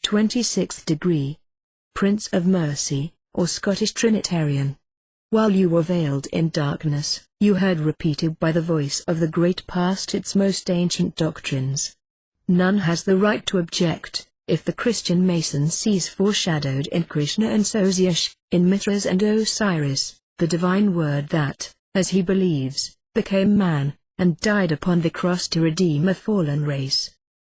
26th degree. Prince of Mercy, or Scottish Trinitarian. While you were veiled in darkness, you heard repeated by the voice of the great past its most ancient doctrines. None has the right to object, if the Christian Mason sees foreshadowed in Krishna and Sosiash, in Mithras and Osiris, the divine word that, as he believes, became man, and died upon the cross to redeem a fallen race.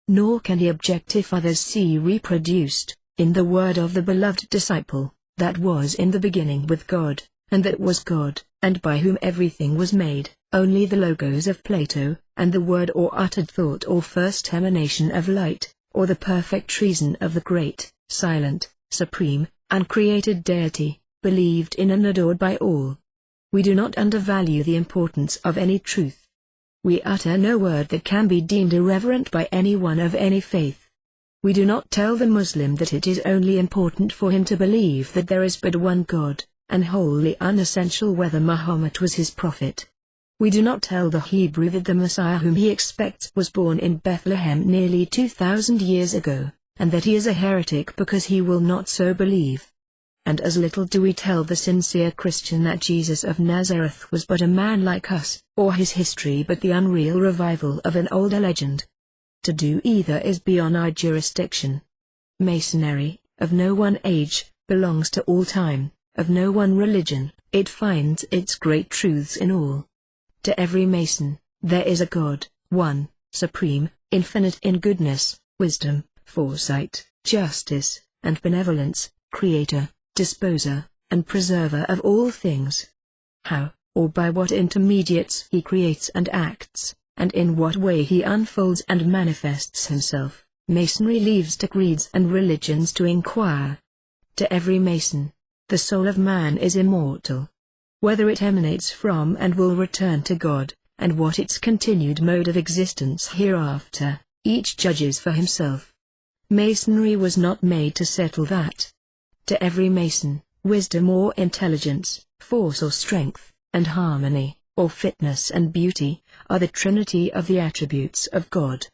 Nor can he object if others see reproduced, in the word of the beloved disciple, that was in the beginning with God, and that was God, and by whom everything was made, only the logos of Plato, and the word or uttered thought or first emanation of light, or the perfect treason of the great, silent, supreme, uncreated deity, believed in and adored by all. We do not undervalue the importance of any truth. We utter no word that can be deemed irreverent by anyone of any faith. We do not tell the Muslim that it is only important for him to believe that there is but one God, and wholly unessential whether Muhammad was his prophet. We do not tell the Hebrew that the Messiah whom he expects was born in Bethlehem nearly 2,000 years ago, and that he is a heretic because he will not so believe. And as little do we tell the sincere Christian that Jesus of Nazareth was but a man like us, or his history but the unreal revival of an older legend. To do either is beyond our jurisdiction. Masonry, of no one age, belongs to all time, of no one religion, it finds its great truths in all. To every Mason, there is a God, one, supreme, infinite in goodness, wisdom, foresight, justice, and benevolence, creator, disposer, and preserver of all things. How, or by what intermediates he creates and acts, and in what way he unfolds and manifests himself, Masonry leaves to creeds and religions to inquire. To every Mason, the soul of man is immortal. Whether it emanates from and will return to God, and what its continued mode of existence hereafter, each judges for himself. Masonry was not made to settle that. To every Mason, wisdom or intelligence, force or strength, and harmony, or fitness and beauty, are the trinity of the attributes of God.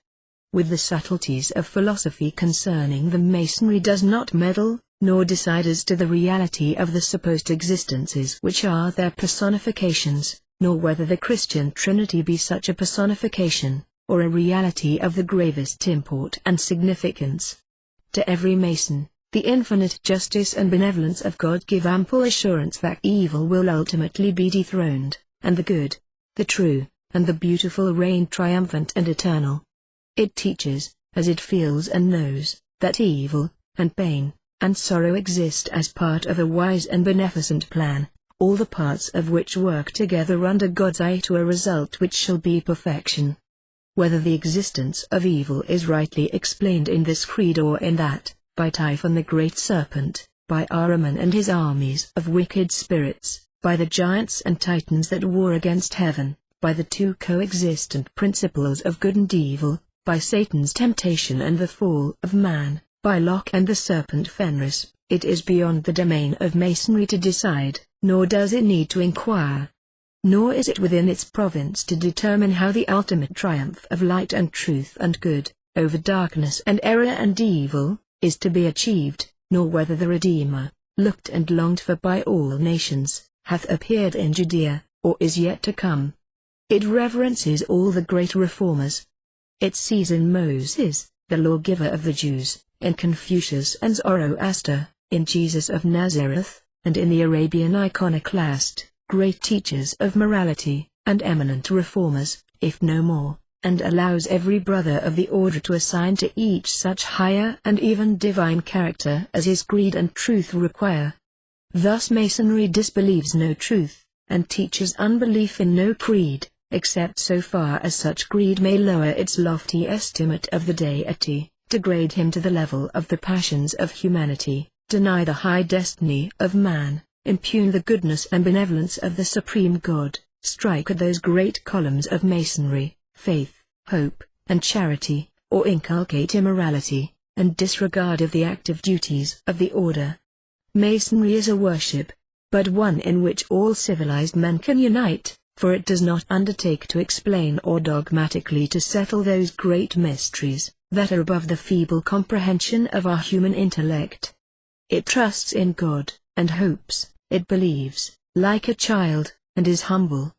With the subtleties of philosophy concerning them Masonry does not meddle, nor decide as to the reality of the supposed existences which are their personifications, nor whether the Christian Trinity be such a personification, or a reality of the gravest import and significance. To every Mason, the infinite justice and benevolence of God give ample assurance that evil will ultimately be dethroned, and the good, the true, and the beautiful reign triumphant and eternal. It teaches, as it feels and knows, that evil, and pain, and sorrow exist as part of a wise and beneficent plan, all the parts of which work together under God's eye to a result which shall be perfection. Whether the existence of evil is rightly explained in this creed or in that, by Typhon the great serpent, by Ahriman and his armies of wicked spirits, by the giants and titans that war against heaven, by the two coexistent principles of good and evil, by Satan's temptation and the fall of man, by Locke and the serpent Fenris, it is beyond the domain of Masonry to decide, nor does it need to inquire. Nor is it within its province to determine how the ultimate triumph of light and truth and good, over darkness and error and evil, is to be achieved, nor whether the Redeemer, looked and longed for by all nations, hath appeared in Judea, or is yet to come. It reverences all the great reformers. It sees in Moses, the lawgiver of the Jews, in Confucius and Zoroaster, in Jesus of Nazareth, and in the Arabian iconoclast, great teachers of morality, and eminent reformers, if no more, and allows every brother of the order to assign to each such higher and even divine character as his creed and truth require. Thus Masonry disbelieves no truth, and teaches unbelief in no creed, except so far as such creed may lower its lofty estimate of the deity, degrade him to the level of the passions of humanity, deny the high destiny of man, impugn the goodness and benevolence of the supreme God, strike at those great columns of Masonry, faith, hope, and charity, or inculcate immorality, and disregard of the active duties of the order. Masonry is a worship, but one in which all civilized men can unite, for it does not undertake to explain or dogmatically to settle those great mysteries that are above the feeble comprehension of our human intellect. It trusts in God, and hopes, it believes, like a child, and is humble.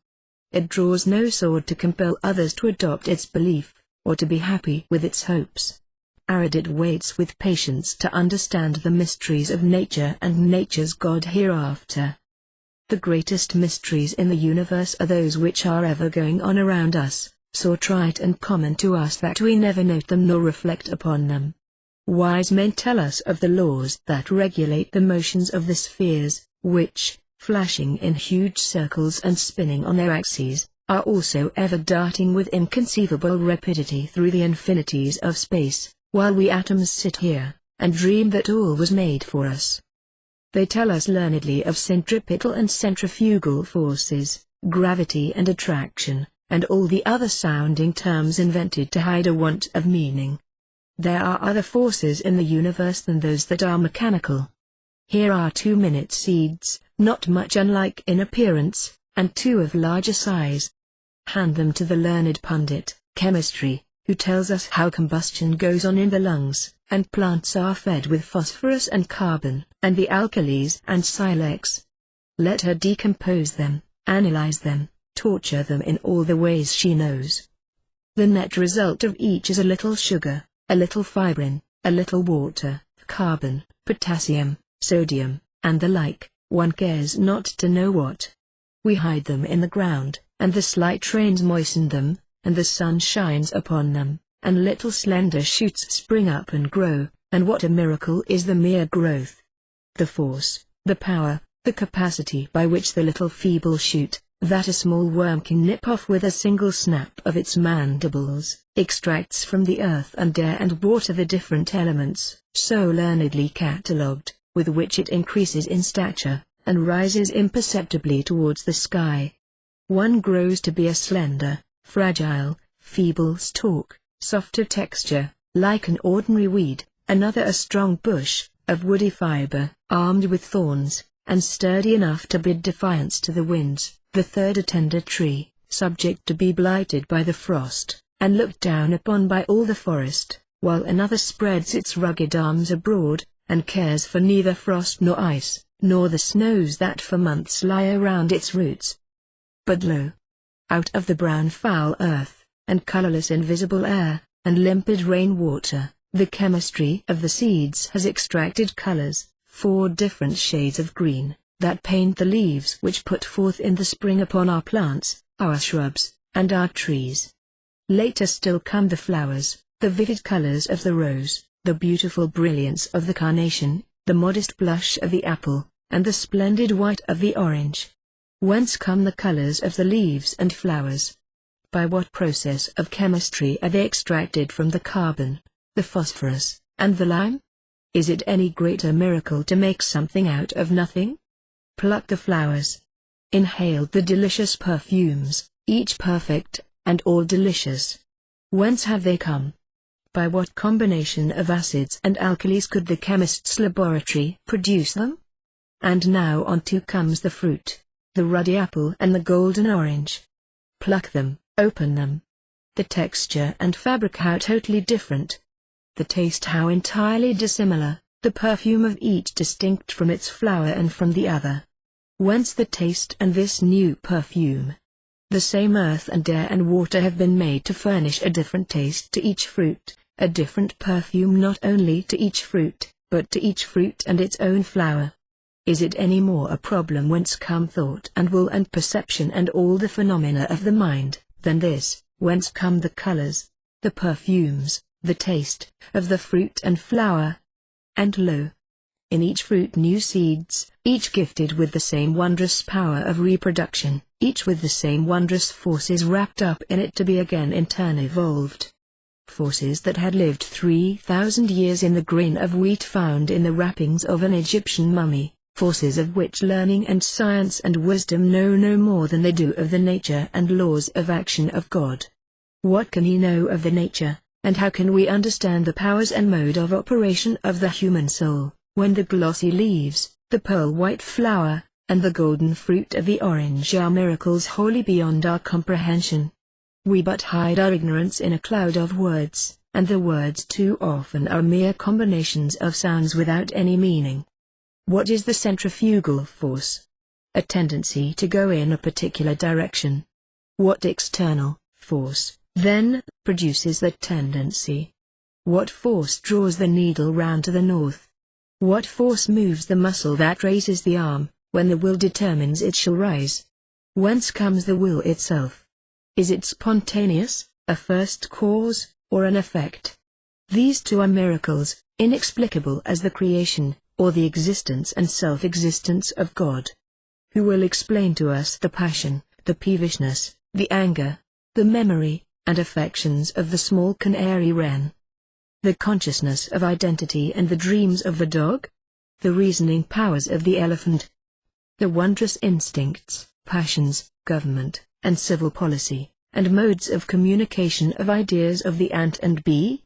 It draws no sword to compel others to adopt its belief, or to be happy with its hopes. Arid, it waits with patience to understand the mysteries of nature and nature's God hereafter. The greatest mysteries in the universe are those which are ever going on around us, so trite and common to us that we never note them nor reflect upon them. Wise men tell us of the laws that regulate the motions of the spheres, which, flashing in huge circles and spinning on their axes, are also ever darting with inconceivable rapidity through the infinities of space, while we atoms sit here, and dream that all was made for us. They tell us learnedly of centripetal and centrifugal forces, gravity and attraction, and all the other sounding terms invented to hide a want of meaning. There are other forces in the universe than those that are mechanical. Here are 2-minute seeds, not much unlike in appearance, and 2 of larger size. Hand them to the learned pundit, chemistry, who tells us how combustion goes on in the lungs, and plants are fed with phosphorus and carbon, and the alkalis and silex. Let her decompose them, analyze them, torture them in all the ways she knows. The net result of each is a little sugar, a little fibrin, a little water, carbon, potassium, sodium, and the like. One cares not to know what. We hide them in the ground, and the slight rains moisten them, and the sun shines upon them, and little slender shoots spring up and grow, and what a miracle is the mere growth! The force, the power, the capacity by which the little feeble shoot, that a small worm can nip off with a single snap of its mandibles, extracts from the earth and air and water the different elements, so learnedly catalogued, with which it increases in stature, and rises imperceptibly towards the sky. One grows to be a slender, fragile, feeble stalk, soft of texture, like an ordinary weed, another a strong bush, of woody fiber, armed with thorns, and sturdy enough to bid defiance to the winds, the third a tender tree, subject to be blighted by the frost, and looked down upon by all the forest, while another spreads its rugged arms abroad, and cares for neither frost nor ice, nor the snows that for months lie around its roots. But lo! Out of the brown foul earth, and colorless invisible air, and limpid rain water, the chemistry of the seeds has extracted colors, 4 different shades of green, that paint the leaves which put forth in the spring upon our plants, our shrubs, and our trees. Later still come the flowers, the vivid colors of the rose, the beautiful brilliance of the carnation, the modest blush of the apple, and the splendid white of the orange. Whence come the colors of the leaves and flowers? By what process of chemistry are they extracted from the carbon, the phosphorus, and the lime? Is it any greater miracle to make something out of nothing? Pluck the flowers. Inhale the delicious perfumes, each perfect, and all delicious. Whence have they come? By what combination of acids and alkalis could the chemist's laboratory produce them? And now on to comes the fruit, the ruddy apple and the golden orange. Pluck them, open them. The texture and fabric how totally different. The taste how entirely dissimilar, the perfume of each distinct from its flower and from the other. Whence the taste and this new perfume? The same earth and air and water have been made to furnish a different taste to each fruit, a different perfume not only to each fruit, but to each fruit and its own flower. Is it any more a problem whence come thought and will and perception and all the phenomena of the mind, than this, whence come the colors, the perfumes, the taste, of the fruit and flower? And lo! In each fruit new seeds, each gifted with the same wondrous power of reproduction, each with the same wondrous forces wrapped up in it to be again in turn evolved. Forces that had lived 3,000 years in the grain of wheat found in the wrappings of an Egyptian mummy, forces of which learning and science and wisdom know no more than they do of the nature and laws of action of God. What can he know of the nature, and how can we understand the powers and mode of operation of the human soul, when the glossy leaves, the pearl-white flower, and the golden fruit of the orange are miracles wholly beyond our comprehension. We but hide our ignorance in a cloud of words, and the words too often are mere combinations of sounds without any meaning. What is the centrifugal force? A tendency to go in a particular direction. What external force, then, produces that tendency? What force draws the needle round to the north? What force moves the muscle that raises the arm, when the will determines it shall rise? Whence comes the will itself? Is it spontaneous, a first cause, or an effect? These two are miracles, inexplicable as the creation, or the existence and self-existence of God. Who will explain to us the passion, the peevishness, the anger, the memory, and affections of the small canary wren? The consciousness of identity and the dreams of the dog? The reasoning powers of the elephant? The wondrous instincts, passions, government, and civil policy, and modes of communication of ideas of the ant and bee?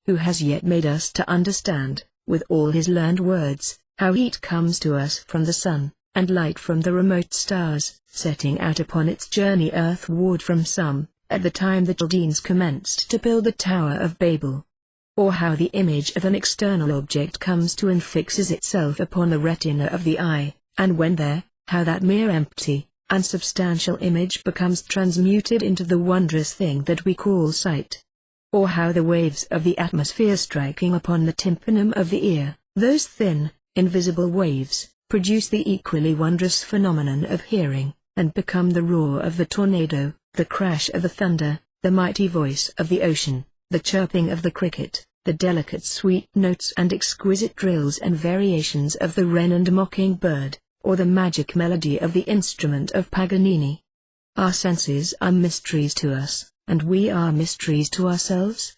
Who has yet made us to understand, with all his learned words, how heat comes to us from the sun, and light from the remote stars, setting out upon its journey earthward from some, at the time the Chaldeans commenced to build the Tower of Babel? Or how the image of an external object comes to and fixes itself upon the retina of the eye, and when there, how that mere empty, unsubstantial image becomes transmuted into the wondrous thing that we call sight? Or how the waves of the atmosphere striking upon the tympanum of the ear, those thin, invisible waves, produce the equally wondrous phenomenon of hearing, and become the roar of the tornado, the crash of the thunder, the mighty voice of the ocean, the chirping of the cricket, the delicate sweet notes and exquisite trills and variations of the wren and mocking-bird, or the magic melody of the instrument of Paganini? Our senses are mysteries to us, and we are mysteries to ourselves.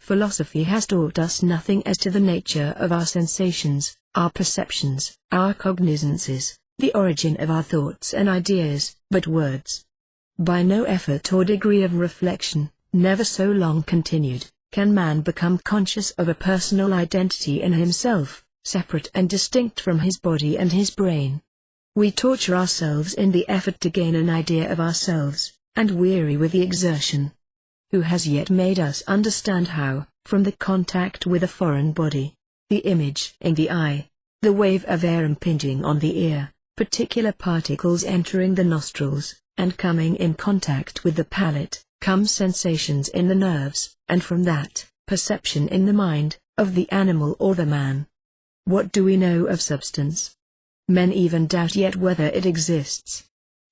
Philosophy has taught us nothing as to the nature of our sensations, our perceptions, our cognizances, the origin of our thoughts and ideas, but words. By no effort or degree of reflection, never so long continued, can man become conscious of a personal identity in himself, separate and distinct from his body and his brain. We torture ourselves in the effort to gain an idea of ourselves, and weary with the exertion. Who has yet made us understand how, from the contact with a foreign body, the image in the eye, the wave of air impinging on the ear, particular particles entering the nostrils, and coming in contact with the palate, come sensations in the nerves, and from that, perception in the mind, of the animal or the man? What do we know of substance? Men even doubt yet whether it exists.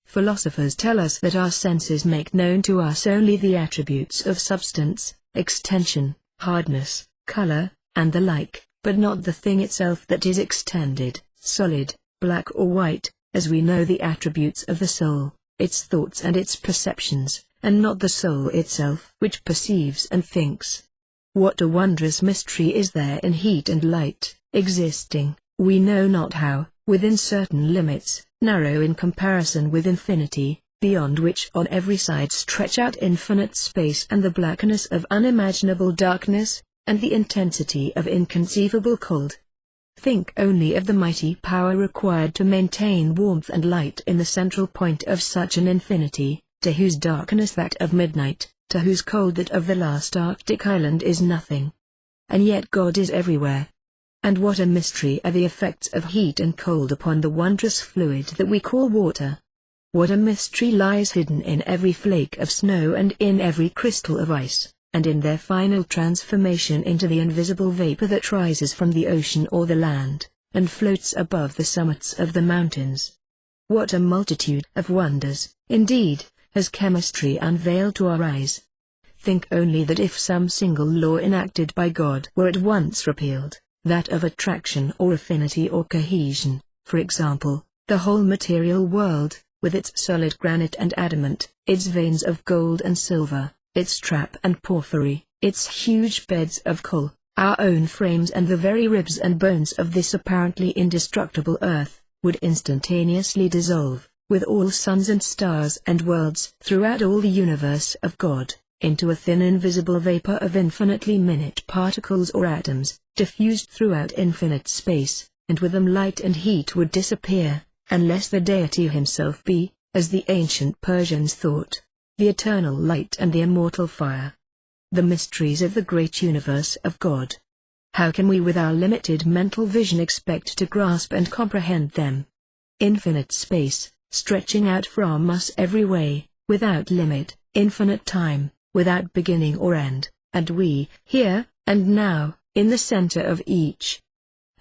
Philosophers tell us that our senses make known to us only the attributes of substance, extension, hardness, color, and the like, but not the thing itself that is extended, solid, black or white, as we know the attributes of the soul, its thoughts and its perceptions, and not the soul itself which perceives and thinks. What a wondrous mystery is there in heat and light, existing, we know not how, within certain limits, narrow in comparison with infinity, beyond which on every side stretch out infinite space and the blackness of unimaginable darkness, and the intensity of inconceivable cold. Think only of the mighty power required to maintain warmth and light in the central point of such an infinity, to whose darkness that of midnight, to whose cold that of the last Arctic island is nothing. And yet God is everywhere. And what a mystery are the effects of heat and cold upon the wondrous fluid that we call water. What a mystery lies hidden in every flake of snow and in every crystal of ice, and in their final transformation into the invisible vapor that rises from the ocean or the land, and floats above the summits of the mountains. What a multitude of wonders, indeed, has chemistry unveiled to our eyes. Think only that if some single law enacted by God were at once repealed, that of attraction or affinity or cohesion, for example, the whole material world, with its solid granite and adamant, its veins of gold and silver, its trap and porphyry, its huge beds of coal, our own frames and the very ribs and bones of this apparently indestructible earth, would instantaneously dissolve, with all suns and stars and worlds throughout all the universe of God, into a thin invisible vapor of infinitely minute particles or atoms, diffused throughout infinite space, and with them light and heat would disappear, unless the deity himself be, as the ancient Persians thought, the eternal light and the immortal fire. The mysteries of the great universe of God. How can we with our limited mental vision expect to grasp and comprehend them? Infinite space, stretching out from us every way, without limit, infinite time, without beginning or end, and we, here, and now, in the center of each.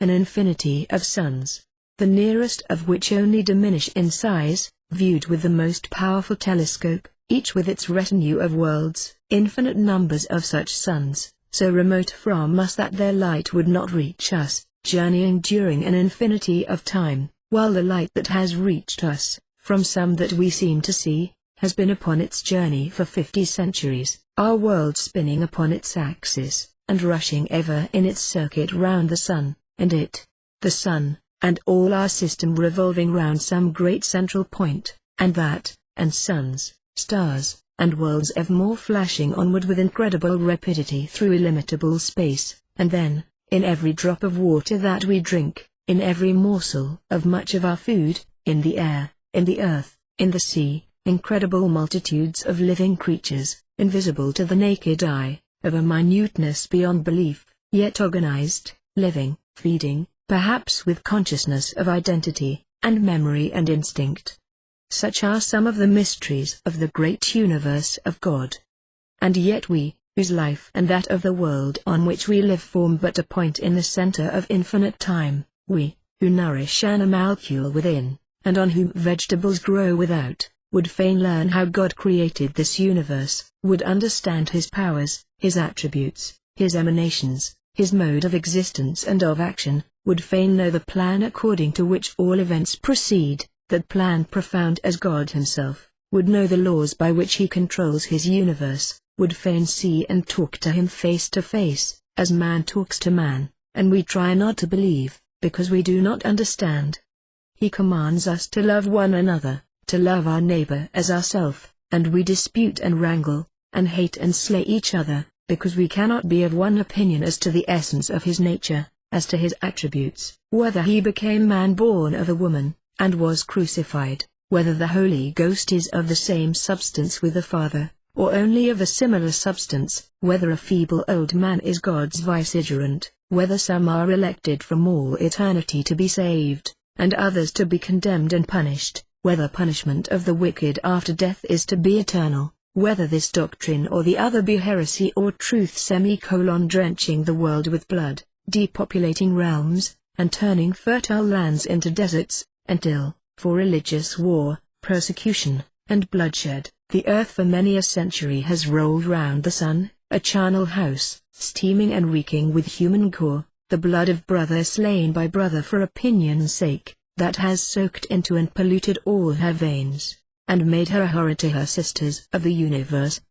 An infinity of suns, the nearest of which only diminish in size, viewed with the most powerful telescope, each with its retinue of worlds, infinite numbers of such suns, so remote from us that their light would not reach us, journeying during an infinity of time, while the light that has reached us, from some that we seem to see, has been upon its journey for 50 centuries, our world spinning upon its axis, and rushing ever in its circuit round the sun, and it, the sun, and all our system revolving round some great central point, and that, and suns, stars, and worlds evermore flashing onward with incredible rapidity through illimitable space, and then, in every drop of water that we drink, in every morsel of much of our food, in the air, in the earth, in the sea, incredible multitudes of living creatures, invisible to the naked eye, of a minuteness beyond belief, yet organized, living, feeding, perhaps with consciousness of identity, and memory and instinct. Such are some of the mysteries of the great universe of God. And yet we, whose life and that of the world on which we live form but a point in the center of infinite time, we, who nourish an animalcule within, and on whom vegetables grow without, would fain learn how God created this universe, would understand his powers, his attributes, his emanations, his mode of existence and of action, would fain know the plan according to which all events proceed, that plan profound as God himself, would know the laws by which he controls his universe, would fain see and talk to him face to face, as man talks to man, and we try not to believe, because we do not understand. He commands us to love one another, to love our neighbor as ourself, and we dispute and wrangle, and hate and slay each other, because we cannot be of one opinion as to the essence of his nature, as to his attributes, whether he became man born of a woman, and was crucified, whether the Holy Ghost is of the same substance with the Father, or only of a similar substance, whether a feeble old man is God's vicegerent, whether some are elected from all eternity to be saved, and others to be condemned and punished, whether punishment of the wicked after death is to be eternal, whether this doctrine or the other be heresy or truth drenching the world with blood, depopulating realms, and turning fertile lands into deserts, until, for religious war, persecution, and bloodshed, the earth for many a century has rolled round the sun, a charnel house, steaming and reeking with human gore, the blood of brother slain by brother for opinion's sake, that has soaked into and polluted all her veins, and made her a horror to her sisters of the universe.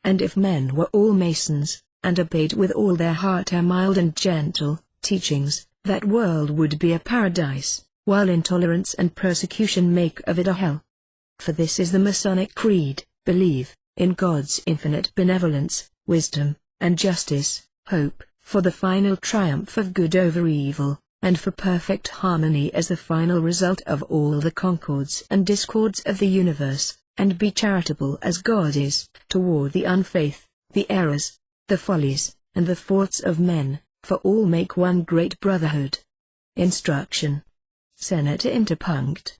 And if men were all Masons, and obeyed with all their heart her mild and gentle teachings, that world would be a paradise, while intolerance and persecution make of it a hell. For this is the Masonic creed: believe in God's infinite benevolence, wisdom, and justice, hope for the final triumph of good over evil, and for perfect harmony as the final result of all the concords and discords of the universe, and be charitable as God is, toward the unfaith, the errors, the follies, and the faults of men, for all make one great brotherhood. Instruction. Senator Interpunct.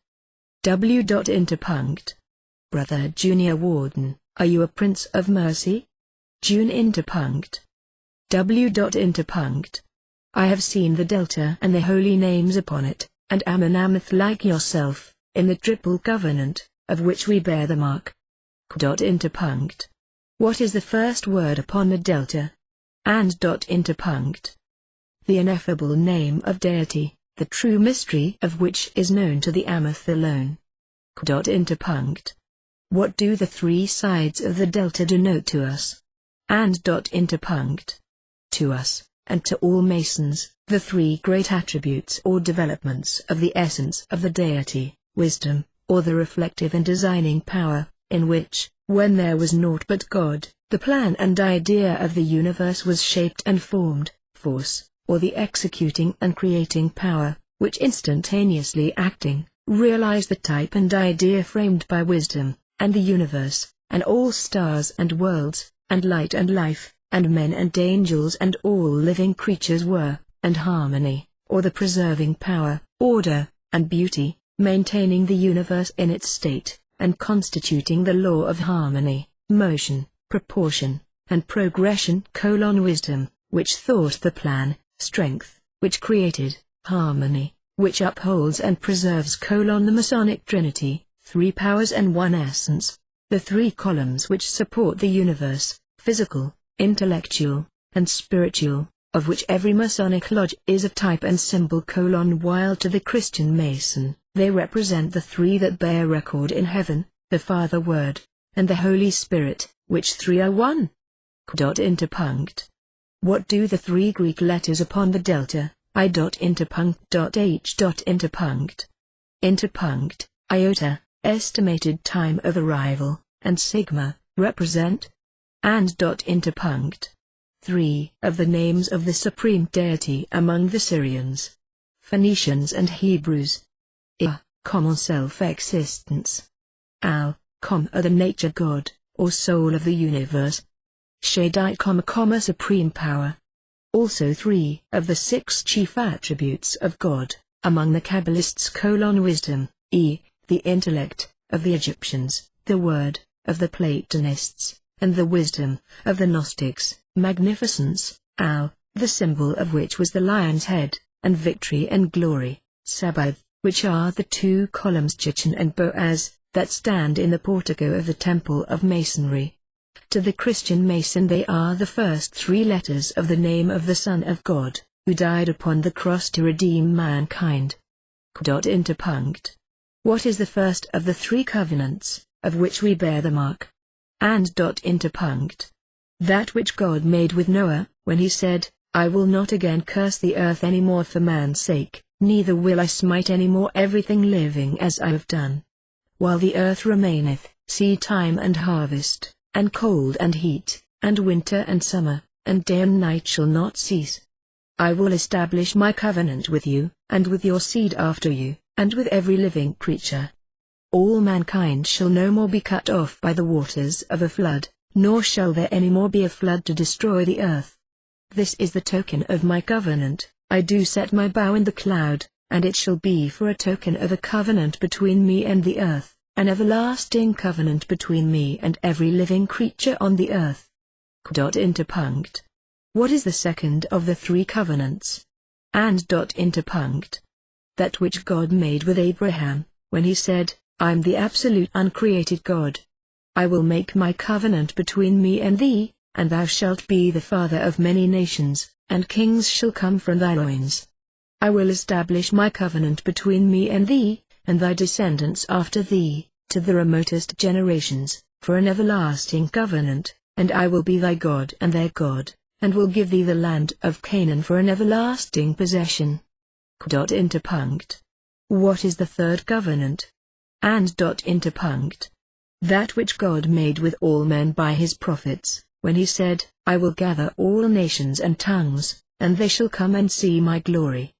W. Interpunct. Brother Junior Warden, are you a Prince of Mercy? June Interpunct. W. Interpunct. I have seen the delta and the holy names upon it, and am an Amath like yourself, in the triple covenant, of which we bear the mark. Interpunct. What is the first word upon the delta? And interpunct. The ineffable name of deity, the true mystery of which is known to the Amath alone. Interpunct. What do the three sides of the delta denote to us? And interpunct. To us, and to all Masons, the three great attributes or developments of the essence of the deity, wisdom, or the reflective and designing power, in which, when there was naught but God, the plan and idea of the universe was shaped and formed, force, or the executing and creating power, which instantaneously acting, realize the type and idea framed by wisdom, and the universe, and all stars and worlds, and light and life, and men and angels and all living creatures were, and harmony, or the preserving power, order, and beauty, maintaining the universe in its state, and constituting the law of harmony, motion, proportion, and progression. Wisdom, which thought the plan, strength, which created, harmony, which upholds and preserves. The Masonic Trinity, 3 powers and 1 essence. The 3 columns which support the universe, physical, intellectual, and spiritual, of which every Masonic lodge is a type and symbol. While to the Christian Mason, they represent the 3 that bear record in heaven, the Father Word, and the Holy Spirit, which 3 are one. What do the 3 Greek letters upon the delta, I. H. Iota, estimated time of arrival, and sigma, represent? And. 3 of the names of the supreme deity among the Syrians, Phoenicians and Hebrews. Common self-existence. Al, are the nature God, or soul of the universe. Shaddai, supreme power. Also 3 of the 6 chief attributes of God, among the Kabbalists. Wisdom, the intellect, of the Egyptians, the word, of the Platonists, and the wisdom, of the Gnostics. Magnificence, Al, the symbol of which was the lion's head, and victory and glory, Sabaoth, which are the 2 columns Chichen and Boaz, that stand in the portico of the Temple of Masonry. To the Christian Mason they are the first 3 letters of the name of the Son of God, who died upon the cross to redeem mankind. What is the first of the 3 covenants, of which we bear the mark? And. That which God made with Noah, when he said, I will not again curse the earth any more for man's sake, neither will I smite any more everything living as I have done. While the earth remaineth, seed time and harvest, and cold and heat, and winter and summer, and day and night shall not cease. I will establish my covenant with you, and with your seed after you, and with every living creature. All mankind shall no more be cut off by the waters of a flood, nor shall there any more be a flood to destroy the earth. This is the token of my covenant. I do set my bow in the cloud, and it shall be for a token of a covenant between me and the earth, an everlasting covenant between me and every living creature on the earth. What is the second of the 3 covenants? And. That which God made with Abraham, when he said, I am the absolute uncreated God. I will make my covenant between me and thee, and thou shalt be the father of many nations, and kings shall come from thy loins. I will establish my covenant between me and thee, and thy descendants after thee, to the remotest generations, for an everlasting covenant, and I will be thy God and their God, and will give thee the land of Canaan for an everlasting possession. What is the 3rd covenant? And. That which God made with all men by his prophets, when he said, I will gather all nations and tongues, and they shall come and see my glory.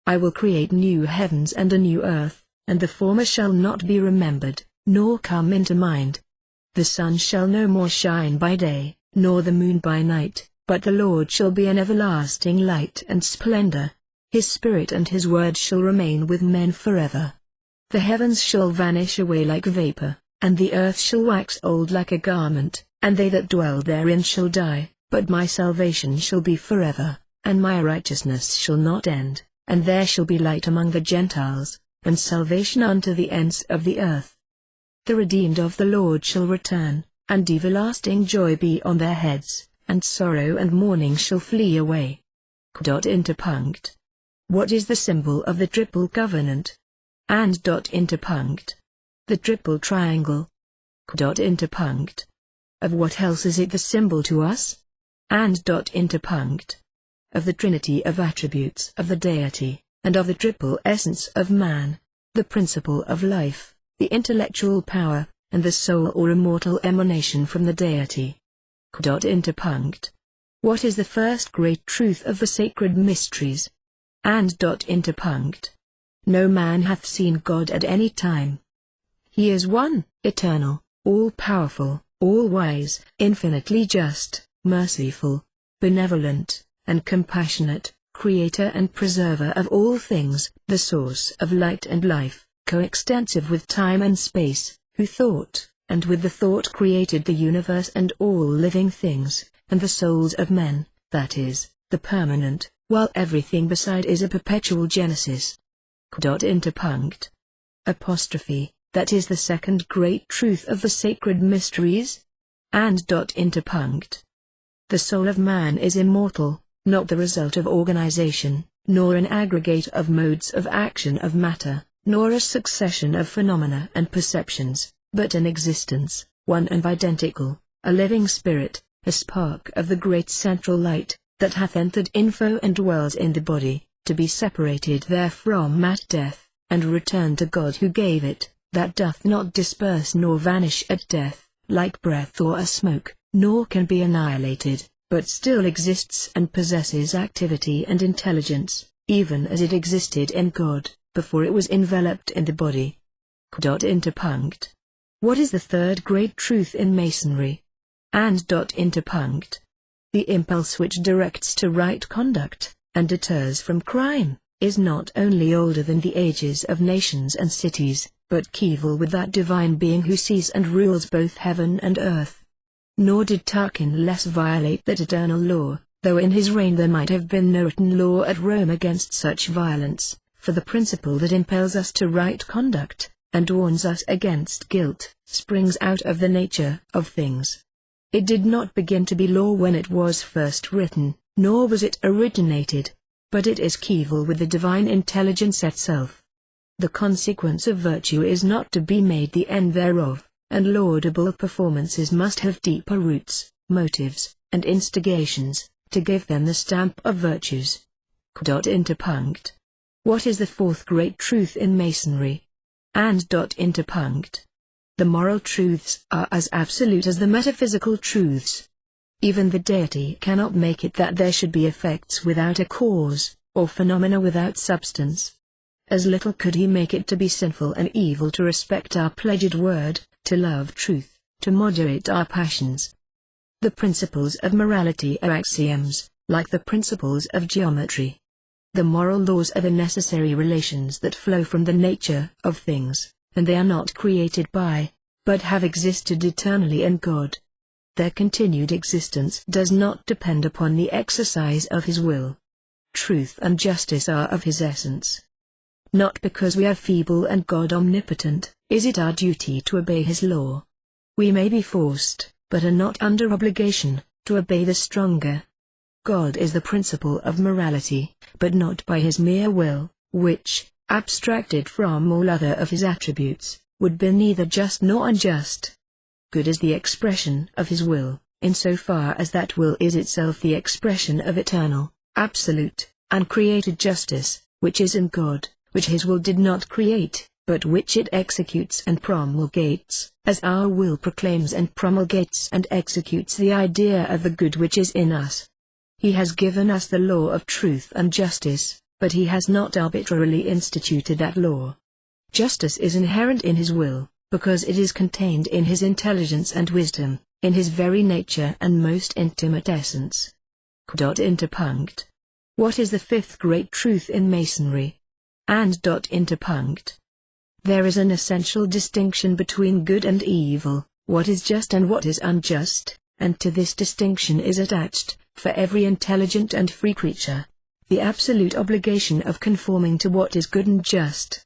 I will create new heavens and a new earth, and the former shall not be remembered, nor come into mind. The sun shall no more shine by day, nor the moon by night, but the Lord shall be an everlasting light and splendor. His Spirit and his word shall remain with men forever. The heavens shall vanish away like vapor, and the earth shall wax old like a garment, and they that dwell therein shall die, but my salvation shall be forever, and my righteousness shall not end, and there shall be light among the Gentiles, and salvation unto the ends of the earth. The redeemed of the Lord shall return, and everlasting joy be on their heads, and sorrow and mourning shall flee away. What is the symbol of the triple covenant? And. The triple triangle. Of what else is it the symbol to us? And. Of the trinity of attributes of the deity, and of the triple essence of man, the principle of life, the intellectual power, and the soul or immortal emanation from the deity. What is the first great truth of the sacred mysteries? And. no man hath seen God at any time. He is one, eternal, all-powerful, all-wise, infinitely just, merciful, benevolent, and compassionate, creator and preserver of all things, the source of light and life, coextensive with time and space, who thought, and with the thought created the universe and all living things, and the souls of men, that is, the permanent, while everything beside is a perpetual genesis. Interpunct. Apostrophe, that is the second great truth of the sacred mysteries. And interpunct. The soul of man is immortal, not the result of organization, nor an aggregate of modes of action of matter, nor a succession of phenomena and perceptions, but an existence, one and identical, a living spirit, a spark of the great central light, that hath entered info and dwells in the body, to be separated therefrom at death, and returned to God who gave it, that doth not disperse nor vanish at death, like breath or a smoke, nor can be annihilated, but still exists and possesses activity and intelligence, even as it existed in God, before it was enveloped in the body. Interpunct. What is the third great truth in Masonry? And interpunct. The impulse which directs to right conduct, and deters from crime, is not only older than the ages of nations and cities, but coeval with that divine being who sees and rules both heaven and earth. Nor did Tarquin less violate that eternal law, though in his reign there might have been no written law at Rome against such violence, for the principle that impels us to right conduct, and warns us against guilt, springs out of the nature of things. It did not begin to be law when it was first written, nor was it originated, but it is coeval with the divine intelligence itself. The consequence of virtue is not to be made the end thereof, and laudable performances must have deeper roots, motives, and instigations, to give them the stamp of virtues. Interpunct. What is the fourth great truth in Masonry? And interpunct. The moral truths are as absolute as the metaphysical truths. Even the deity cannot make it that there should be effects without a cause, or phenomena without substance. As little could he make it to be sinful and evil to respect our pledged word, to love truth, to moderate our passions. The principles of morality are axioms, like the principles of geometry. The moral laws are the necessary relations that flow from the nature of things, and they are not created by, but have existed eternally in God. Their continued existence does not depend upon the exercise of His will. Truth and justice are of His essence. Not because we are feeble and God omnipotent, is it our duty to obey His law. We may be forced, but are not under obligation, to obey the stronger. God is the principle of morality, but not by His mere will, which, abstracted from all other of His attributes, would be neither just nor unjust. Good is the expression of His will, in so far as that will is itself the expression of eternal, absolute, uncreated justice, which is in God, which His will did not create, but which it executes and promulgates, as our will proclaims and promulgates and executes the idea of the good which is in us. He has given us the law of truth and justice, but He has not arbitrarily instituted that law. Justice is inherent in His will, because it is contained in His intelligence and wisdom, in His very nature and most intimate essence. Interpunct. What is the fifth great truth in Masonry? And interpunct. There is an essential distinction between good and evil, what is just and what is unjust, and to this distinction is attached, for every intelligent and free creature, the absolute obligation of conforming to what is good and just.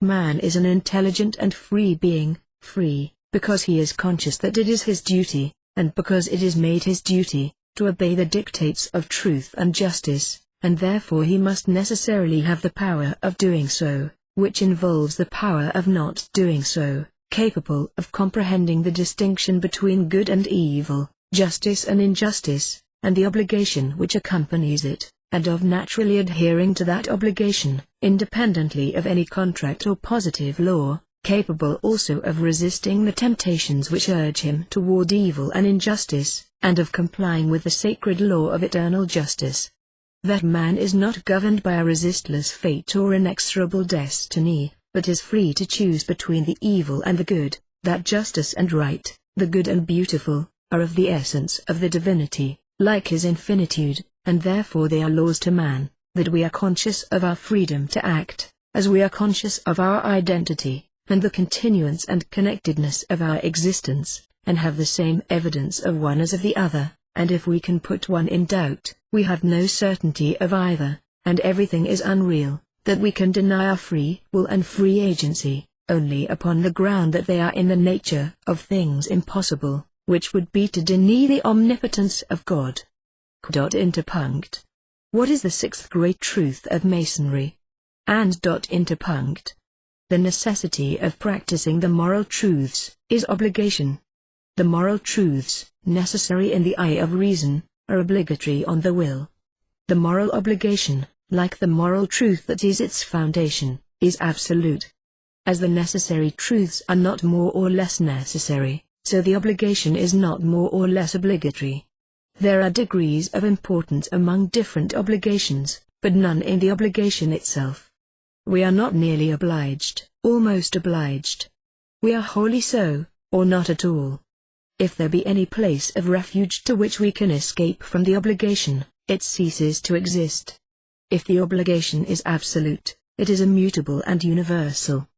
Man is an intelligent and free being, free, because he is conscious that it is his duty, and because it is made his duty, to obey the dictates of truth and justice, and therefore he must necessarily have the power of doing so, which involves the power of not doing so, capable of comprehending the distinction between good and evil, justice and injustice, and the obligation which accompanies it, and of naturally adhering to that obligation, independently of any contract or positive law, capable also of resisting the temptations which urge him toward evil and injustice, and of complying with the sacred law of eternal justice. that man is not governed by a resistless fate or inexorable destiny, but is free to choose between the evil and the good, that justice and right, the good and beautiful, are of the essence of the divinity, like his infinitude, and therefore they are laws to man, that we are conscious of our freedom to act, as we are conscious of our identity, and the continuance and connectedness of our existence, and have the same evidence of one as of the other, and if we can put one in doubt, we have no certainty of either, and everything is unreal, that we can deny our free will and free agency, only upon the ground that they are in the nature of things impossible, which would be to deny the omnipotence of God. Interpunct. What is the sixth great truth of Masonry? Interpunct. The necessity of practicing the moral truths is obligation. The moral truths, necessary in the eye of reason, are obligatory on the will. The moral obligation, like the moral truth that is its foundation, is absolute. As the necessary truths are not more or less necessary, so the obligation is not more or less obligatory. There are degrees of importance among different obligations, but none in the obligation itself. We are not nearly obliged, almost obliged. We are wholly so, or not at all. If there be any place of refuge to which we can escape from the obligation, it ceases to exist. If the obligation is absolute, it is immutable and universal.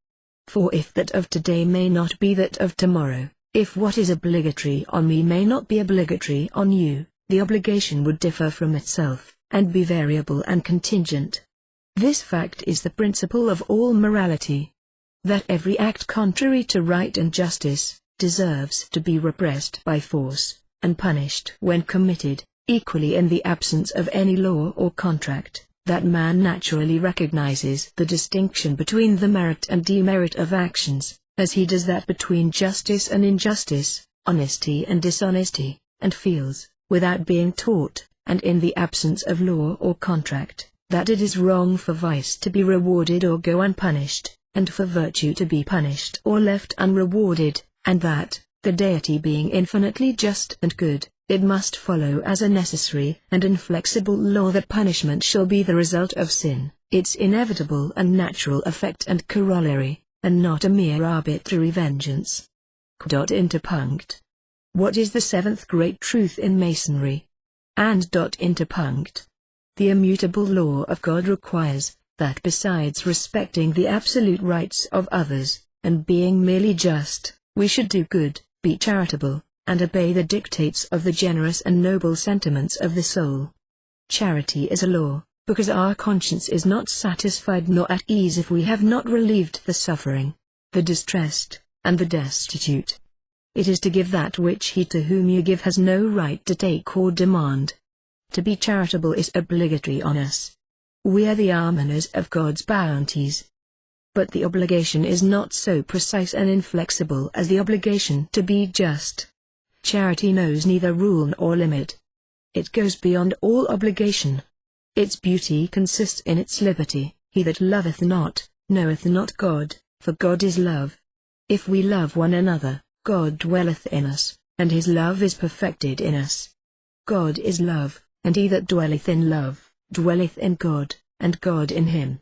For if that of today may not be that of tomorrow, if what is obligatory on me may not be obligatory on you, the obligation would differ from itself, and be variable and contingent. This fact is the principle of all morality. That every act contrary to right and justice, deserves to be repressed by force, and punished when committed, equally in the absence of any law or contract, that man naturally recognizes the distinction between the merit and demerit of actions, as he does that between justice and injustice, honesty and dishonesty, and feels, without being taught, and in the absence of law or contract, that it is wrong for vice to be rewarded or go unpunished, and for virtue to be punished or left unrewarded, and that, the deity being infinitely just and good, it must follow as a necessary and inflexible law that punishment shall be the result of sin, its inevitable and natural effect and corollary, and not a mere arbitrary vengeance. Interpunct. What is the seventh great truth in Masonry? Interpunct. The immutable law of God requires, that besides respecting the absolute rights of others, and being merely just, we should do good, be charitable, and obey the dictates of the generous and noble sentiments of the soul. Charity is a law, because our conscience is not satisfied nor at ease if we have not relieved the suffering, the distressed, and the destitute. It is to give that which he to whom you give has no right to take or demand. To be charitable is obligatory on us. We are the almoners of God's bounties. But the obligation is not so precise and inflexible as the obligation to be just. Charity knows neither rule nor limit. It goes beyond all obligation. Its beauty consists in its liberty. He that loveth not, knoweth not God, for God is love. If we love one another, God dwelleth in us, and his love is perfected in us. God is love, and he that dwelleth in love, dwelleth in God, and God in him.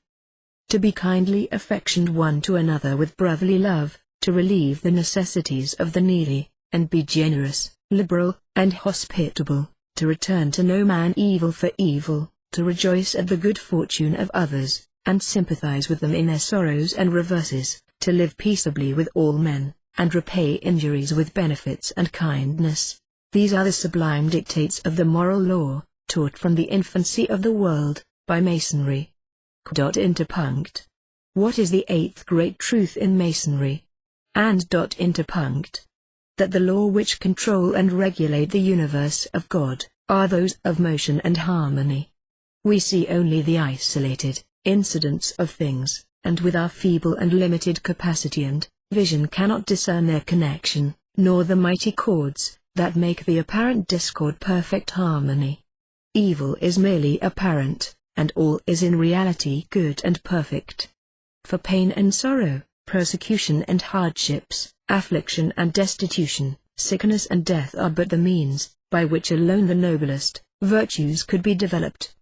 To be kindly affectioned one to another with brotherly love, to relieve the necessities of the needy, and be generous, liberal, and hospitable, to return to no man evil for evil, to rejoice at the good fortune of others, and sympathize with them in their sorrows and reverses, to live peaceably with all men, and repay injuries with benefits and kindness. These are the sublime dictates of the moral law, taught from the infancy of the world, by Masonry. Interpunct. What is the eighth great truth in Masonry? Interpunct. That the law which control and regulate the universe of God, are those of motion and harmony. We see only the isolated incidents of things, and with our feeble and limited capacity and vision cannot discern their connection, nor the mighty chords that make the apparent discord perfect harmony. Evil is merely apparent, and all is in reality good and perfect. For pain and sorrow, persecution and hardships, affliction and destitution, sickness and death are but the means, by which alone the noblest virtues could be developed.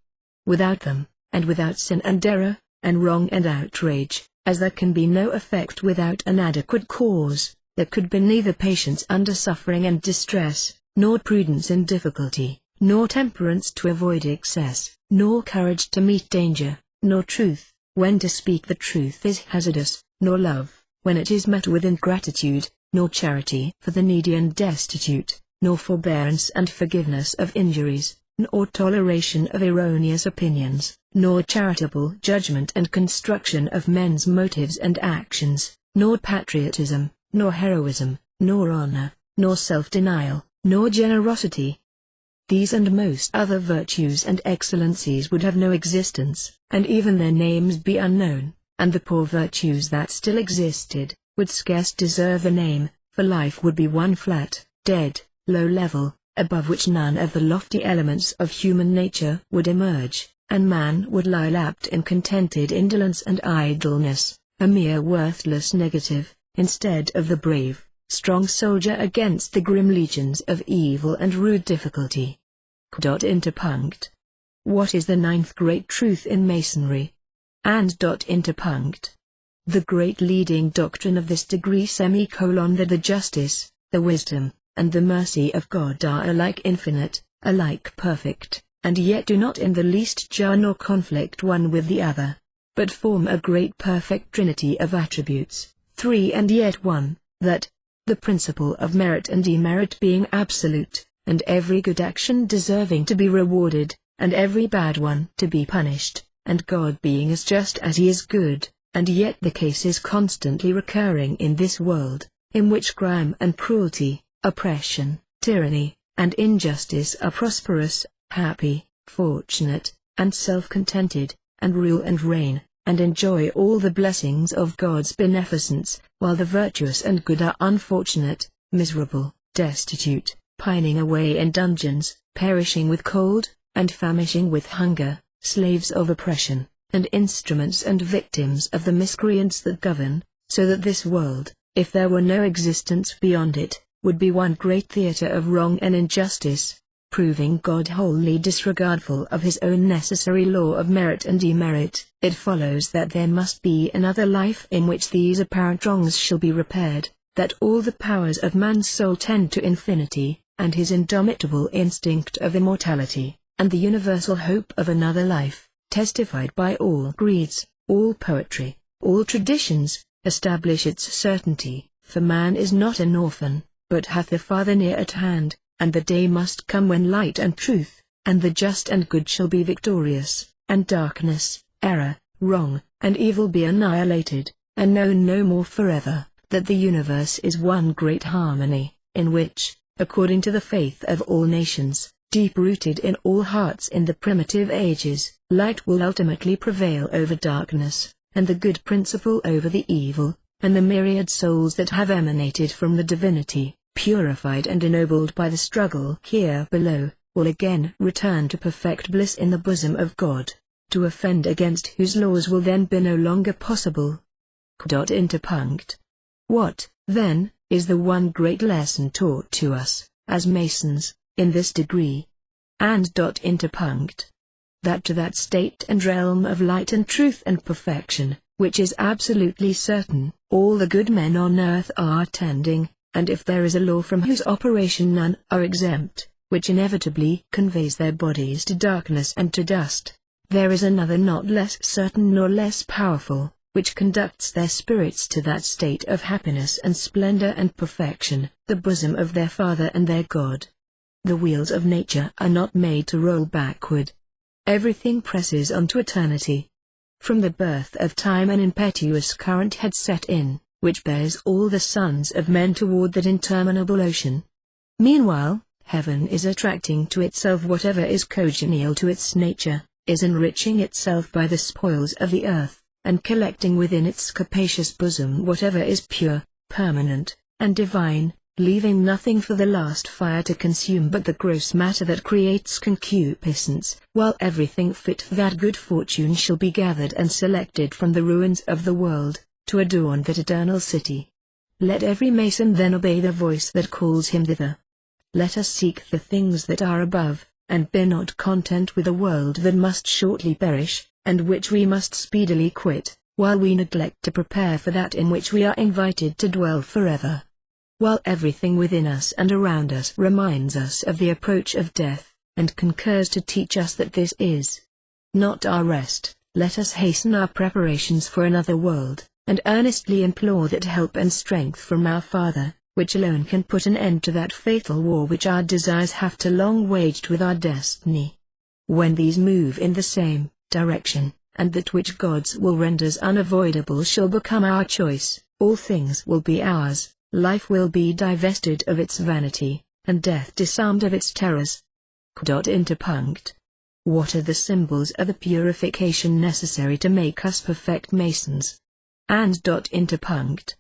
without them, and without sin and error, and wrong and outrage, as there can be no effect without an adequate cause, there could be neither patience under suffering and distress, nor prudence in difficulty, nor temperance to avoid excess, nor courage to meet danger, nor truth, when to speak the truth is hazardous, nor love, when it is met with ingratitude, nor charity for the needy and destitute, nor forbearance and forgiveness of injuries, nor toleration of erroneous opinions, nor charitable judgment and construction of men's motives and actions, nor patriotism, nor heroism, nor honor, nor self-denial, nor generosity. These and most other virtues and excellencies would have no existence, and even their names be unknown, and the poor virtues that still existed, would scarce deserve a name, for life would be one flat, dead, low level, above which none of the lofty elements of human nature would emerge, and man would lie lapped in contented indolence and idleness, a mere worthless negative, instead of the brave, strong soldier against the grim legions of evil and rude difficulty. Interpunct. What is the ninth great truth in Masonry? Interpunct. The great leading doctrine of this degree that the justice, the wisdom, and the mercy of God are alike infinite, alike perfect, and yet do not in the least jar nor conflict one with the other, but form a great perfect trinity of attributes, three and yet one, that, the principle of merit and demerit being absolute, and every good action deserving to be rewarded, and every bad one to be punished, and God being as just as he is good, and yet the case is constantly recurring in this world, in which crime and cruelty, oppression, tyranny, and injustice are prosperous, happy, fortunate, and self-contented, and rule and reign, and enjoy all the blessings of God's beneficence, while the virtuous and good are unfortunate, miserable, destitute, pining away in dungeons, perishing with cold, and famishing with hunger, slaves of oppression, and instruments and victims of the miscreants that govern, so that this world, if there were no existence beyond it, would be one great theatre of wrong and injustice, proving God wholly disregardful of his own necessary law of merit and demerit. It follows that there must be another life in which these apparent wrongs shall be repaired, that all the powers of man's soul tend to infinity, and his indomitable instinct of immortality, and the universal hope of another life, testified by all creeds, all poetry, all traditions, establish its certainty, for man is not an orphan, but hath a Father near at hand, and the day must come when light and truth, and the just and good shall be victorious, and darkness, error, wrong, and evil be annihilated, and known no more forever, that the universe is one great harmony, in which, according to the faith of all nations, deep-rooted in all hearts in the primitive ages, light will ultimately prevail over darkness, and the good principle over the evil, and the myriad souls that have emanated from the divinity, purified and ennobled by the struggle here below, will again return to perfect bliss in the bosom of God, to offend against whose laws will then be no longer possible. Interpunct. What, then, is the one great lesson taught to us, as Masons, in this degree? Interpunct. That to that state and realm of light and truth and perfection, which is absolutely certain, all the good men on earth are tending, and if there is a law from whose operation none are exempt, which inevitably conveys their bodies to darkness and to dust, there is another not less certain nor less powerful, which conducts their spirits to that state of happiness and splendor and perfection, the bosom of their Father and their God. The wheels of nature are not made to roll backward. Everything presses on to eternity. From the birth of time an impetuous current had set in, which bears all the sons of men toward that interminable ocean. Meanwhile, heaven is attracting to itself whatever is congenial to its nature, is enriching itself by the spoils of the earth, and collecting within its capacious bosom whatever is pure, permanent, and divine, leaving nothing for the last fire to consume but the gross matter that creates concupiscence, while everything fit for that good fortune shall be gathered and selected from the ruins of the world, to adorn that eternal city. Let every Mason then obey the voice that calls him thither. Let us seek the things that are above, and be not content with a world that must shortly perish, and which we must speedily quit, while we neglect to prepare for that in which we are invited to dwell forever. While everything within us and around us reminds us of the approach of death, and concurs to teach us that this is not our rest, let us hasten our preparations for another world, and earnestly implore that help and strength from our Father, which alone can put an end to that fatal war which our desires have too long waged with our destiny. When these move in the same direction, and that which God's will renders unavoidable shall become our choice, all things will be ours, life will be divested of its vanity, and death disarmed of its terrors. Interpunct. What are the symbols of the purification necessary to make us perfect Masons? And interpunct.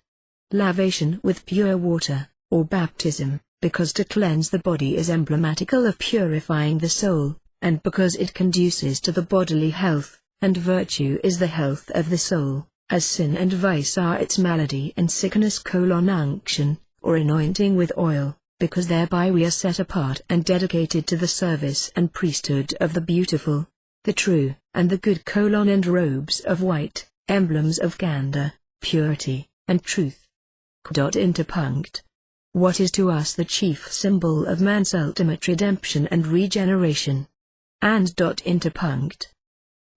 Lavation with pure water, or baptism, because to cleanse the body is emblematical of purifying the soul, and because it conduces to the bodily health, and virtue is the health of the soul, as sin and vice are its malady and sickness. Unction, or anointing with oil, because thereby we are set apart and dedicated to the service and priesthood of the beautiful, the true, and the good. And robes of white, emblems of candor, purity, and truth. Interpunct. What is to us the chief symbol of man's ultimate redemption and regeneration? And interpunct.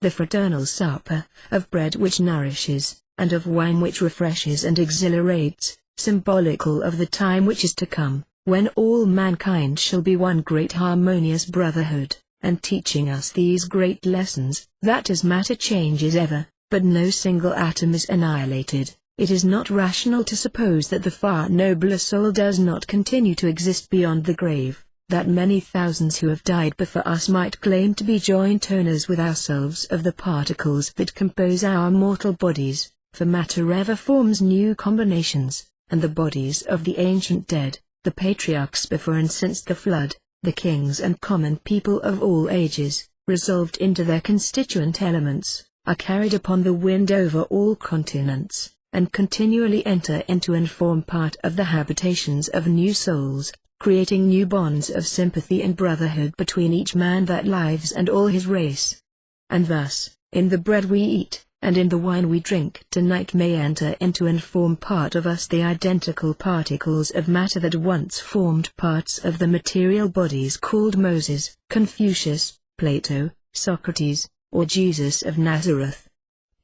The fraternal supper, of bread which nourishes, and of wine which refreshes and exhilarates, symbolical of the time which is to come, when all mankind shall be one great harmonious brotherhood, and teaching us these great lessons, that as matter changes ever, but no single atom is annihilated, it is not rational to suppose that the far nobler soul does not continue to exist beyond the grave, that many thousands who have died before us might claim to be joint owners with ourselves of the particles that compose our mortal bodies, for matter ever forms new combinations, and the bodies of the ancient dead, the patriarchs before and since the flood, the kings and common people of all ages, resolved into their constituent elements, are carried upon the wind over all continents, and continually enter into and form part of the habitations of new souls, creating new bonds of sympathy and brotherhood between each man that lives and all his race. And thus, in the bread we eat, and in the wine we drink tonight may enter into and form part of us the identical particles of matter that once formed parts of the material bodies called Moses, Confucius, Plato, Socrates, or Jesus of Nazareth.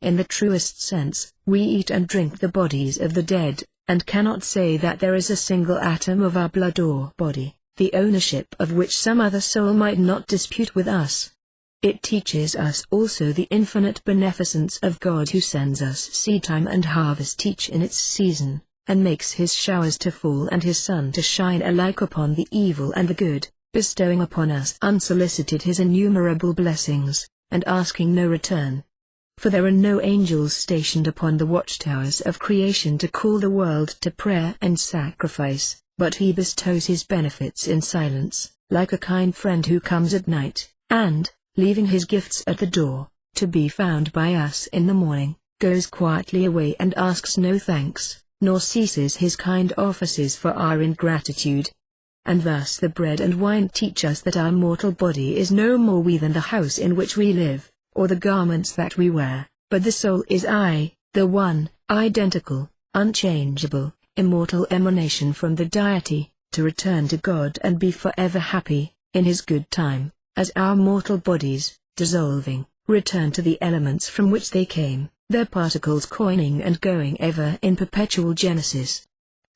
In the truest sense, we eat and drink the bodies of the dead, and cannot say that there is a single atom of our blood or body, the ownership of which some other soul might not dispute with us. It teaches us also the infinite beneficence of God, who sends us seedtime and harvest each in its season, and makes his showers to fall and his sun to shine alike upon the evil and the good, bestowing upon us unsolicited his innumerable blessings, and asking no return. For there are no angels stationed upon the watchtowers of creation to call the world to prayer and sacrifice, but he bestows his benefits in silence, like a kind friend who comes at night, and, leaving his gifts at the door, to be found by us in the morning, goes quietly away and asks no thanks, nor ceases his kind offices for our ingratitude. And thus the bread and wine teach us that our mortal body is no more we than the house in which we live, or the garments that we wear, but the soul is the one, identical, unchangeable, immortal emanation from the deity, to return to God and be forever happy, in his good time, as our mortal bodies, dissolving, return to the elements from which they came, their particles coining and going ever in perpetual genesis.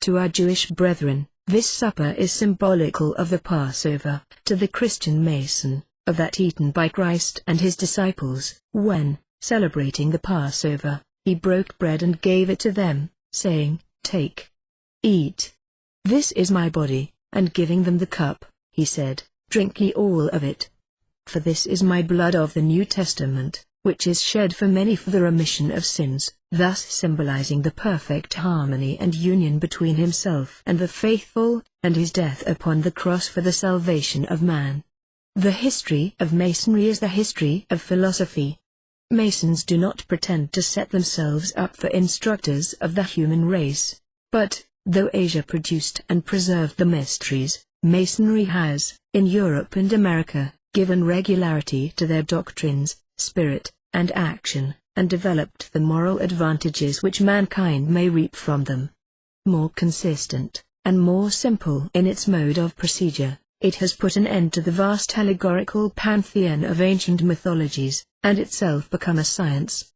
To our Jewish brethren, this supper is symbolical of the Passover; to the Christian Mason, of that eaten by Christ and his disciples, when, celebrating the Passover, he broke bread and gave it to them, saying, "Take, eat. This is my body," and giving them the cup, he said, "Drink ye all of it. For this is my blood of the New Testament, which is shed for many for the remission of sins," thus symbolizing the perfect harmony and union between himself and the faithful, and his death upon the cross for the salvation of man. The history of Masonry is the history of philosophy. Masons do not pretend to set themselves up for instructors of the human race. But, though Asia produced and preserved the mysteries, Masonry has, in Europe and America, given regularity to their doctrines, spirit, and action, and developed the moral advantages which mankind may reap from them. More consistent, and more simple in its mode of procedure, it has put an end to the vast allegorical pantheon of ancient mythologies, and itself become a science.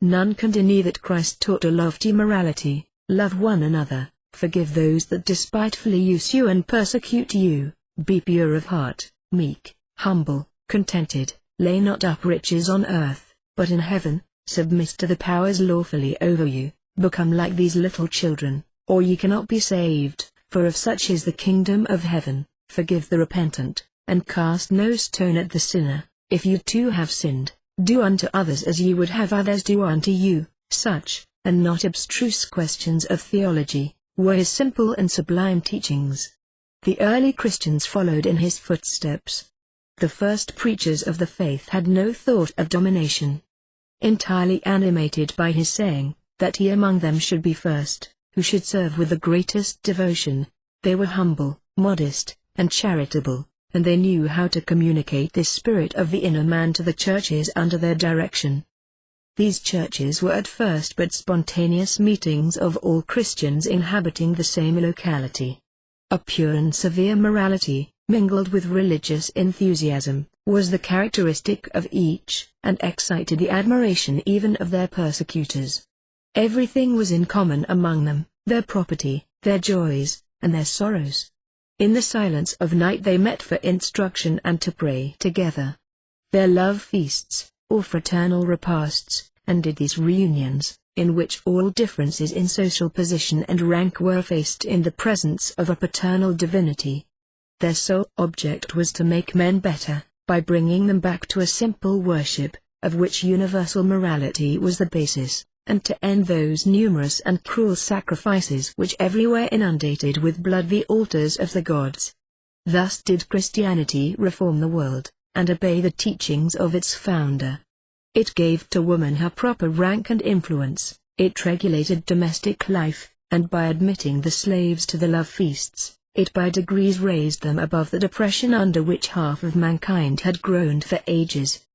None can deny that Christ taught a lofty morality: love one another, forgive those that despitefully use you and persecute you, be pure of heart, meek, humble, contented, lay not up riches on earth, but in heaven, submit to the powers lawfully over you, become like these little children, or ye cannot be saved, for of such is the kingdom of heaven. Forgive the repentant, and cast no stone at the sinner. If you too have sinned, do unto others as ye would have others do unto you. Such, and not abstruse questions of theology, were his simple and sublime teachings. The early Christians followed in his footsteps. The first preachers of the faith had no thought of domination. Entirely animated by his saying, that he among them should be first, who should serve with the greatest devotion, they were humble, modest, and charitable, and they knew how to communicate this spirit of the inner man to the churches under their direction. These churches were at first but spontaneous meetings of all Christians inhabiting the same locality. A pure and severe morality, mingled with religious enthusiasm, was the characteristic of each, and excited the admiration even of their persecutors. Everything was in common among them: their property, their joys, and their sorrows. In the silence of night they met for instruction and to pray together. Their love feasts, or fraternal repasts, ended these reunions, in which all differences in social position and rank were effaced in the presence of a paternal divinity. Their sole object was to make men better, by bringing them back to a simple worship, of which universal morality was the basis, and to end those numerous and cruel sacrifices which everywhere inundated with blood the altars of the gods. Thus did Christianity reform the world, and obey the teachings of its founder. It gave to woman her proper rank and influence, it regulated domestic life, and by admitting the slaves to the love feasts, it by degrees raised them above the depression under which half of mankind had groaned for ages.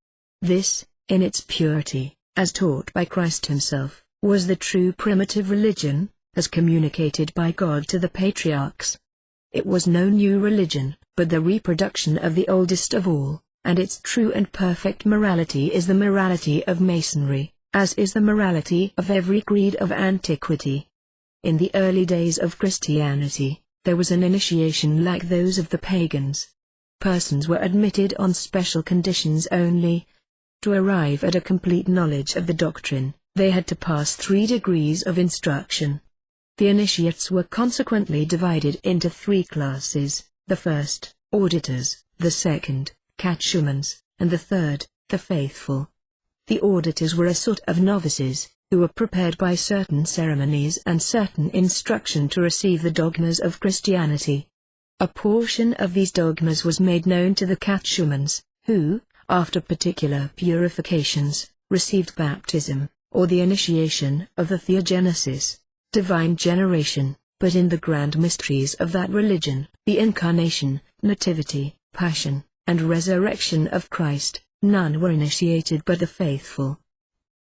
This, in its purity, as taught by Christ himself, was the true primitive religion, as communicated by God to the patriarchs. It was no new religion, but the reproduction of the oldest of all, and its true and perfect morality is the morality of Masonry, as is the morality of every creed of antiquity. In the early days of Christianity, there was an initiation like those of the pagans. Persons were admitted on special conditions only. To arrive at a complete knowledge of the doctrine, they had to pass 3 degrees of instruction. The initiates were consequently divided into 3 classes: the first, auditors; the second, catechumens; and the third, the faithful. The auditors were a sort of novices, who were prepared by certain ceremonies and certain instruction to receive the dogmas of Christianity. A portion of these dogmas was made known to the catechumens, who, after particular purifications, received baptism, or the initiation of the theogenesis, divine generation, but in the grand mysteries of that religion, the incarnation, nativity, passion, and resurrection of Christ, none were initiated but the faithful.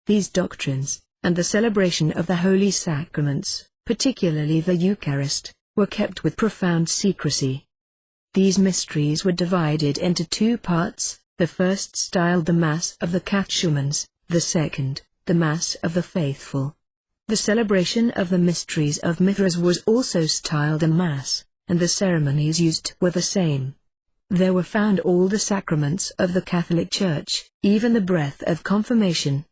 These doctrines, and the celebration of the holy sacraments, particularly the Eucharist, were kept with profound secrecy. These mysteries were divided into 2 parts. The first styled the Mass of the catechumens, the second, the Mass of the faithful. The celebration of the mysteries of Mithras was also styled a Mass, and the ceremonies used were the same. There were found all the sacraments of the Catholic Church, even the breath of confirmation.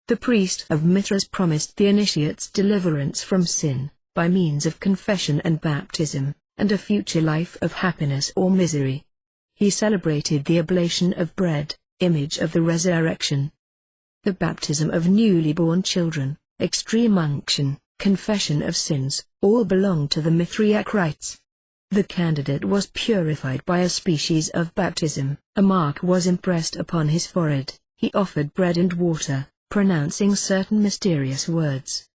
The priest of Mithras promised the initiates deliverance from sin, by means of confession and baptism, and a future life of happiness or misery. He celebrated the oblation of bread, image of the resurrection. The baptism of newly born children, extreme unction, confession of sins, all belonged to the Mithriac rites. The candidate was purified by a species of baptism, a mark was impressed upon his forehead, he offered bread and water, pronouncing certain mysterious words.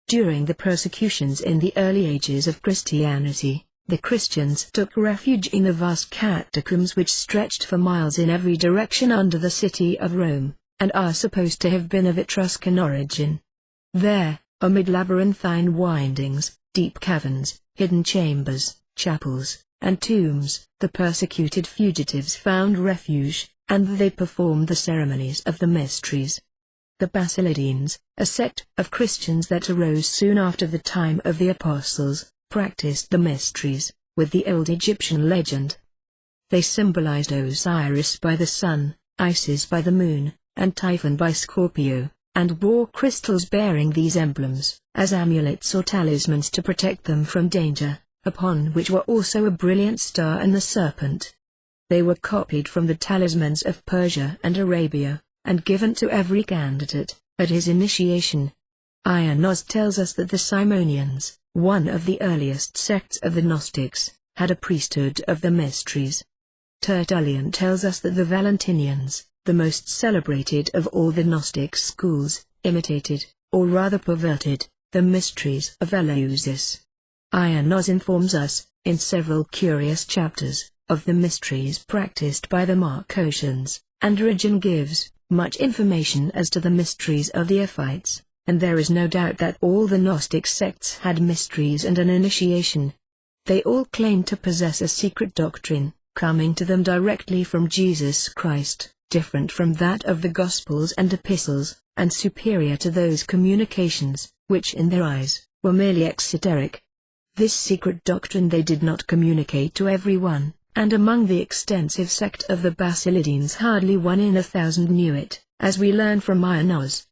During the persecutions in the early ages of Christianity, The Christians took refuge in the vast catacombs which stretched for miles in every direction under the city of Rome, and are supposed to have been of Etruscan origin. There, amid labyrinthine windings, deep caverns, hidden chambers, chapels, and tombs, the persecuted fugitives found refuge, and they performed the ceremonies of the mysteries. The Basilidenes, a sect of Christians that arose soon after the time of the Apostles, practiced the mysteries, with the old Egyptian legend. They symbolized Osiris by the sun, Isis by the moon, and Typhon by Scorpio, and bore crystals bearing these emblems, as amulets or talismans to protect them from danger, upon which were also a brilliant star and the serpent. They were copied from the talismans of Persia and Arabia, and given to every candidate, at his initiation. Ionos tells us that the Simonians, one of the earliest sects of the Gnostics, had a priesthood of the mysteries. Tertullian tells us that the Valentinians, the most celebrated of all the Gnostic schools, imitated, or rather perverted, the mysteries of Eleusis. Ionos informs us, in several curious chapters, of the mysteries practiced by the Marcosians, and Origen gives much information as to the mysteries of the Ophites, and there is no doubt that all the Gnostic sects had mysteries and an initiation. They all claimed to possess a secret doctrine, coming to them directly from Jesus Christ, different from that of the Gospels and Epistles, and superior to those communications, which in their eyes, were merely exoteric. This secret doctrine they did not communicate to everyone, and among the extensive sect of the Basilidenes hardly 1 in 1,000 knew it, as we learn from Ionos.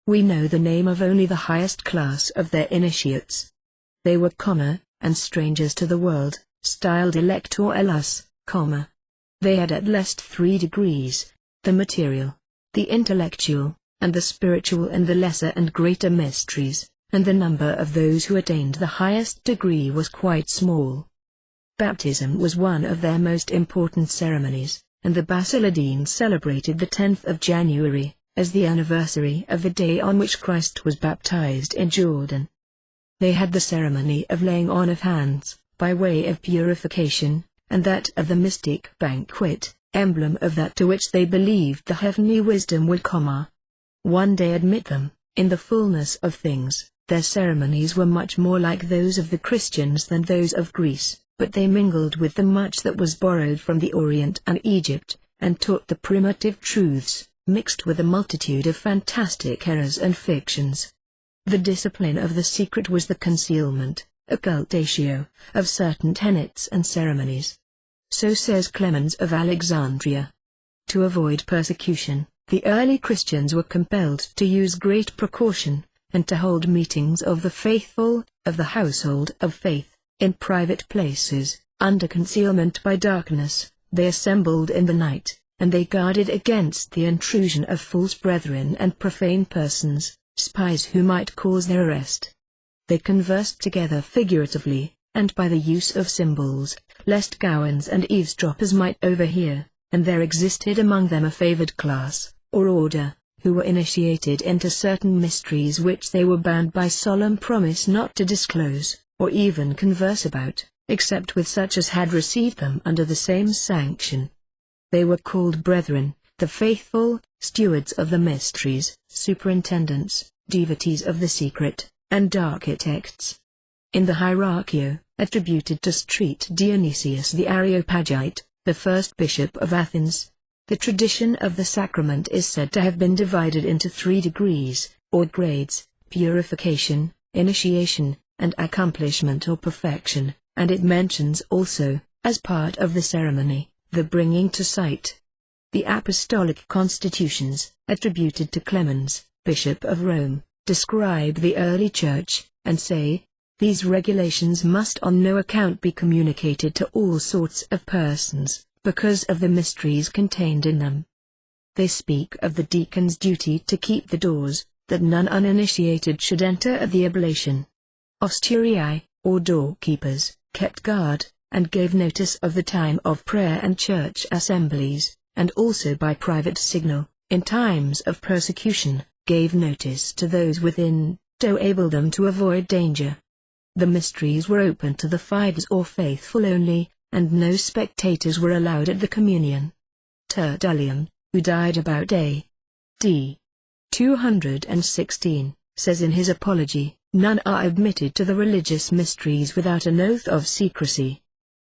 We know the name of only the highest class of their initiates. They were comma, and strangers to the world, styled elect or elas, comma. They had at least 3 degrees, the material, the intellectual, and the spiritual, and the lesser and greater mysteries, and the number of those who attained the highest degree was quite small. Baptism was one of their most important ceremonies, and the Basilidenes celebrated the 10th of January, as the anniversary of the day on which Christ was baptized in Jordan. They had the ceremony of laying on of hands, by way of purification, and that of the mystic banquet, emblem of that to which they believed the heavenly wisdom would come. One day admit them, in the fullness of things, their ceremonies were much more like those of the Christians than those of Greece, but they mingled with the much that was borrowed from the Orient and Egypt, and taught the primitive truths, mixed with a multitude of fantastic errors and fictions. The discipline of the secret was the concealment, occultatio, of certain tenets and ceremonies. So says Clemens of Alexandria. To avoid persecution, the early Christians were compelled to use great precaution, and to hold meetings of the faithful, of the household of faith, in private places, under concealment by darkness. They assembled in the night, and they guarded against the intrusion of false brethren and profane persons, spies who might cause their arrest. They conversed together figuratively, and by the use of symbols, lest gowans and eavesdroppers might overhear, and there existed among them a favored class, or order, who were initiated into certain mysteries which they were bound by solemn promise not to disclose, or even converse about, except with such as had received them under the same sanction. They were called brethren, the faithful, stewards of the mysteries, superintendents, devotees of the secret, and architects. In the Hierarchio, attributed to St. Dionysius the Areopagite, the first bishop of Athens, the tradition of the sacrament is said to have been divided into 3 degrees, or grades: purification, initiation, and accomplishment or perfection, and it mentions also, as part of the ceremony, the bringing to sight. The Apostolic Constitutions, attributed to Clemens, Bishop of Rome, describe the early Church, and say, these regulations must on no account be communicated to all sorts of persons, because of the mysteries contained in them. They speak of the deacon's duty to keep the doors, that none uninitiated should enter at the oblation. Osturiae, or doorkeepers, kept guard, and gave notice of the time of prayer and church assemblies, and also by private signal, in times of persecution, gave notice to those within, to enable them to avoid danger. The mysteries were open to the fives or faithful only, and no spectators were allowed at the communion. Tertullian, who died about A.D. 216, says in his Apology, "None are admitted to the religious mysteries without an oath of secrecy.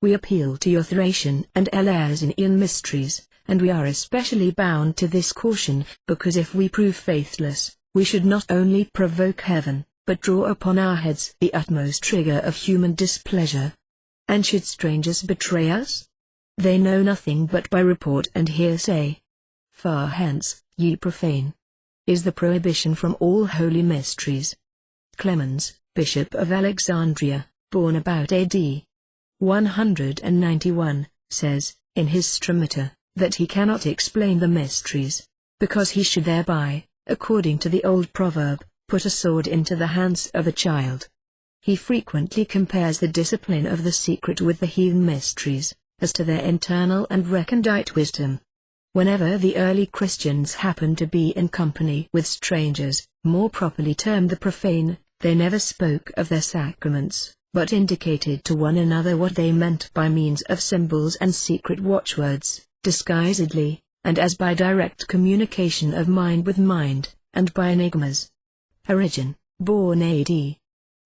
We appeal to your Thracian and Eleusinian mysteries, and we are especially bound to this caution, because if we prove faithless, we should not only provoke heaven, but draw upon our heads the utmost trigger of human displeasure. And should strangers betray us? They know nothing but by report and hearsay. Far hence, ye profane, is the prohibition from all holy mysteries." Clemens, Bishop of Alexandria, born about AD 191, says, in his Stromata, that he cannot explain the mysteries, because he should thereby, according to the old proverb, put a sword into the hands of a child. He frequently compares the discipline of the secret with the heathen mysteries, as to their internal and recondite wisdom. Whenever the early Christians happened to be in company with strangers, more properly termed the profane, they never spoke of their sacraments, but indicated to one another what they meant by means of symbols and secret watchwords, disguisedly, and as by direct communication of mind with mind, and by enigmas. Origen, born AD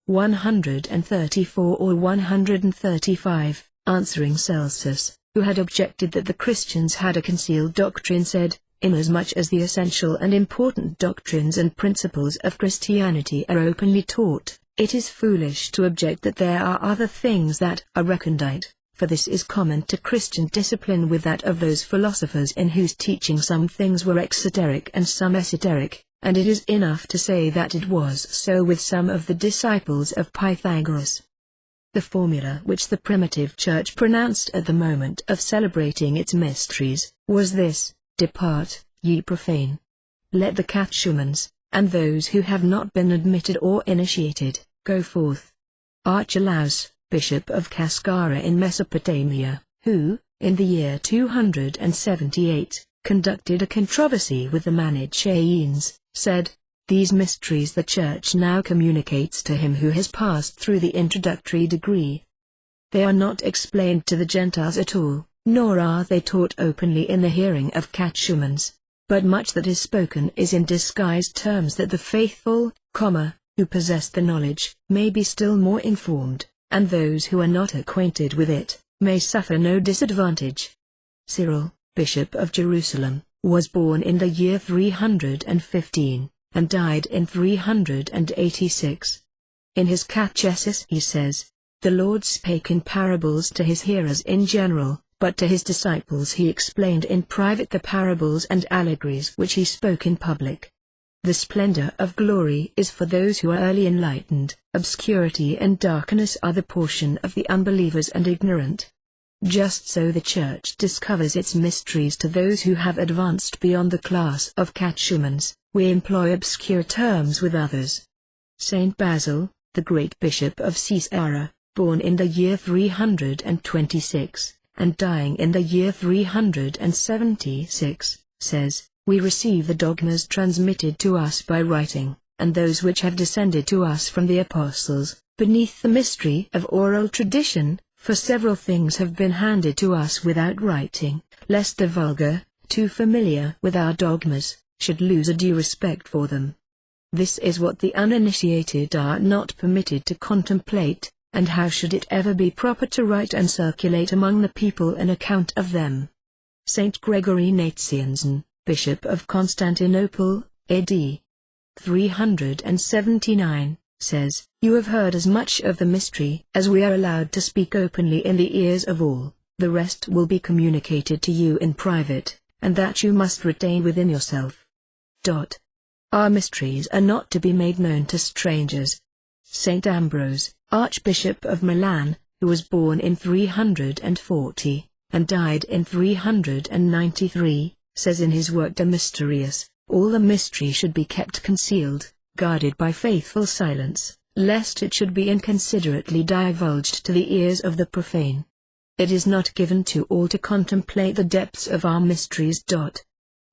134 or 135, answering Celsus, who had objected that the Christians had a concealed doctrine, said, "Inasmuch as the essential and important doctrines and principles of Christianity are openly taught, it is foolish to object that there are other things that are recondite, for this is common to Christian discipline with that of those philosophers in whose teaching some things were exoteric and some esoteric, and it is enough to say that it was so with some of the disciples of Pythagoras." The formula which the primitive church pronounced at the moment of celebrating its mysteries was this: "Depart, ye profane. Let the catechumens, and those who have not been admitted or initiated, go forth." Archelaus, Bishop of Cascara in Mesopotamia, who, in the year 278, conducted a controversy with the Manichaeans, said, "These mysteries the Church now communicates to him who has passed through the introductory degree. They are not explained to the Gentiles at all, nor are they taught openly in the hearing of catechumens, but much that is spoken is in disguised terms, that the faithful, who possess the knowledge, may be still more informed, and those who are not acquainted with it, may suffer no disadvantage." Cyril, Bishop of Jerusalem, was born in the year 315, and died in 386. In his Catechesis he says, "The Lord spake in parables to his hearers in general, but to his disciples he explained in private the parables and allegories which he spoke in public. The splendor of glory is for those who are early enlightened, obscurity and darkness are the portion of the unbelievers and ignorant. Just so the Church discovers its mysteries to those who have advanced beyond the class of catechumens, we employ obscure terms with others." Saint Basil, the great Bishop of Caesarea, born in the year 326, and dying in the year 376, says, "We receive the dogmas transmitted to us by writing, and those which have descended to us from the apostles, beneath the mystery of oral tradition, for several things have been handed to us without writing, lest the vulgar, too familiar with our dogmas, should lose a due respect for them. This is what the uninitiated are not permitted to contemplate, and how should it ever be proper to write and circulate among the people an account of them?" Saint Gregory Nazianzen, Bishop of Constantinople, AD 379, says, "You have heard as much of the mystery as we are allowed to speak openly in the ears of all, the rest will be communicated to you in private, and that you must retain within yourself. Our mysteries are not to be made known to strangers." Saint Ambrose, Archbishop of Milan, who was born in 340, and died in 393, says in his work De Mysteriis, "All the mystery should be kept concealed, guarded by faithful silence, lest it should be inconsiderately divulged to the ears of the profane. It is not given to all to contemplate the depths of our mysteries.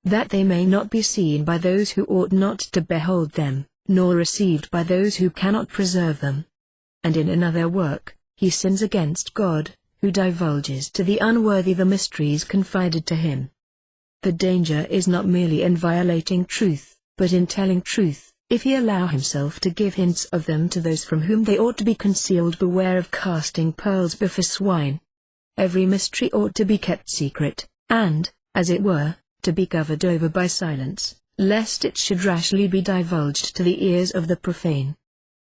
That they may not be seen by those who ought not to behold them, nor received by those who cannot preserve them. and in another work, he sins against God, who divulges to the unworthy the mysteries confided to him. The danger is not merely in violating truth, but in telling truth. If he allow himself to give hints of them to those from whom they ought to be concealed, beware of casting pearls before swine. Every mystery ought to be kept secret, and, as it were, to be covered over by silence, lest it should rashly be divulged to the ears of the profane.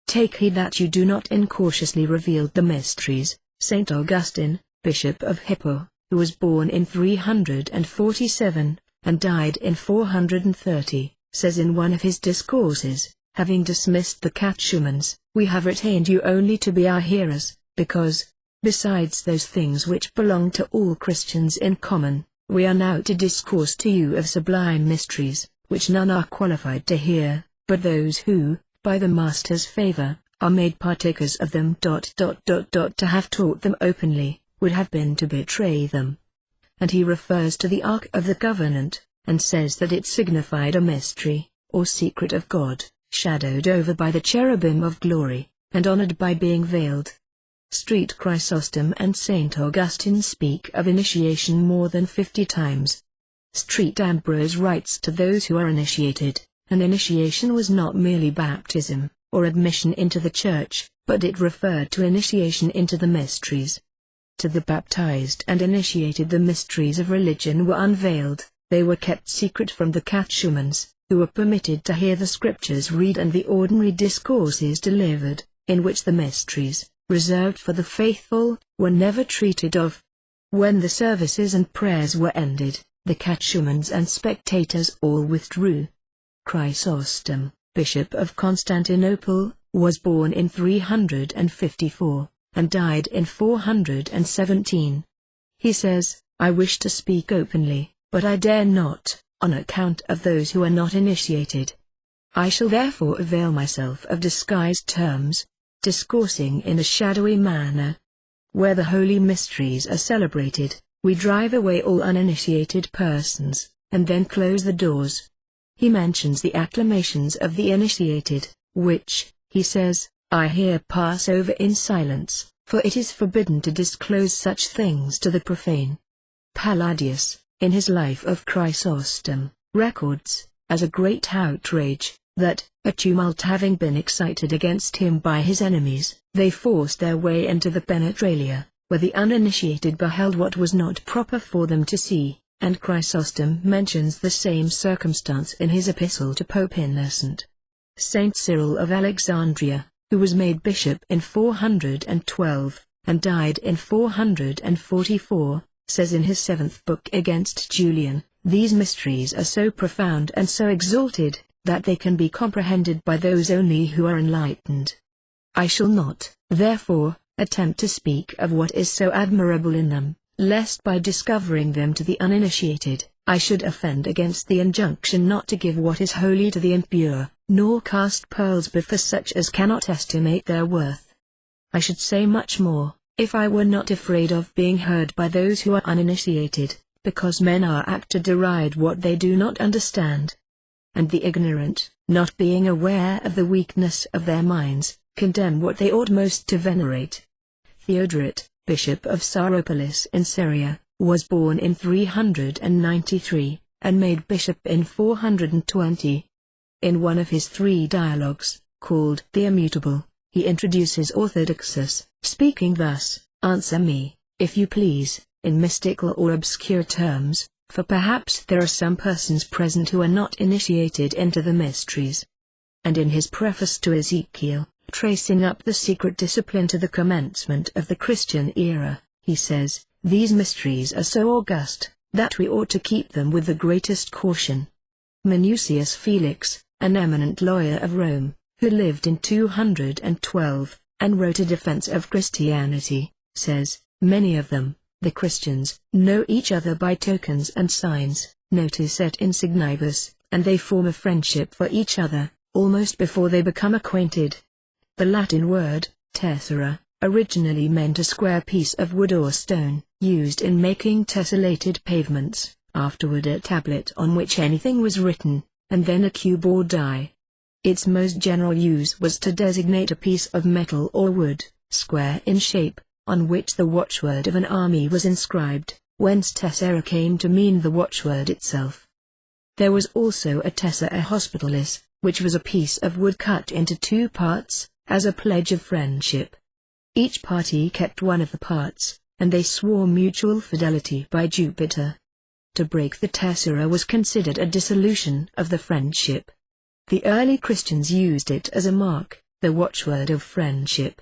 Take heed that you do not incautiously reveal the mysteries. Saint Augustine, Bishop of Hippo, who was born in 347, and died in 430, says in one of his discourses, having dismissed the catechumens, we have retained you only to be our hearers, because, besides those things which belong to all Christians in common, we are now to discourse to you of sublime mysteries, which none are qualified to hear, but those who, by the Master's favor, are made partakers of them. To have taught them openly, would have been to betray them. And he refers to the Ark of the Covenant, and says that it signified a mystery, or secret of God, shadowed over by the cherubim of glory, and honored by being veiled. St. Chrysostom and St. Augustine speak of initiation more than 50 times. St. Ambrose writes to those who are initiated, an initiation was not merely baptism, or admission into the church, but it referred to initiation into the mysteries. To the baptized and initiated the mysteries of religion were unveiled, they were kept secret from the catechumens, who were permitted to hear the scriptures read and the ordinary discourses delivered, in which the mysteries, reserved for the faithful, were never treated of. When the services and prayers were ended, the catechumens and spectators all withdrew. Chrysostom, Bishop of Constantinople, was born in 354, and died in 417. He says, I wish to speak openly, but I dare not, on account of those who are not initiated. I shall therefore avail myself of disguised terms, discoursing in a shadowy manner. Where the holy mysteries are celebrated, we drive away all uninitiated persons, and then close the doors. He mentions the acclamations of the initiated, which, he says, I here pass over in silence, for it is forbidden to disclose such things to the profane. Palladius, in his Life of Chrysostom, records, as a great outrage, that, a tumult having been excited against him by his enemies, they forced their way into the penetralia, where the uninitiated beheld what was not proper for them to see. And Chrysostom mentions the same circumstance in his epistle to Pope Innocent. Saint Cyril of Alexandria, who was made bishop in 412, and died in 444, says in his 7th book against Julian, these mysteries are so profound and so exalted, that they can be comprehended by those only who are enlightened. I shall not, therefore, attempt to speak of what is so admirable in them, lest by discovering them to the uninitiated, I should offend against the injunction not to give what is holy to the impure, nor cast pearls before such as cannot estimate their worth. I should say much more, if I were not afraid of being heard by those who are uninitiated, because men are apt to deride what they do not understand. And the ignorant, not being aware of the weakness of their minds, condemn what they ought most to venerate. Theodoret, Bishop of Sauropolis in Syria, was born in 393, and made bishop in 420. In one of his 3 dialogues, called The Immutable, he introduces orthodoxus, speaking thus, answer me, if you please, in mystical or obscure terms, for perhaps there are some persons present who are not initiated into the mysteries. And in his preface to Ezekiel, tracing up the secret discipline to the commencement of the Christian era, he says, these mysteries are so august, that we ought to keep them with the greatest caution. Minucius Felix, an eminent lawyer of Rome, who lived in 212, and wrote a defense of Christianity, says, many of them, the Christians, know each other by tokens and signs, notus et insignibus, and they form a friendship for each other, almost before they become acquainted. The Latin word, tessera, originally meant a square piece of wood or stone, used in making tessellated pavements, afterward a tablet on which anything was written, and then a cube or die. Its most general use was to designate a piece of metal or wood, square in shape, on which the watchword of an army was inscribed, whence tessera came to mean the watchword itself. There was also a tessera hospitalis, which was a piece of wood cut into two parts, as a pledge of friendship. Each party kept one of the parts, and they swore mutual fidelity by Jupiter. To break the tessera was considered a dissolution of the friendship. The early Christians used it as a mark, the watchword of friendship.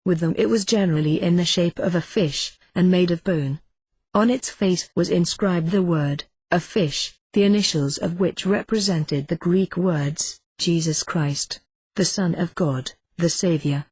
With them it was generally in the shape of a fish, and made of bone. On its face was inscribed the word, a fish, the initials of which represented the Greek words, Jesus Christ, the Son of God, the Savior.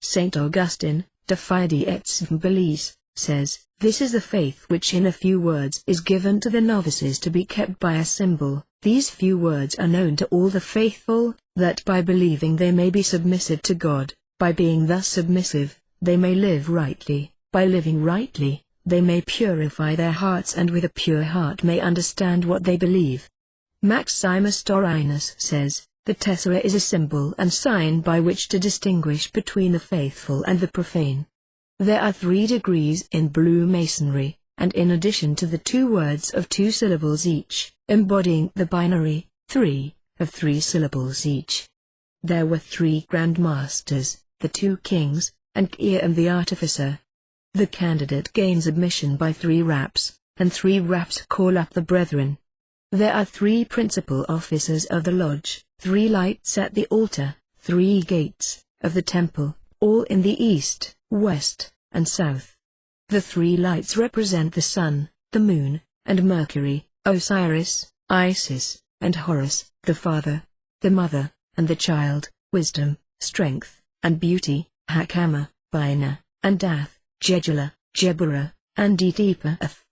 Saint Augustine, De Fide et Symbolis, says, "This is the faith which in a few words is given to the novices to be kept by a symbol. These few words are known to all the faithful, that by believing they may be submissive to God, by being thus submissive, they may live rightly, by living rightly, they may purify their hearts and with a pure heart may understand what they believe." Maximus Torinus says, "The tessera is a symbol and sign by which to distinguish between the faithful and the profane." There are 3 degrees in Blue Masonry, and in addition to the 2 words of 2 syllables each, embodying the binary, 3, of 3 syllables each. There were 3 Grand Masters, the 2 Kings, and Kiam the Artificer. The candidate gains admission by 3 raps, and 3 raps call up the brethren. There are 3 principal officers of the lodge, 3 lights at the altar, 3 gates of the temple, all in the east, west, and south. The 3 lights represent the sun, the moon, and Mercury, Osiris, Isis, and Horus, the father, the mother, and the child, wisdom, strength, and beauty, Hakama, Bina, and Dath, Jejula, Jebura, and Etipath.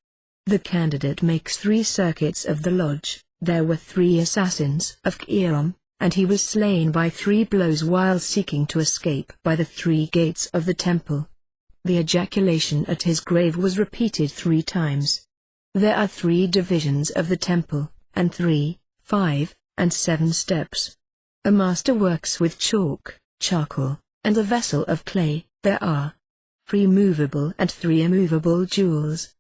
The candidate makes 3 circuits of the lodge. There were 3 assassins of Kiam, and he was slain by 3 blows while seeking to escape by the 3 gates of the temple. The ejaculation at his grave was repeated 3 times. There are 3 divisions of the temple, and 3, 5, and 7 steps. A master works with chalk, charcoal, and a vessel of clay. There are 3 movable and 3 immovable jewels.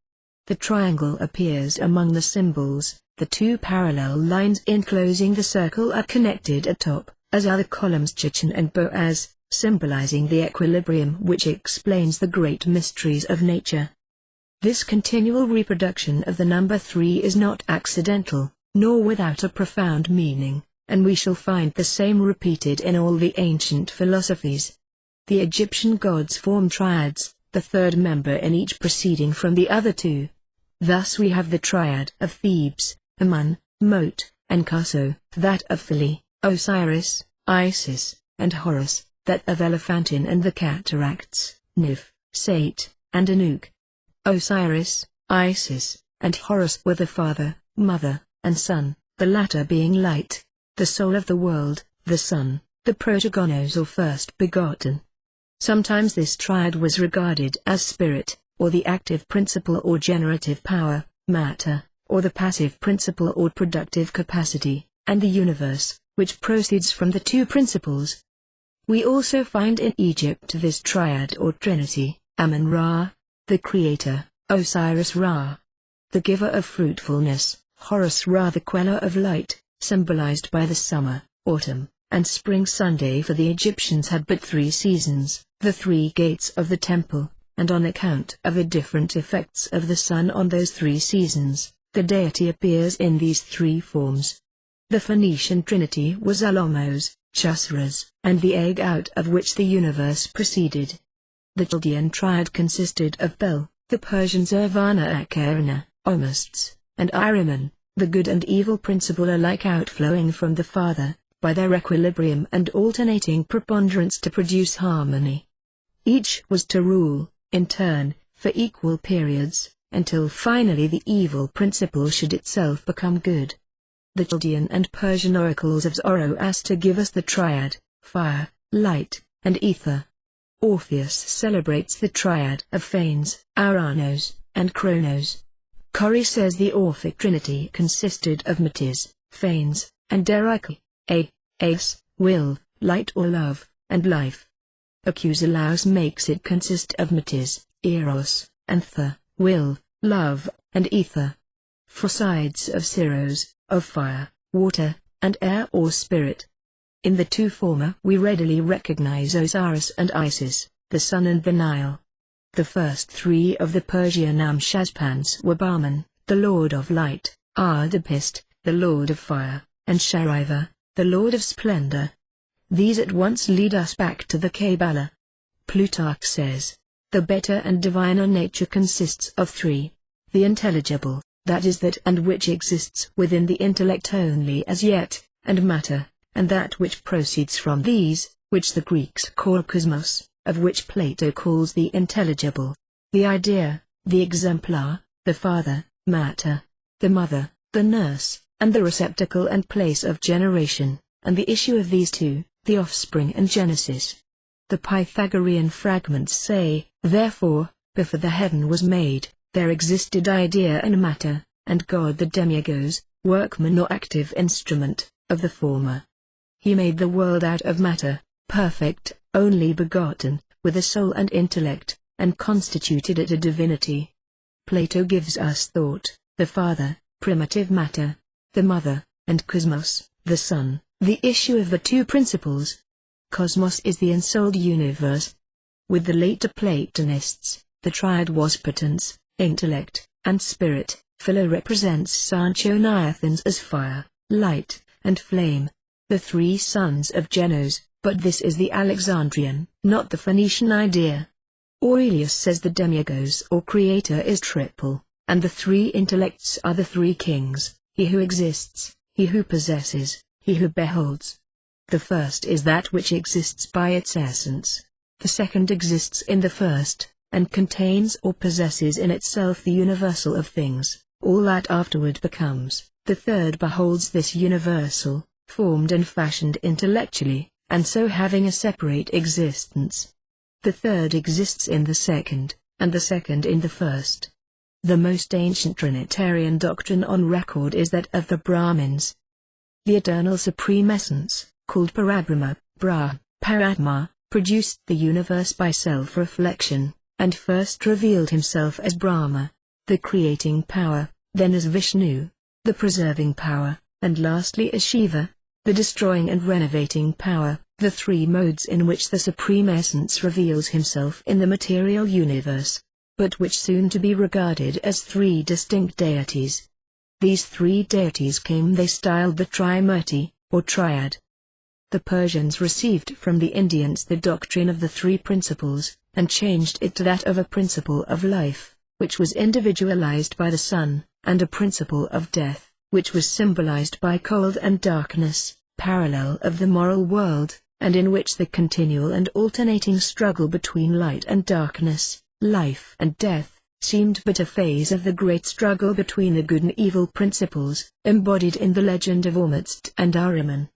The triangle appears among the symbols. The 2 parallel lines enclosing the circle are connected at top, as are the columns Chichen and Boaz, symbolizing the equilibrium which explains the great mysteries of nature. This continual reproduction of the number 3 is not accidental, nor without a profound meaning, and we shall find the same repeated in all the ancient philosophies. The Egyptian gods form triads, the 3rd member in each proceeding from the other 2. Thus we have the triad of Thebes, Amun, Mot, and Kaso, that of Phili, Osiris, Isis, and Horus, that of Elephantine and the cataracts, Nif, Sate, and Anuk. Osiris, Isis, and Horus were the father, mother, and son, the latter being light, the soul of the world, the sun, the protogonos or first begotten. Sometimes this triad was regarded as spirit, or the active principle or generative power, matter, or the passive principle or productive capacity, and the universe, which proceeds from the 2 principles. We also find in Egypt this triad or trinity, Amun-Ra, the creator, Osiris-Ra, the giver of fruitfulness, Horus-Ra the queller of light, symbolized by the summer, autumn, and spring Sunday, for the Egyptians had but 3 seasons, the 3 gates of the temple, and on account of the different effects of the sun on those 3 seasons, the deity appears in these 3 forms. The Phoenician trinity was Alomos, Chusras, and the egg out of which the universe proceeded. The Chaldean triad consisted of Bel, the Persian Zervana Akarna, Omists, and Ahriman, the good and evil principle alike outflowing from the Father, by their equilibrium and alternating preponderance to produce harmony. Each was to rule, in turn, for equal periods, until finally the evil principle should itself become good. The Chaldean and Persian oracles of Zoroaster give us the triad, fire, light, and ether. Orpheus celebrates the triad of Phanes, Aranos, and Chronos. Corrie says the Orphic trinity consisted of Metis, Phanes, and Derike, Aes, will, light or love, and life. Accusalaus makes it consist of matis, eros, anther, will, love, and ether. Phrysides of Syros, of fire, water, and air or spirit. In the two former we readily recognize Osiris and Isis, the sun and the Nile. The first three of the Persian Amshashpans were Bahman, the lord of light, Ardapist, the lord of fire, and Shariva, the lord of splendor. These at once lead us back to the Kabbalah. Plutarch says, the better and diviner nature consists of three: the intelligible, that is that and which exists within the intellect only as yet, and matter, and that which proceeds from these, which the Greeks call cosmos, of which Plato calls the intelligible, the idea, the exemplar, the father, matter, the mother, the nurse, and the receptacle and place of generation, and the issue of these two, the offspring and genesis. The Pythagorean fragments say, therefore, before the heaven was made, there existed idea and matter, and God the demiurgos, workman or active instrument, of the former. He made the world out of matter, perfect, only begotten, with a soul and intellect, and constituted it a divinity. Plato gives us thought, the father, primitive matter, the mother, and cosmos, the son, the issue of the two principles. Cosmos is the ensouled universe. With the later Platonists, the triad was potence, intellect, and spirit. Philo represents Sanchoniathons as fire, light, and flame, the three sons of Genos, but this is the Alexandrian, not the Phoenician idea. Aurelius says the demiurgos or creator is triple, and the three intellects are the three kings, he who exists, he who possesses, he who beholds. The first is that which exists by its essence. The second exists in the first, and contains or possesses in itself the universal of things, all that afterward becomes. The third beholds this universal, formed and fashioned intellectually, and so having a separate existence. The third exists in the second, and the second in the first. The most ancient Trinitarian doctrine on record is that of the Brahmins. The eternal supreme essence, called Parabrahma, Paratma, produced the universe by self-reflection, and first revealed himself as Brahma, the creating power, then as Vishnu, the preserving power, and lastly as Shiva, the destroying and renovating power, the three modes in which the Supreme Essence reveals himself in the material universe, but which soon to be regarded as three distinct deities. These three deities they styled the Trimurti, or Triad. The Persians received from the Indians the doctrine of the three principles, and changed it to that of a principle of life, which was individualized by the sun, and a principle of death, which was symbolized by cold and darkness, parallel of the moral world, and in which the continual and alternating struggle between light and darkness, life and death, seemed but a phase of the great struggle between the good and evil principles, embodied in the legend of Ormuzd and Ahriman.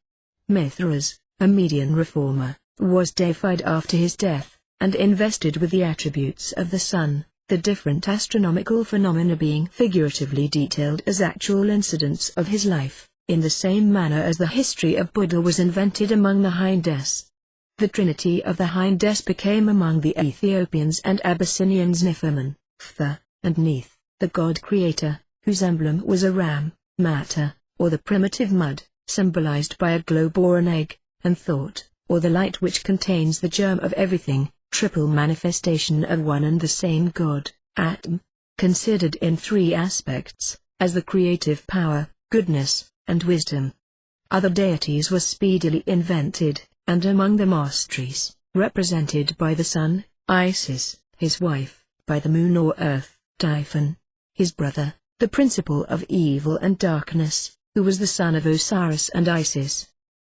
Mithras, a Median reformer, was deified after his death, and invested with the attributes of the sun, the different astronomical phenomena being figuratively detailed as actual incidents of his life, in the same manner as the history of Buddha was invented among the Hindes. The trinity of the Hindes became among the Ethiopians and Abyssinians Niflheim, Phtha, and Neith, the god-creator, whose emblem was a ram, matter, or the primitive mud, symbolized by a globe or an egg, and thought, or the light which contains the germ of everything, triple manifestation of one and the same God, Atm, considered in three aspects, as the creative power, goodness, and wisdom. Other deities were speedily invented, and among them Ostris, represented by the sun, Isis, his wife, by the moon or earth, Typhon, his brother, the principle of evil and darkness, who was the son of Osiris and Isis.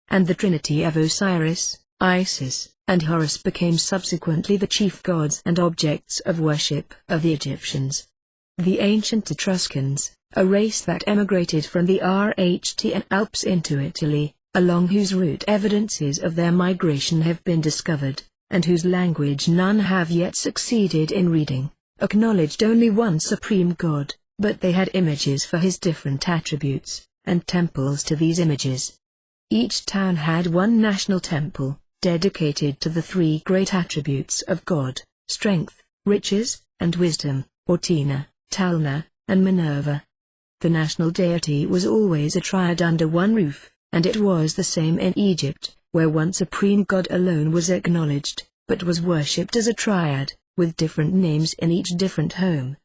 And the trinity of Osiris, Isis, and Horus became subsequently the chief gods and objects of worship of the Egyptians. The ancient Etruscans, a race that emigrated from the Rhtn Alps into Italy, along whose route evidences of their migration have been discovered, and whose language none have yet succeeded in reading, acknowledged only one supreme god, but they had images for his different attributes, and temples to these images. Each town had one national temple, dedicated to the three great attributes of God: strength, riches, and wisdom, or Tina, Talna, and Minerva. The national deity was always a triad under one roof, and it was the same in Egypt, where one supreme god alone was acknowledged, but was worshipped as a triad, with different names in each different home.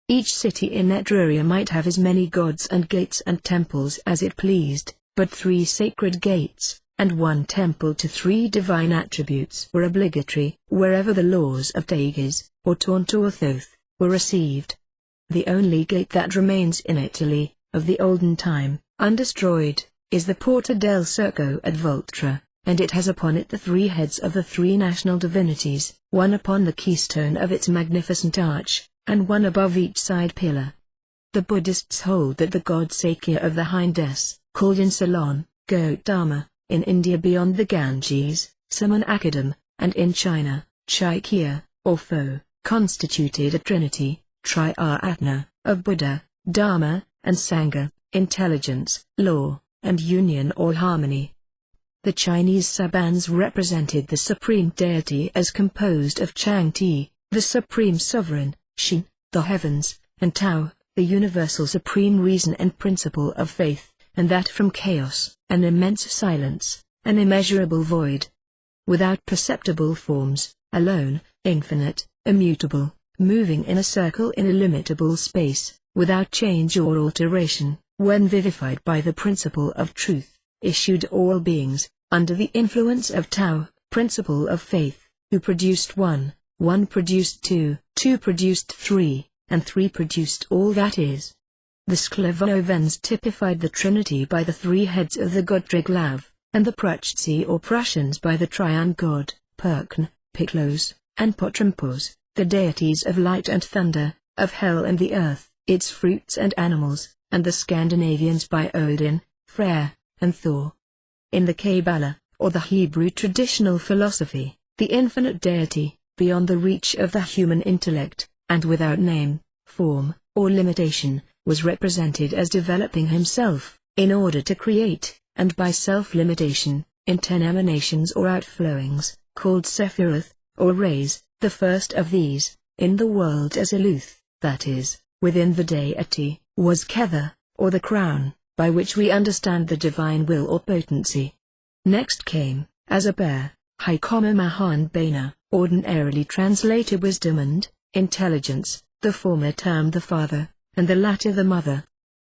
Each city in Etruria might have as many gods and gates and temples as it pleased, but 3 sacred gates, and 1 temple to 3 divine attributes were obligatory wherever the laws of Tages, or Taunt or Thoth, were received. The only gate that remains in Italy, of the olden time, undestroyed, is the Porta del Circo at Volterra, and it has upon it the 3 heads of the 3 national divinities, one upon the keystone of its magnificent arch, and one above each side pillar. The Buddhists hold that the god Sakya of the Hindes, called in Ceylon, Gautama, in India beyond the Ganges, Saman Akadam, and in China, Chaitya, or Fo, constituted a trinity, Triratna, of Buddha, Dharma, and Sangha, intelligence, law, and union or harmony. The Chinese Sabans represented the supreme deity as composed of Changti, the supreme sovereign, Xin, the heavens, and Tao, the universal supreme reason and principle of faith, and that from chaos, an immense silence, an immeasurable void. Without perceptible forms, alone, infinite, immutable, moving in a circle in illimitable space, without change or alteration, when vivified by the principle of truth, issued all beings, under the influence of Tao, principle of faith, who produced 1, 1 produced 2, 2 produced 3, and 3 produced all that is. The Sklavovens typified the Trinity by the 3 heads of the god Triglav, and the Pruchtsi or Prussians by the Trian god, Perkn, Piklos, and Potrampos, the deities of light and thunder, of hell and the earth, its fruits and animals, and the Scandinavians by Odin, Freyr, and Thor. In the Kabbalah, or the Hebrew traditional philosophy, the infinite deity, beyond the reach of the human intellect, and without name, form, or limitation, was represented as developing himself, in order to create, and by self-limitation, in 10 emanations or outflowings, called Sephiroth, or rays, the first of these, in the world as Eluth, that is, within the deity, was Kether, or the crown, by which we understand the divine will or potency. Next came, as a bear, Hikoma Mahan Bana, ordinarily translated wisdom and intelligence, the former term the father, and the latter the mother.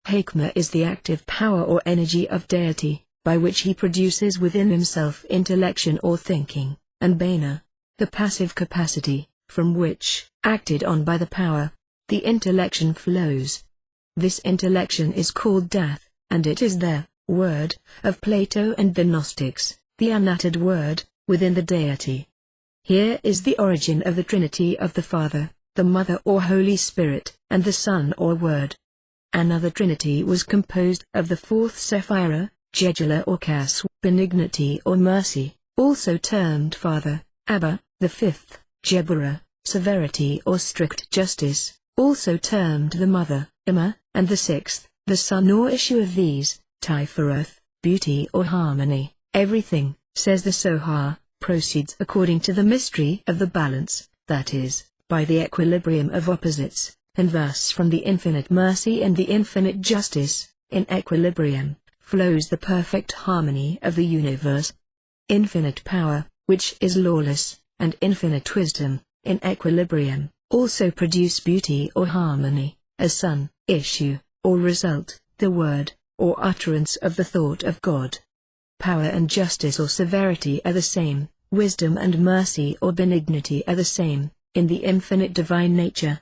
Hikma is the active power or energy of deity, by which he produces within himself intellection or thinking, and Bana, the passive capacity, from which, acted on by the power, the intellection flows. This intellection is called Death, and it is the word of Plato and the Gnostics, the unuttered word, within the deity. Here is the origin of the Trinity of the Father, the Mother or Holy Spirit, and the Son or Word. Another Trinity was composed of the 4th Sephira, Jedula or Kas, benignity or mercy, also termed Father, Abba, the 5th, Jebura, severity or strict justice, also termed the Mother, Ima, and the 6th, the Son or issue of these, Tiferoth, beauty or harmony. Everything, says the Sohar, proceeds according to the mystery of the balance, that is, by the equilibrium of opposites, and thus from the infinite mercy and the infinite justice, in equilibrium, flows the perfect harmony of the universe. Infinite power, which is lawless, and infinite wisdom, in equilibrium, also produce beauty or harmony, as son, issue, or result, the word, or utterance of the thought of God. Power and justice or severity are the same, wisdom and mercy or benignity are the same, in the infinite divine nature.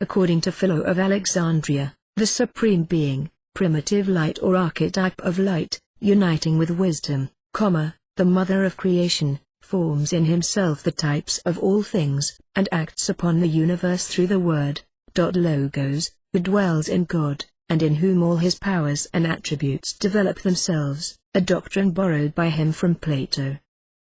According to Philo of Alexandria, the Supreme Being, primitive light or archetype of light, uniting with wisdom, the mother of creation, forms in himself the types of all things, and acts upon the universe through the Word, Logos, who dwells in God, and in whom all his powers and attributes develop themselves, a doctrine borrowed by him from Plato.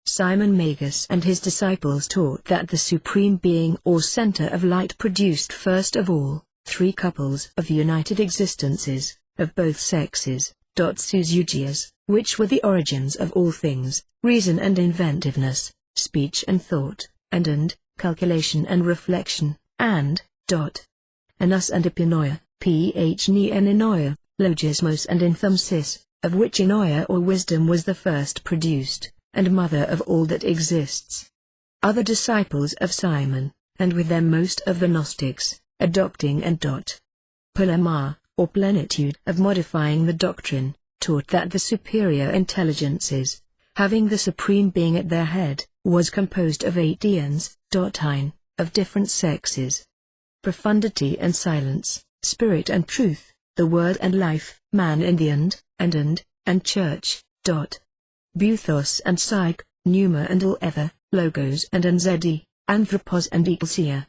Simon Magus and his disciples taught that the Supreme Being or center of light produced first of all, 3 couples of united existences, of both sexes, Suzugias, which were the origins of all things, reason and inventiveness, speech and thought, and calculation and reflection, and anus and epinoia, phne and enoia, logismos and enthymesis, of which enoia or wisdom was the first produced, and mother of all that exists. Other disciples of Simon, and with them most of the Gnostics, adopting and polema, or plenitude of modifying the doctrine, taught that the superior intelligences, having the Supreme Being at their head, was composed of 8 eons, of different sexes. Profundity and silence, spirit and truth, the word and life, man in the and church. Buthos and psyche, pneuma and all ether, logos and nzd, anthropos and ecclesia.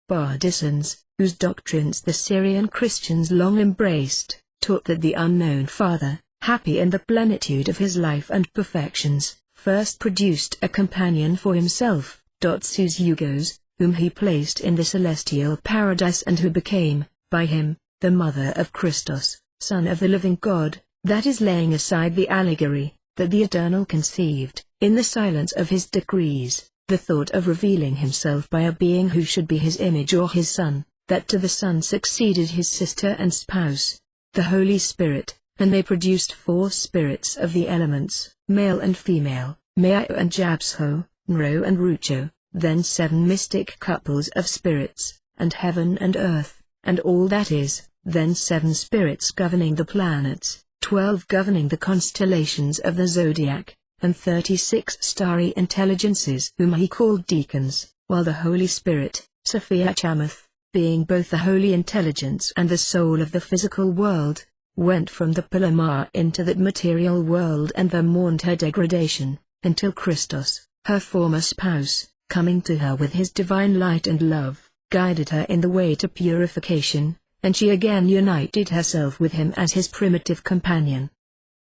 Bardisans, whose doctrines the Syrian Christians long embraced, taught that the unknown Father, happy in the plenitude of his life and perfections, first produced a companion for himself, sus Hugos, whom he placed in the celestial paradise and who became, by him, the mother of Christos, Son of the living God, that is laying aside the allegory, that the Eternal conceived, in the silence of his decrees, the thought of revealing himself by a being who should be his image or his son, that to the Son succeeded his sister and spouse, the Holy Spirit, and they produced 4 spirits of the elements, male and female, Mao and Jabsho, Nro and Rucho, then 7 mystic couples of spirits, and heaven and earth, and all that is, then 7 spirits governing the planets, 12 governing the constellations of the zodiac, and 36 starry intelligences whom he called deacons, while the Holy Spirit, Sophia Chamath, being both the holy intelligence and the soul of the physical world, went from the Palomar into that material world and there mourned her degradation, until Christos, her former spouse, coming to her with his divine light and love, guided her in the way to purification, and she again united herself with him as his primitive companion.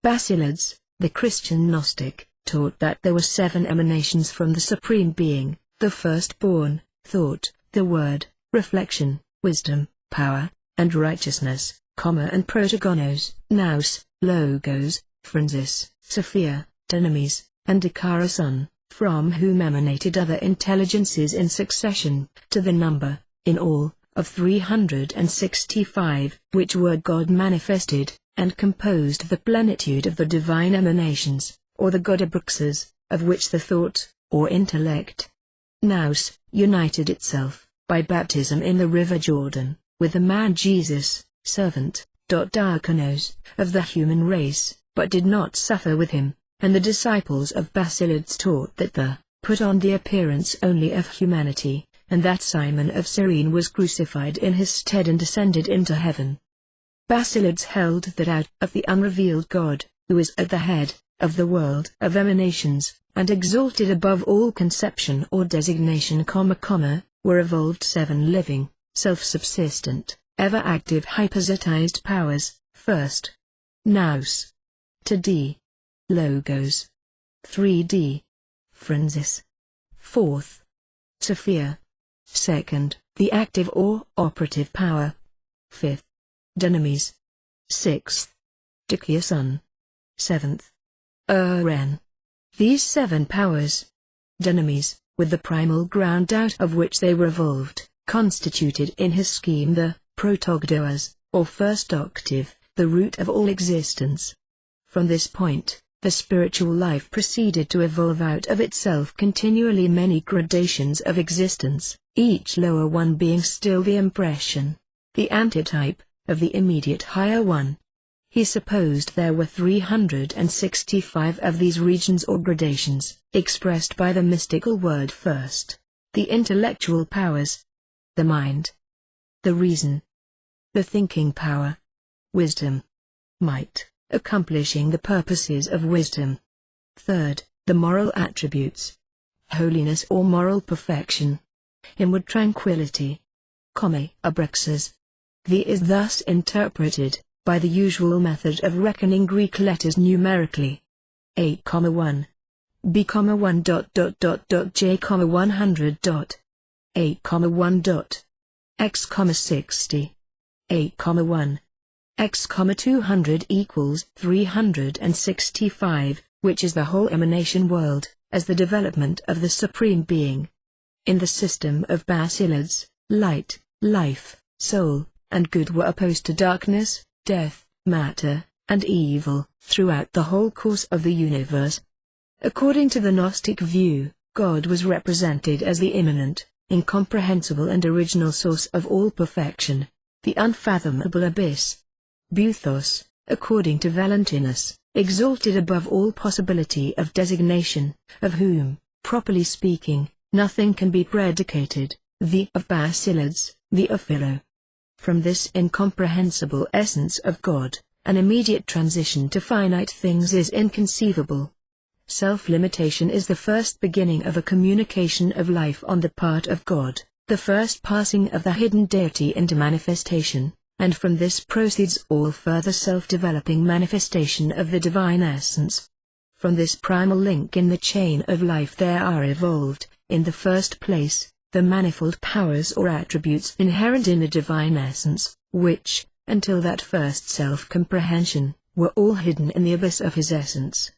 Basilides, the Christian Gnostic, taught that there were 7 emanations from the Supreme Being, the firstborn, thought, the word, reflection, wisdom, power, and righteousness, and protogonos, nous, logos, phronsis, Sophia, dynamis, and Ikaros, from whom emanated other intelligences in succession, to the number, in all, of 365, which were God manifested, and composed the plenitude of the divine emanations, or the Godabruxes, of which the thought, or intellect, nous, united itself, by baptism in the river Jordan, with the man Jesus, servant, diakonos, of the human race, but did not suffer with him, and the disciples of Basilides taught that the, put on the appearance only of humanity, and that Simon of Cyrene was crucified in his stead and descended into heaven. Basilides held that out of the unrevealed God, who is at the head of the world of emanations, and exalted above all conception or designation, were evolved 7 living, self-subsistent, ever-active hypostatized powers, first, nous, 2d, logos, 3d, phronsis, fourth, Sophia, second, the active or operative power, fifth, dynamis, sixth, dikaios, seventh, ren. These 7 powers, dynamis, with the primal ground out of which they were evolved, constituted in his scheme the protogdoas, or first octave, the root of all existence. From this point, the spiritual life proceeded to evolve out of itself continually many gradations of existence, each lower one being still the impression, the antitype, of the immediate higher one. He supposed there were 365 of these regions or gradations, expressed by the mystical word first, the intellectual powers, the mind, the reason, the thinking power, wisdom, might, accomplishing the purposes of wisdom. Third, the moral attributes, holiness or moral perfection, inward tranquility, abraxas. The is thus interpreted, by the usual method of reckoning Greek letters numerically. 8,1. B,1. J,100. 8,1. X, 60. 8,1. x, 200 equals 365, which is the whole emanation world, as the development of the Supreme Being. In the system of Basilids, light, life, soul, and good were opposed to darkness, death, matter, and evil, throughout the whole course of the universe. According to the Gnostic view, God was represented as the immanent, incomprehensible and original source of all perfection, the unfathomable abyss. Buthos, according to Valentinus, exalted above all possibility of designation, of whom, properly speaking, nothing can be predicated, the of Basilids, the of Philo. From this incomprehensible essence of God, an immediate transition to finite things is inconceivable. Self-limitation is the first beginning of a communication of life on the part of God, the first passing of the hidden deity into manifestation, and from this proceeds all further self-developing manifestation of the divine essence. From this primal link in the chain of life there are evolved, in the first place, the manifold powers or attributes inherent in the divine essence, which, until that first self-comprehension, were all hidden in the abyss of his essence.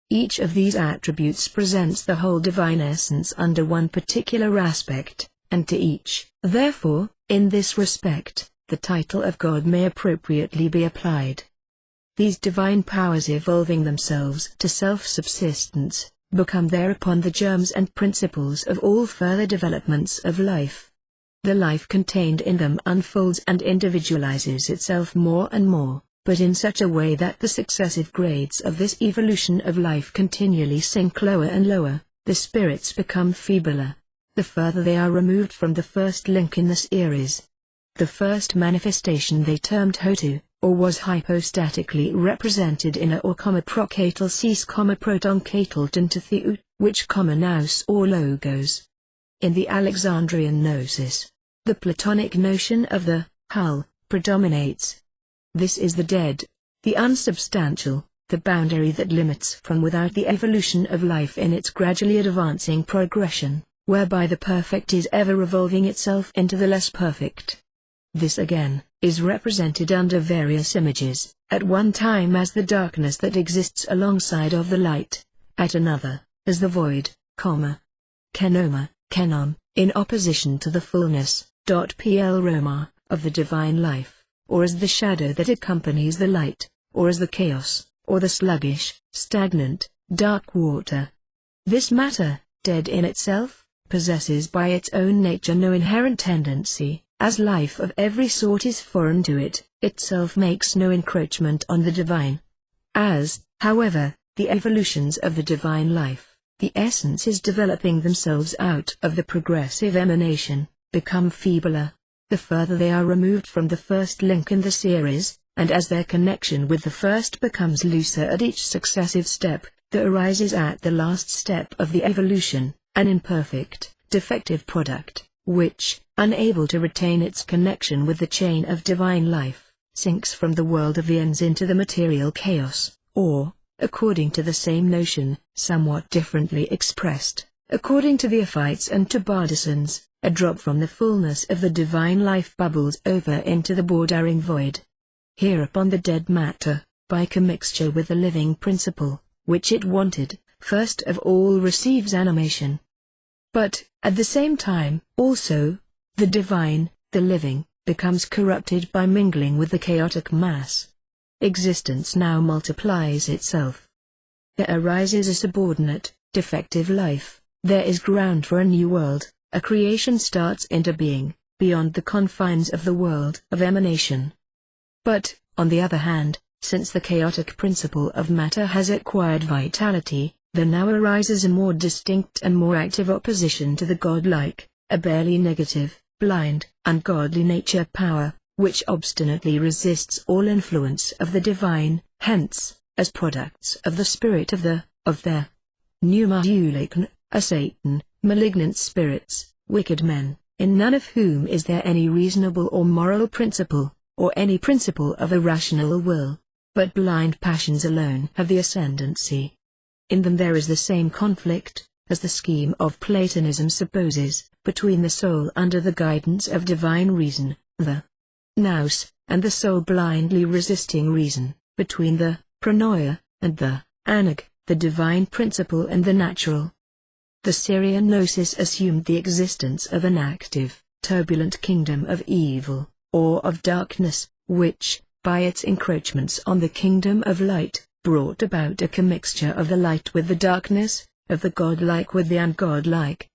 Each of these attributes presents the whole divine essence under one particular aspect, and to each, therefore, in this respect, the title of God may appropriately be applied. These divine powers evolving themselves to self-subsistence, become thereupon the germs and principles of all further developments of life. The life contained in them unfolds and individualizes itself more and more, but in such a way that the successive grades of this evolution of life continually sink lower and lower, the spirits become feebler, the further they are removed from the first link in the series. The first manifestation they termed Hotu, or was hypostatically represented in a or procatal cis protoncatal tentathiu, which nous or logos. In the Alexandrian gnosis, the Platonic notion of the hull predominates. This is the dead, the unsubstantial, the boundary that limits from without the evolution of life in its gradually advancing progression, whereby the perfect is ever revolving itself into the less perfect. This again, is represented under various images, at one time as the darkness that exists alongside of the light, at another, as the void, kenoma, kenon, in opposition to the fullness, pl of the divine life, or as the shadow that accompanies the light, or as the chaos, or the sluggish, stagnant, dark water. This matter, dead in itself, possesses by its own nature no inherent tendency, as life of every sort is foreign to it, itself makes no encroachment on the divine. As, however, the evolutions of the divine life, the essences developing themselves out of the progressive emanation, become feebler, the further they are removed from the first link in the series, and as their connection with the first becomes looser at each successive step, there arises at the last step of the evolution, an imperfect, defective product, which, unable to retain its connection with the chain of divine life, sinks from the world of viens into the material chaos, or, according to the same notion, somewhat differently expressed, according to the Ophites and Tabardisans, a drop from the fullness of the divine life bubbles over into the bordering void. Hereupon the dead matter, by commixture with the living principle, which it wanted, first of all receives animation. But, at the same time, also, the divine, the living, becomes corrupted by mingling with the chaotic mass. Existence now multiplies itself. There arises a subordinate, defective life, there is ground for a new world. A creation starts into being, beyond the confines of the world of emanation. But, on the other hand, since the chaotic principle of matter has acquired vitality, there now arises a more distinct and more active opposition to the godlike, a barely negative, blind, ungodly nature power, which obstinately resists all influence of the divine, hence, as products of the spirit of their, pneuma dualacn, a Satan, malignant spirits, wicked men, in none of whom is there any reasonable or moral principle, or any principle of a rational will, but blind passions alone have the ascendancy. In them there is the same conflict, as the scheme of Platonism supposes, between the soul under the guidance of divine reason, the nous, and the soul blindly resisting reason, between the pronoia and the anag, the divine principle and the natural. The Syrian Gnosis assumed the existence of an active, turbulent kingdom of evil, or of darkness, which, by its encroachments on the kingdom of light, brought about a commixture of the light with the darkness, of the godlike with the ungodlike.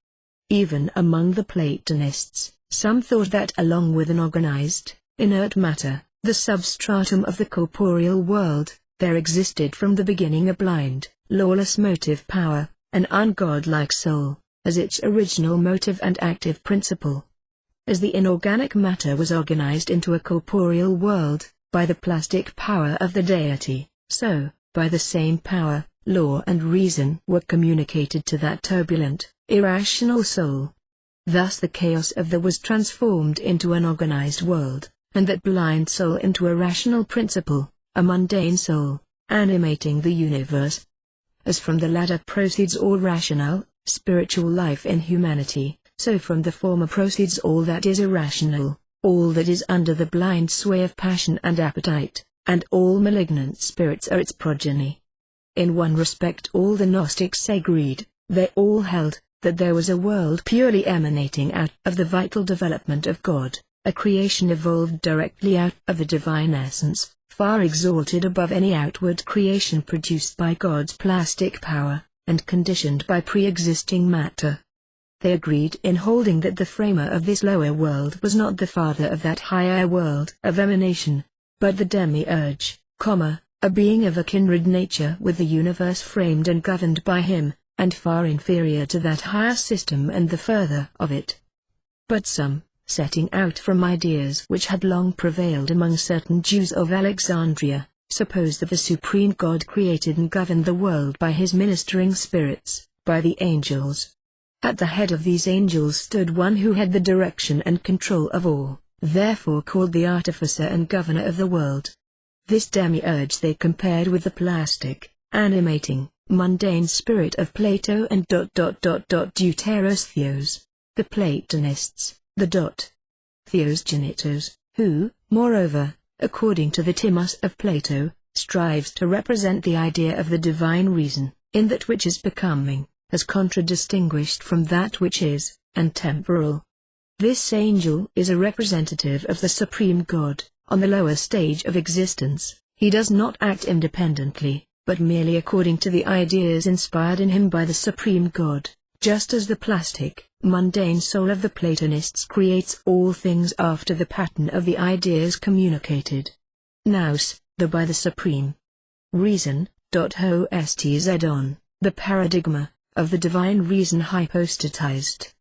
Even among the Platonists, some thought that along with an organized, inert matter, the substratum of the corporeal world, there existed from the beginning a blind, lawless motive power, an ungodlike soul, as its original motive and active principle. As the inorganic matter was organized into a corporeal world, by the plastic power of the deity, so, by the same power, law and reason were communicated to that turbulent, irrational soul. Thus the chaos of the was transformed into an organized world, and that blind soul into a rational principle, a mundane soul, animating the universe. As from the latter proceeds all rational, spiritual life in humanity, so from the former proceeds all that is irrational, all that is under the blind sway of passion and appetite, and all malignant spirits are its progeny. In one respect all the Gnostics agreed, they all held, that there was a world purely emanating out of the vital development of God, a creation evolved directly out of the divine essence, far exalted above any outward creation produced by God's plastic power, and conditioned by pre-existing matter. They agreed in holding that the framer of this lower world was not the father of that higher world of emanation, but the demiurge, a being of a kindred nature with the universe framed and governed by him, and far inferior to that higher system and the further of it. But some, setting out from ideas which had long prevailed among certain Jews of Alexandria, supposed that the supreme God created and governed the world by his ministering spirits, by the angels. At the head of these angels stood one who had the direction and control of all, therefore called the artificer and governor of the world. This demiurge they compared with the plastic, animating, mundane spirit of Plato and Deuteros Theos, the Platonists, the Theos Genitos, who, moreover, according to the Timus of Plato, strives to represent the idea of the divine reason, in that which is becoming, as contradistinguished from that which is, and temporal. This angel is a representative of the supreme God. On the lower stage of existence, he does not act independently, but merely according to the ideas inspired in him by the supreme God, just as the plastic, mundane soul of the Platonists creates all things after the pattern of the ideas communicated. Nous, by the supreme reason, hostzon, the paradigma of the divine reason hypostatized.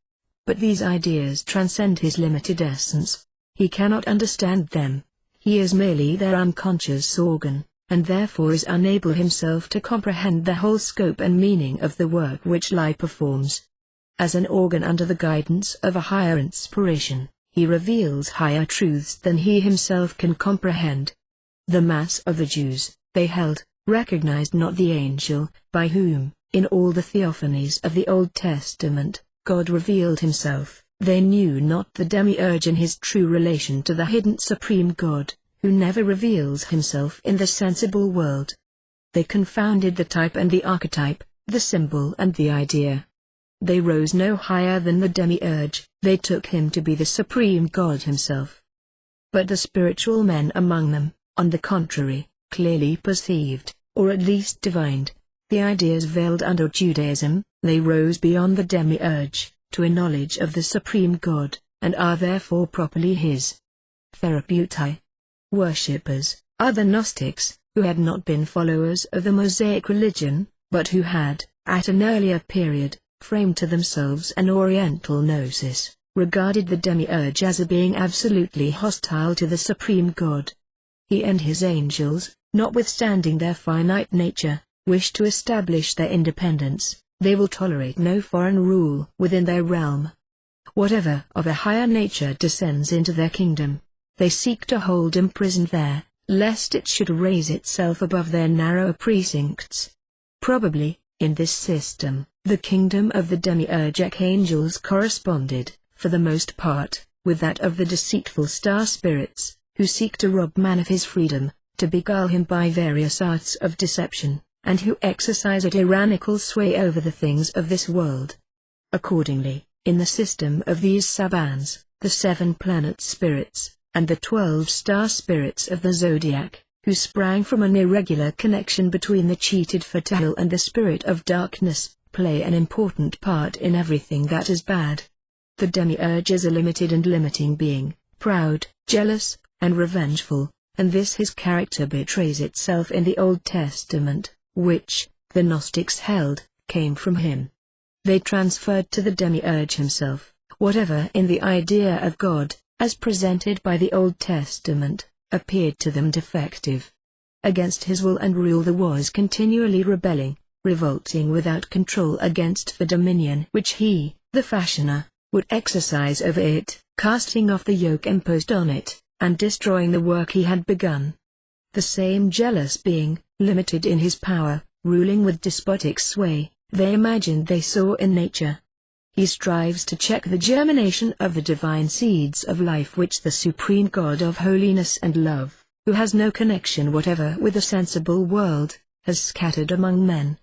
But these ideas transcend his limited essence. He cannot understand them. He is merely their unconscious organ, and therefore is unable himself to comprehend the whole scope and meaning of the work which Lie performs. As an organ under the guidance of a higher inspiration, he reveals higher truths than he himself can comprehend. The mass of the Jews, they held, recognized not the angel, by whom, in all the theophanies of the Old Testament, God revealed himself. They knew not the demiurge in his true relation to the hidden supreme God, who never reveals himself in the sensible world. They confounded the type and the archetype, the symbol and the idea. They rose no higher than the demiurge, they took him to be the supreme God himself. But the spiritual men among them, on the contrary, clearly perceived, or at least divined, the ideas veiled under Judaism. They rose beyond the demiurge, to a knowledge of the supreme God, and are therefore properly his therapeutai. Worshippers, other Gnostics, who had not been followers of the Mosaic religion, but who had, at an earlier period, framed to themselves an Oriental gnosis, regarded the demiurge as a being absolutely hostile to the supreme God. He and his angels, notwithstanding their finite nature, wish to establish their independence. They will tolerate no foreign rule within their realm. Whatever of a higher nature descends into their kingdom, they seek to hold imprisoned there, lest it should raise itself above their narrow precincts. Probably, in this system, the kingdom of the demiurgic angels corresponded, for the most part, with that of the deceitful star spirits, who seek to rob man of his freedom, to beguile him by various arts of deception, and who exercise a tyrannical sway over the things of this world. Accordingly, in the system of these savans, the 7 planet spirits, and the 12 star spirits of the zodiac, who sprang from an irregular connection between the cheated Fatale and the spirit of darkness, play an important part in everything that is bad. The demiurge is a limited and limiting being, proud, jealous, and revengeful, and this his character betrays itself in the Old Testament, which, the Gnostics held, came from him. They transferred to the demiurge himself, whatever in the idea of God, as presented by the Old Testament, appeared to them defective. Against his will and rule there was continually rebelling, revolting without control against the dominion which he, the fashioner, would exercise over it, casting off the yoke imposed on it, and destroying the work he had begun. The same jealous being, limited in his power, ruling with despotic sway, they imagined they saw in nature. He strives to check the germination of the divine seeds of life which the supreme God of holiness and love, who has no connection whatever with the sensible world, has scattered among men.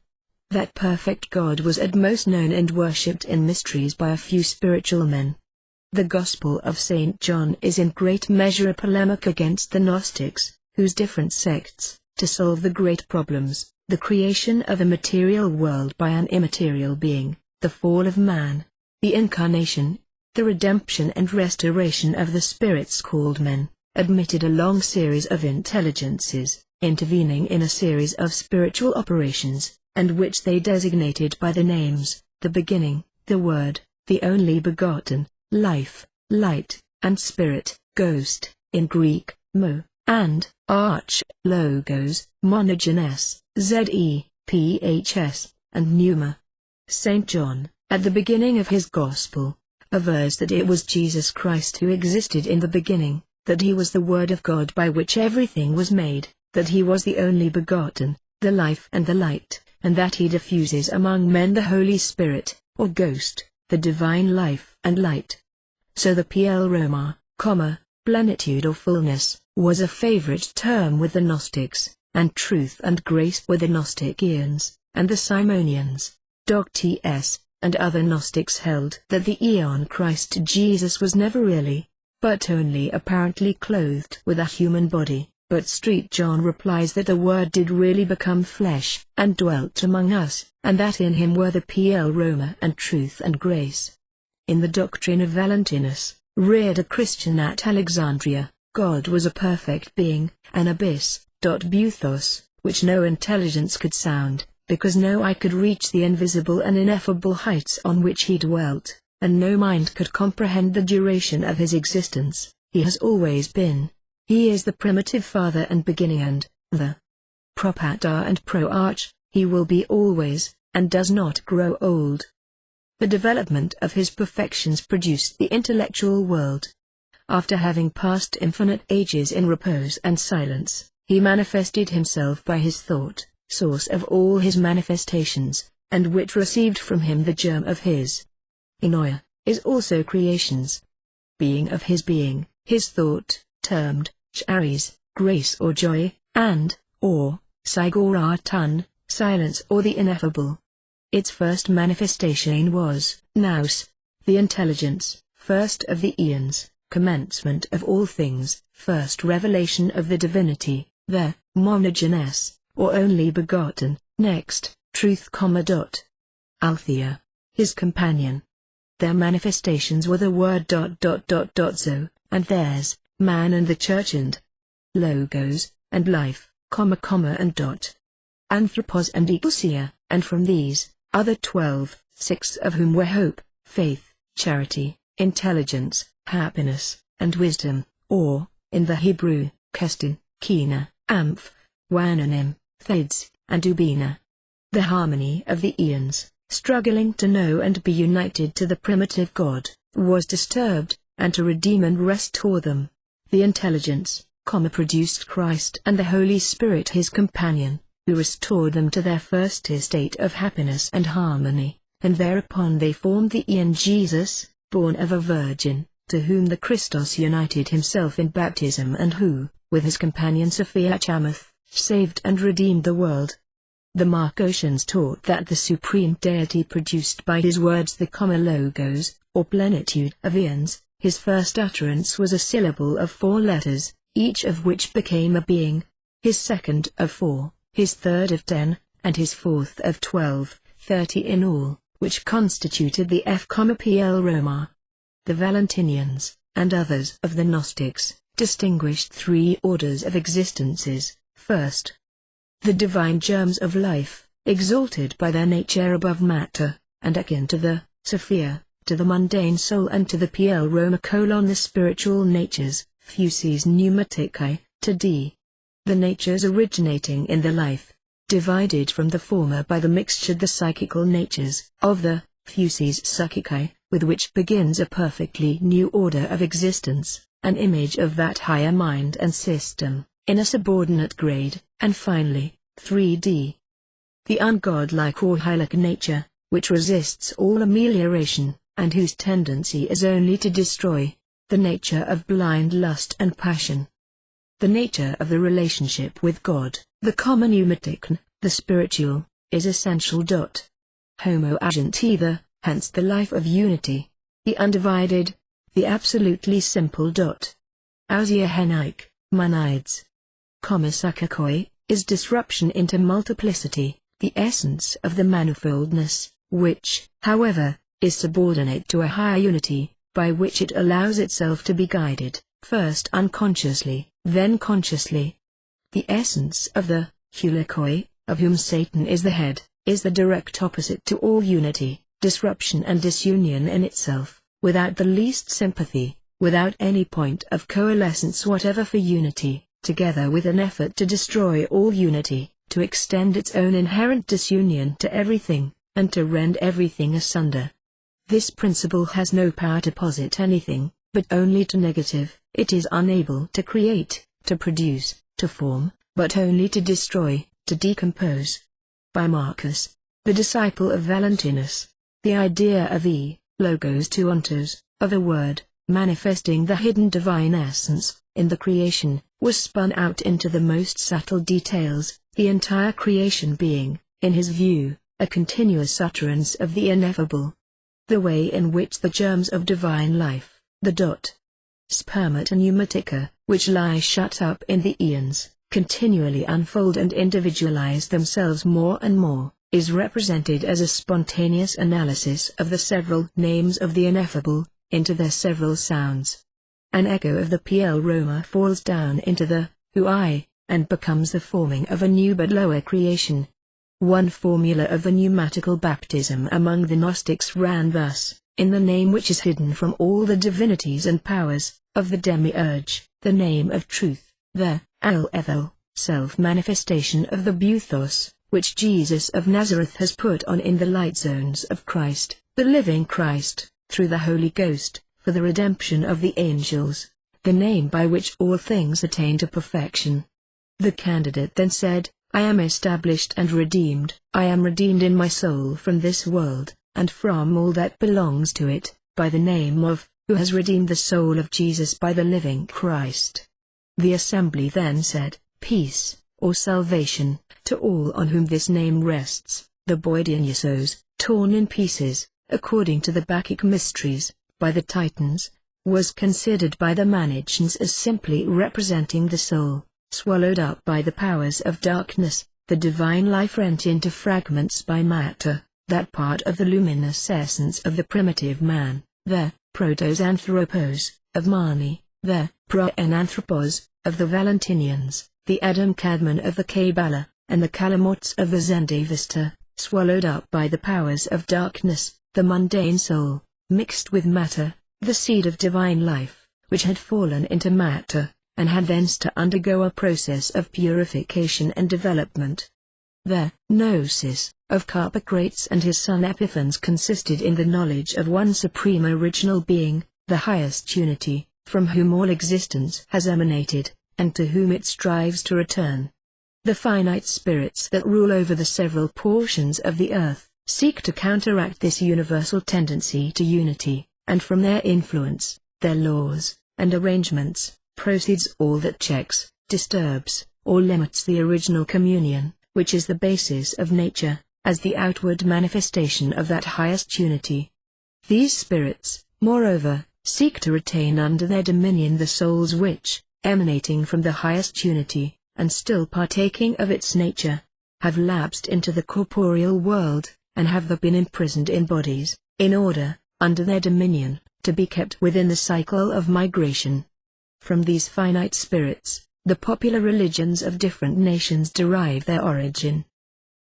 That perfect God was at most known and worshipped in mysteries by a few spiritual men. The Gospel of St. John is in great measure a polemic against the Gnostics, whose different sects, to solve the great problems, the creation of a material world by an immaterial being, the fall of man, the incarnation, the redemption and restoration of the spirits called men, admitted a long series of intelligences, intervening in a series of spiritual operations, and which they designated by the names, the beginning, the word, the only begotten, life, light, and spirit, ghost, in Greek, mo, and arch, logos, monogenes, zephs, and pneuma. St. John, at the beginning of his Gospel, avers that it was Jesus Christ who existed in the beginning, that he was the Word of God by which everything was made, that he was the only begotten, the life and the light, and that he diffuses among men the Holy Spirit, or Ghost, the divine life and light. So the pleroma, plenitude or fullness, was a favorite term with the Gnostics, and truth and grace were the Gnostic eons, and the Simonians, Docts, and other Gnostics held that the eon Christ Jesus was never really, but only apparently clothed with a human body. But St. John replies that the Word did really become flesh, and dwelt among us, and that in him were the pleroma and truth and grace. In the doctrine of Valentinus, reared a Christian at Alexandria, God was a perfect being, an abyss, buthos, which no intelligence could sound, because no eye could reach the invisible and ineffable heights on which he dwelt, and no mind could comprehend the duration of his existence. He has always been. He is the primitive father and beginning and, the propator and pro-arch, he will be always, and does not grow old. The development of his perfections produced the intellectual world. After having passed infinite ages in repose and silence, he manifested himself by his thought, source of all his manifestations, and which received from him the germ of his Enoia, is also creations. Being of his being, his thought, termed charis, grace or joy, and, or, sigoratan, silence or the ineffable. Its first manifestation was nous, the intelligence, first of the eons, commencement of all things, first revelation of the divinity, the monogenes, or only begotten, next, truth, Althea, his companion. Their manifestations were the word ... so, and theirs, man and the church, and logos, and life, and dot. Anthropos and ecclesia, and from these, other 12, 6 of whom were hope, faith, charity, intelligence, happiness, and wisdom, or, in the Hebrew, kestin, kina, amph, wananim, thades, and ubina. The harmony of the eons, struggling to know and be united to the primitive God, was disturbed, and to redeem and restore them, the intelligence, produced Christ and the Holy Spirit his companion, who restored them to their first estate of happiness and harmony, and thereupon they formed the eon Jesus, born of a virgin, to whom the Christos united himself in baptism and who, with his companion Sophia Chamath, saved and redeemed the world. The Marcosians taught that the supreme deity produced by his words the common logos, or plenitude of eons. His first utterance was a syllable of 4 letters, each of which became a being, his second of 4, his third of 10, and his fourth of 12, 30 in all, which constituted the FPL Roma. The Valentinians, and others of the Gnostics, distinguished 3 orders of existences. First, the divine germs of life, exalted by their nature above matter, and akin to the Sophia, to the mundane soul and to the PL Roma: the spiritual natures, fusis pneumaticae, to d. The natures originating in the life, divided from the former by the mixture the psychical natures of the fusis psychicae, with which begins a perfectly new order of existence, an image of that higher mind and system, in a subordinate grade, and finally, 3d. The ungodlike or hylic nature, which resists all amelioration, and whose tendency is only to destroy, the nature of blind lust and passion. The nature of the relationship with God, the common pneumaticon, the spiritual, is essential. Homo agent, hence the life of unity, the undivided, the absolutely simple. Ausia henaik, moneids. Sakakoi, is disruption into multiplicity, the essence of the manifoldness, which, however, is subordinate to a higher unity, by which it allows itself to be guided, first unconsciously, then consciously. The essence of the Hulikoi, of whom Satan is the head, is the direct opposite to all unity, disruption and disunion in itself, without the least sympathy, without any point of coalescence whatever for unity, together with an effort to destroy all unity, to extend its own inherent disunion to everything, and to rend everything asunder. This principle has no power to posit anything, but only to negative. It is unable to create, to produce, to form, but only to destroy, to decompose. By Marcus, the disciple of Valentinus, the idea of logos to ontos, of a word, manifesting the hidden divine essence, in the creation, was spun out into the most subtle details, the entire creation being, in his view, a continuous utterance of the ineffable. The way in which the germs of divine life, the spermata pneumatica, which lie shut up in the eons, continually unfold and individualize themselves more and more, is represented as a spontaneous analysis of the several names of the ineffable, into their several sounds. An echo of the PL Roma falls down into the Hui, and becomes the forming of a new but lower creation. One formula of the pneumatical baptism among the Gnostics ran thus: in the name which is hidden from all the divinities and powers, of the demiurge, the name of truth, the Al-Ethel, self-manifestation of the Buthos, which Jesus of Nazareth has put on in the light zones of Christ, the living Christ, through the Holy Ghost, for the redemption of the angels, the name by which all things attain to perfection. The candidate then said, I am established and redeemed. I am redeemed in my soul from this world, and from all that belongs to it, by the name of, who has redeemed the soul of Jesus by the living Christ. The assembly then said, Peace, or salvation, to all on whom this name rests. The Boidionysos, torn in pieces, according to the Bacchic mysteries, by the Titans, was considered by the Manicheans as simply representing the soul, swallowed up by the powers of darkness, the divine life rent into fragments by matter, that part of the luminous essence of the primitive man, the protos-anthropos, of Mani, the proenanthropos, of the Valentinians, the Adam Kadmon of the Kabbalah, and the Kalamots of the Zendavesta, swallowed up by the powers of darkness, the mundane soul, mixed with matter, the seed of divine life, which had fallen into matter, and had thence to undergo a process of purification and development. The gnosis of Carpocrates and his son Epiphanes consisted in the knowledge of one supreme original being, the highest unity, from whom all existence has emanated, and to whom it strives to return. The finite spirits that rule over the several portions of the earth, seek to counteract this universal tendency to unity, and from their influence, their laws, and arrangements, proceeds all that checks, disturbs, or limits the original communion, which is the basis of nature, as the outward manifestation of that highest unity. These spirits, moreover, seek to retain under their dominion the souls which, emanating from the highest unity, and still partaking of its nature, have lapsed into the corporeal world, and have thus been imprisoned in bodies, in order, under their dominion, to be kept within the cycle of migration. From these finite spirits, the popular religions of different nations derive their origin.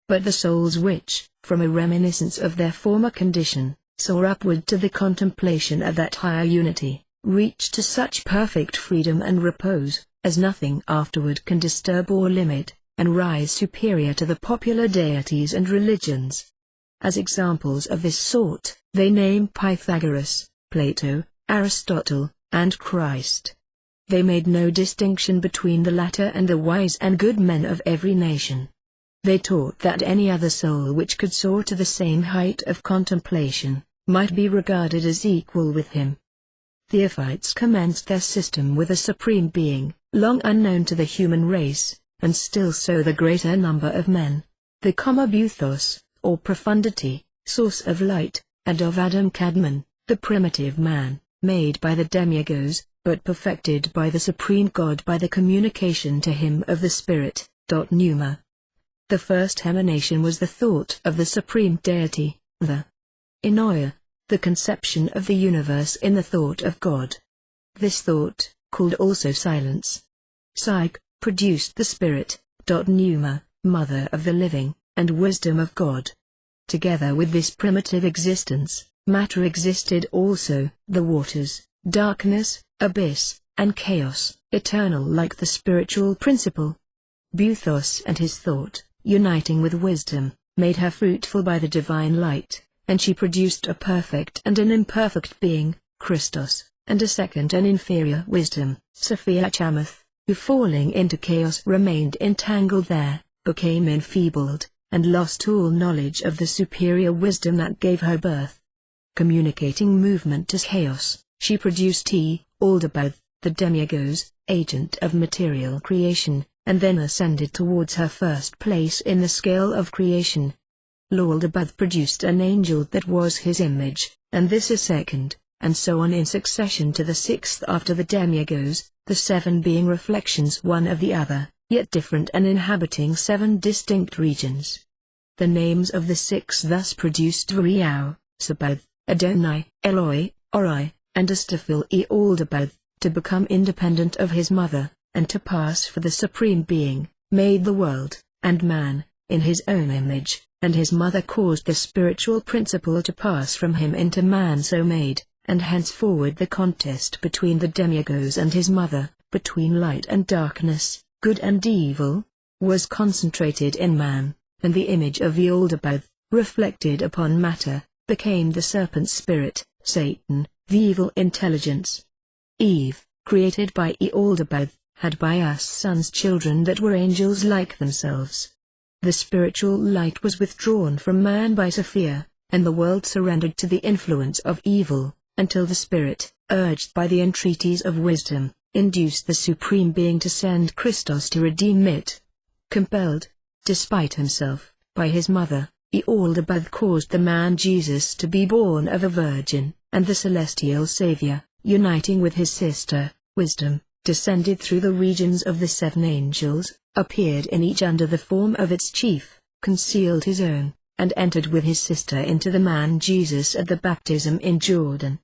But the souls which, from a reminiscence of their former condition, soar upward to the contemplation of that higher unity, reach to such perfect freedom and repose, as nothing afterward can disturb or limit, and rise superior to the popular deities and religions. As examples of this sort, they name Pythagoras, Plato, Aristotle, and Christ. They made no distinction between the latter and the wise and good men of every nation. They taught that any other soul which could soar to the same height of contemplation, might be regarded as equal with him. Theophytes commenced their system with a supreme being, long unknown to the human race, and still so the greater number of men, the Komabuthos, or profundity, source of light, and of Adam Kadmon, the primitive man, made by the demigods, but perfected by the Supreme God by the communication to him of the Spirit. Pneuma. The first emanation was the thought of the Supreme Deity, the Enoia, the conception of the universe in the thought of God. This thought, called also silence, Psyche, produced the Spirit. Pneuma, mother of the living, and wisdom of God. Together with this primitive existence, matter existed also, the waters, darkness, abyss, and chaos, eternal like the spiritual principle. Buthos and his thought, uniting with wisdom, made her fruitful by the divine light, and she produced a perfect and an imperfect being, Christos, and a second and inferior wisdom, Sophia Chamath, who falling into chaos remained entangled there, became enfeebled, and lost all knowledge of the superior wisdom that gave her birth. Communicating movement to chaos, she produced Aldebaoth, the demigod, agent of material creation, and then ascended towards her first place in the scale of creation. Aldebaoth produced an angel that was his image, and this a second, and so on in succession to the sixth after the demigods, the seven being reflections one of the other, yet different and inhabiting seven distinct regions. The names of the six thus produced Riau, Sabaoth, Adonai, Eloi, Ori, and Astaphyl-Aldebaoth, to become independent of his mother, and to pass for the Supreme Being, made the world, and man, in his own image, and his mother caused the spiritual principle to pass from him into man so made, and henceforward the contest between the demigods and his mother, between light and darkness, good and evil, was concentrated in man, and the image of Aldebaoth, reflected upon matter, became the serpent spirit, Satan, the evil intelligence. Eve, created by Aldebaoth, had by us sons children that were angels like themselves. The spiritual light was withdrawn from man by Sophia, and the world surrendered to the influence of evil, until the Spirit, urged by the entreaties of wisdom, induced the Supreme Being to send Christos to redeem it. Compelled, despite himself, by his mother, Aldebaoth caused the man Jesus to be born of a virgin, and the celestial Saviour, uniting with his sister, Wisdom, descended through the regions of the seven angels, appeared in each under the form of its chief, concealed his own, and entered with his sister into the man Jesus at the baptism in Jordan.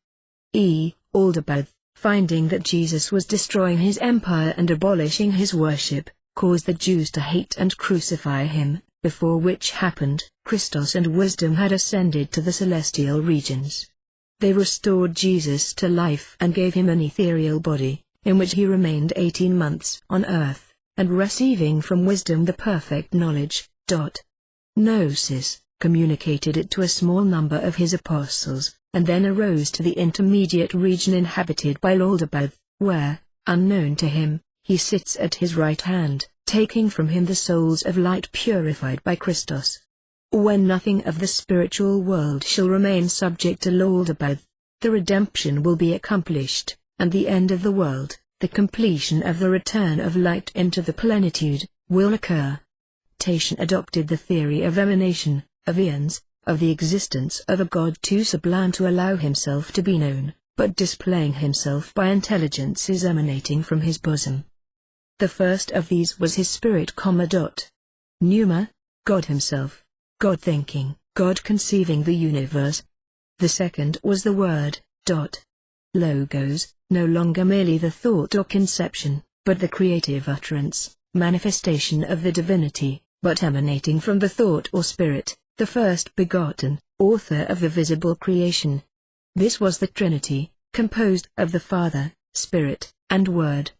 Aldebaoth, finding that Jesus was destroying his empire and abolishing his worship, caused the Jews to hate and crucify him, before which happened, Christos and Wisdom had ascended to the celestial regions. They restored Jesus to life and gave him an ethereal body, in which he remained 18 months on earth, and receiving from Wisdom the perfect knowledge, Gnosis, communicated it to a small number of his apostles, and then arose to the intermediate region inhabited by Aldebaoth, where, unknown to him, he sits at his right hand, taking from him the souls of light purified by Christos. When nothing of the spiritual world shall remain subject to Aldebaoth, the redemption will be accomplished, and the end of the world, the completion of the return of light into the plenitude, will occur. Tatian adopted the theory of emanation, of eons, of the existence of a God too sublime to allow himself to be known, but displaying himself by intelligences emanating from his bosom. The first of these was his spirit, Pneuma, God himself, God thinking, God conceiving the universe. The second was the word, Logos, no longer merely the thought or conception, but the creative utterance, manifestation of the divinity, but emanating from the thought or spirit, the first begotten, author of the visible creation. This was the Trinity, composed of the Father, Spirit, and Word.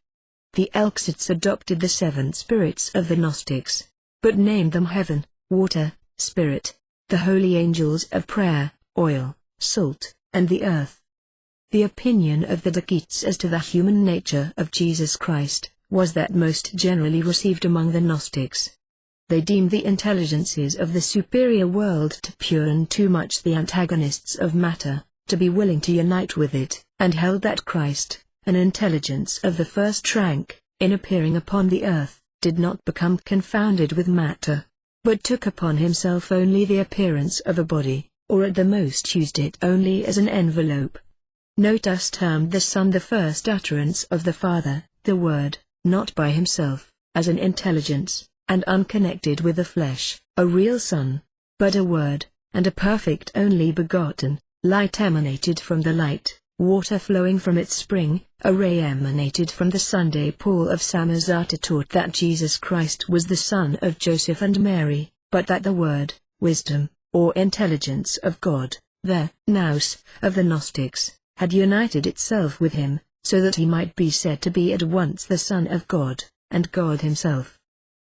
The Elksites adopted the seven spirits of the Gnostics, but named them heaven, water, spirit, the holy angels of prayer, oil, salt, and the earth. The opinion of the deities as to the human nature of Jesus Christ was that most generally received among the Gnostics. They deemed the intelligences of the superior world to pure and too much the antagonists of matter, to be willing to unite with it, and held that Christ, an intelligence of the first rank, in appearing upon the earth, did not become confounded with matter, but took upon himself only the appearance of a body, or at the most used it only as an envelope. Notus termed the Son the first utterance of the Father, the Word, not by himself, as an intelligence, and unconnected with the flesh, a real Son, but a Word, and a perfect only begotten. Light emanated from the light, water flowing from its spring, a ray emanated from the Sunday. Paul of Samosata taught that Jesus Christ was the Son of Joseph and Mary, but that the Word, wisdom, or intelligence of God, the nous of the Gnostics, had united itself with him, so that he might be said to be at once the Son of God, and God himself.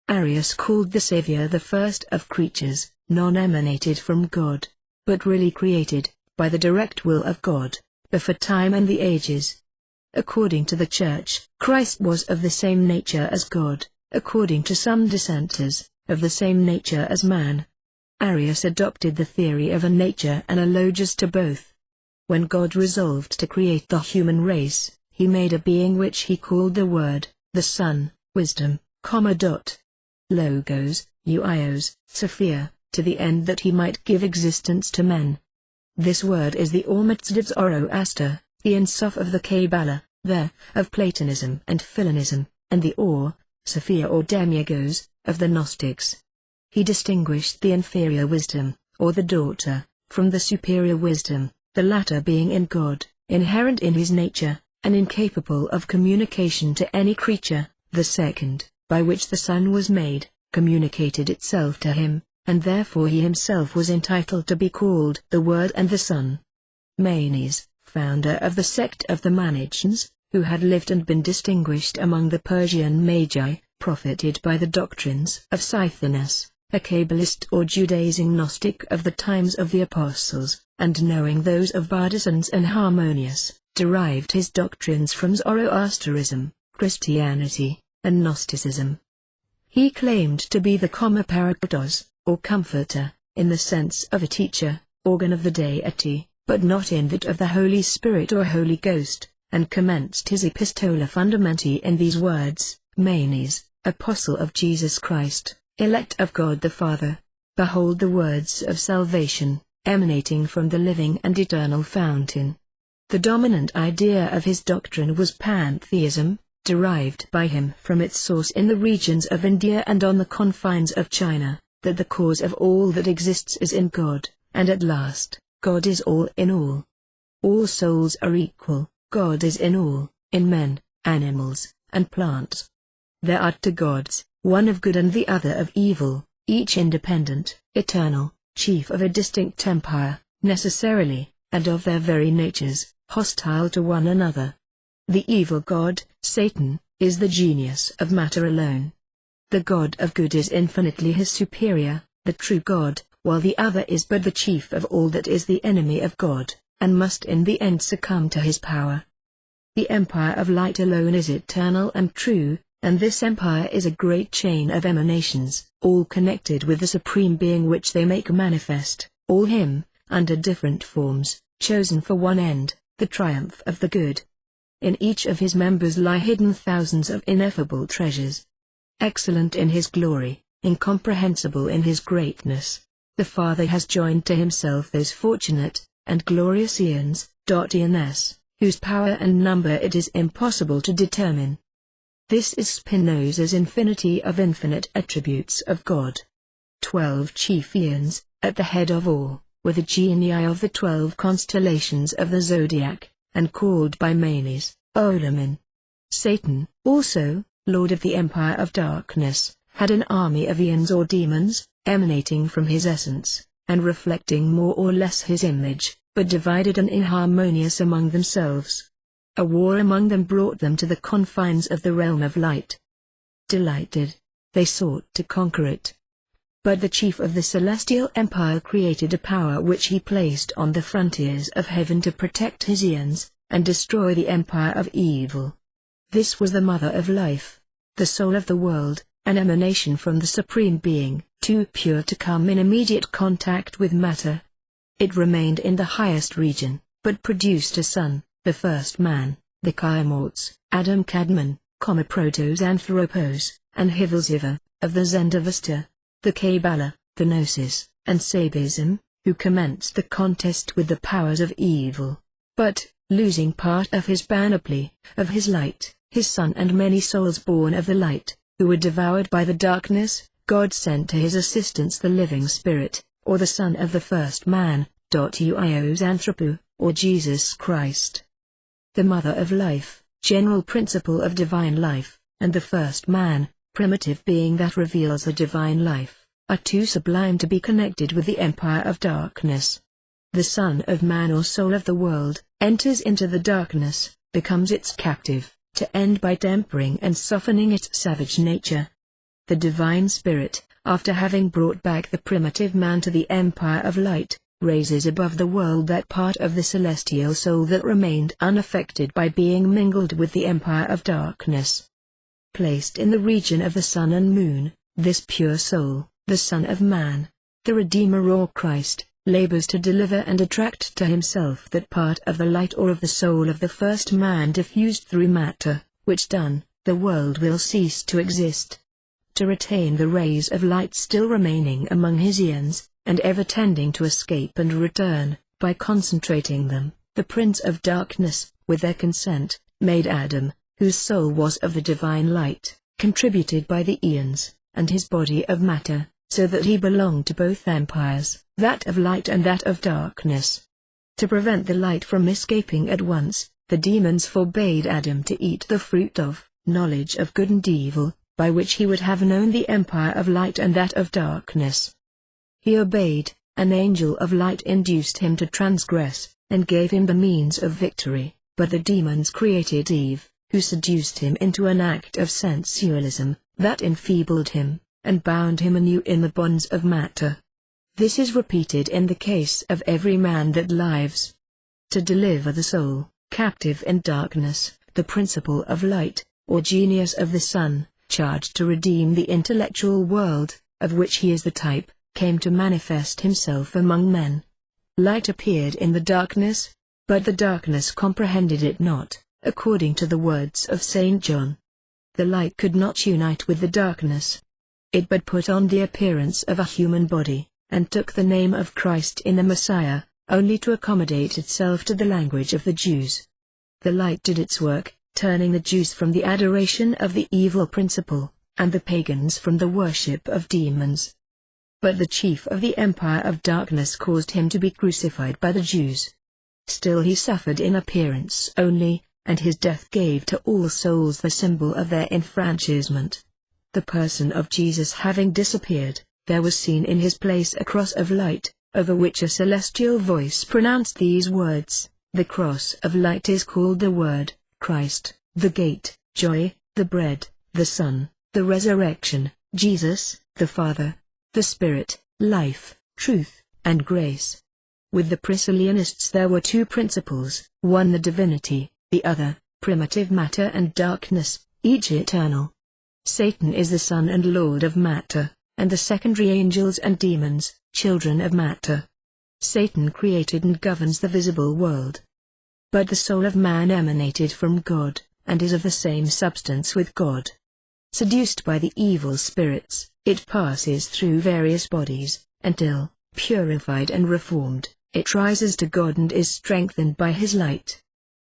Arius called the Saviour the first of creatures, non-emanated from God, but really created, by the direct will of God, before time and the ages. According to the Church, Christ was of the same nature as God, according to some dissenters, of the same nature as man. Arius adopted the theory of a nature analogous to both. When God resolved to create the human race, he made a being which he called the Word, the Son, Wisdom, Logos, Uios, Sophia, to the end that he might give existence to men. This word is the Ormatzd of Zoroaster, the Ensof of the Kabbalah, the of Platonism and Philonism, and the Sophia or Demiurgos, of the Gnostics. He distinguished the inferior wisdom, or the daughter, from the superior wisdom, the latter being in God, inherent in his nature, and incapable of communication to any creature, the second, by which the Son was made, communicated itself to him, and therefore he himself was entitled to be called the Word and the Son. Manes, founder of the sect of the Manichaeans, who had lived and been distinguished among the Persian Magi, profited by the doctrines of Scythinus, a Kabbalist or Judaizing Gnostic of the times of the Apostles, and knowing those of Bardesanes and Harmonius, derived his doctrines from Zoroasterism, Christianity, and Gnosticism. He claimed to be the Parakletos, or comforter, in the sense of a teacher, organ of the deity, but not in that of the Holy Spirit or Holy Ghost, and commenced his Epistola Fundamenti in these words: Manes, apostle of Jesus Christ, elect of God the Father, behold the words of salvation, emanating from the living and eternal fountain. The dominant idea of his doctrine was pantheism, derived by him from its source in the regions of India and on the confines of China, that the cause of all that exists is in God, and at last, God is all in all. All souls are equal, God is in all, in men, animals, and plants. There are two gods, one of good and the other of evil, each independent, eternal, chief of a distinct empire, necessarily, and of their very natures, hostile to one another. The evil god, Satan, is the genius of matter alone. The God of good is infinitely his superior, the true God, while the other is but the chief of all that is the enemy of God, and must in the end succumb to his power. The empire of light alone is eternal and true, and this empire is a great chain of emanations, all connected with the Supreme Being which they make manifest, all him, under different forms, chosen for one end, the triumph of the good. In each of his members lie hidden thousands of ineffable treasures. Excellent in his glory, incomprehensible in his greatness, the Father has joined to himself those fortunate and glorious eons, whose power and number it is impossible to determine. This is Spinoza's infinity of infinite attributes of God. 12 chief eons, at the head of all, were the genii of the 12 constellations of the zodiac, and called by Manes, Olamin. Satan, also, Lord of the Empire of Darkness, had an army of eons or demons, emanating from his essence, and reflecting more or less his image, but divided and inharmonious among themselves. A war among them brought them to the confines of the realm of light. Delighted, they sought to conquer it. But the chief of the celestial empire created a power which he placed on the frontiers of heaven to protect his eons, and destroy the empire of evil. This was the mother of life, the soul of the world, an emanation from the Supreme Being, too pure to come in immediate contact with matter. It remained in the highest region, but produced a son, the first man, the Kaimorts, Adam Kadmon, Protos Anthropos, and Hivalziva, of the Zendavesta, the Kabbalah, the Gnosis, and Sabism, who commenced the contest with the powers of evil. But, losing part of his panoply, of his light, his son and many souls born of the light, who were devoured by the darkness, God sent to his assistance the living spirit, or the son of the first man, Uios Anthropo, or Jesus Christ. The mother of life, general principle of divine life, and the first man, primitive being that reveals a divine life, are too sublime to be connected with the empire of darkness. The Son of Man or soul of the world, enters into the darkness, becomes its captive, to end by tempering and softening its savage nature. The divine spirit, after having brought back the primitive man to the empire of light, raises above the world that part of the celestial soul that remained unaffected by being mingled with the empire of darkness. Placed in the region of the sun and moon, this pure soul, the Son of Man, the Redeemer or Christ, labors to deliver and attract to himself that part of the light or of the soul of the first man diffused through matter, which done, the world will cease to exist. To retain the rays of light still remaining among his eons, and ever tending to escape and return, by concentrating them, the Prince of Darkness, with their consent, made Adam, whose soul was of the divine light, contributed by the eons, and his body of matter, so that he belonged to both empires, that of light and that of darkness. To prevent the light from escaping at once, the demons forbade Adam to eat the fruit of knowledge of good and evil, by which he would have known the empire of light and that of darkness. He obeyed, an angel of light induced him to transgress, and gave him the means of victory, but the demons created Eve, who seduced him into an act of sensualism, that enfeebled him, and bound him anew in the bonds of matter. This is repeated in the case of every man that lives. To deliver the soul, captive in darkness, the principle of light, or genius of the sun, charged to redeem the intellectual world, of which he is the type, came to manifest himself among men. Light appeared in the darkness, but the darkness comprehended it not, according to the words of St. John. The light could not unite with the darkness. It but put on the appearance of a human body, and took the name of Christ in the Messiah, only to accommodate itself to the language of the Jews. The light did its work, turning the Jews from the adoration of the evil principle, and the pagans from the worship of demons. But the chief of the empire of darkness caused him to be crucified by the Jews. Still he suffered in appearance only, and his death gave to all souls the symbol of their enfranchisement. The person of Jesus having disappeared, there was seen in his place a cross of light, over which a celestial voice pronounced these words: "The cross of light is called the Word, Christ, the gate, joy, the bread, the Son, the resurrection, Jesus, the Father, the Spirit, life, truth, and grace." With the Priscillianists there were two principles, one the divinity, the other, primitive matter and darkness, each eternal. Satan is the son and lord of matter, and the secondary angels and demons, children of matter. Satan created and governs the visible world. But the soul of man emanated from God, and is of the same substance with God. Seduced by the evil spirits, it passes through various bodies, until, purified and reformed, it rises to God and is strengthened by His light.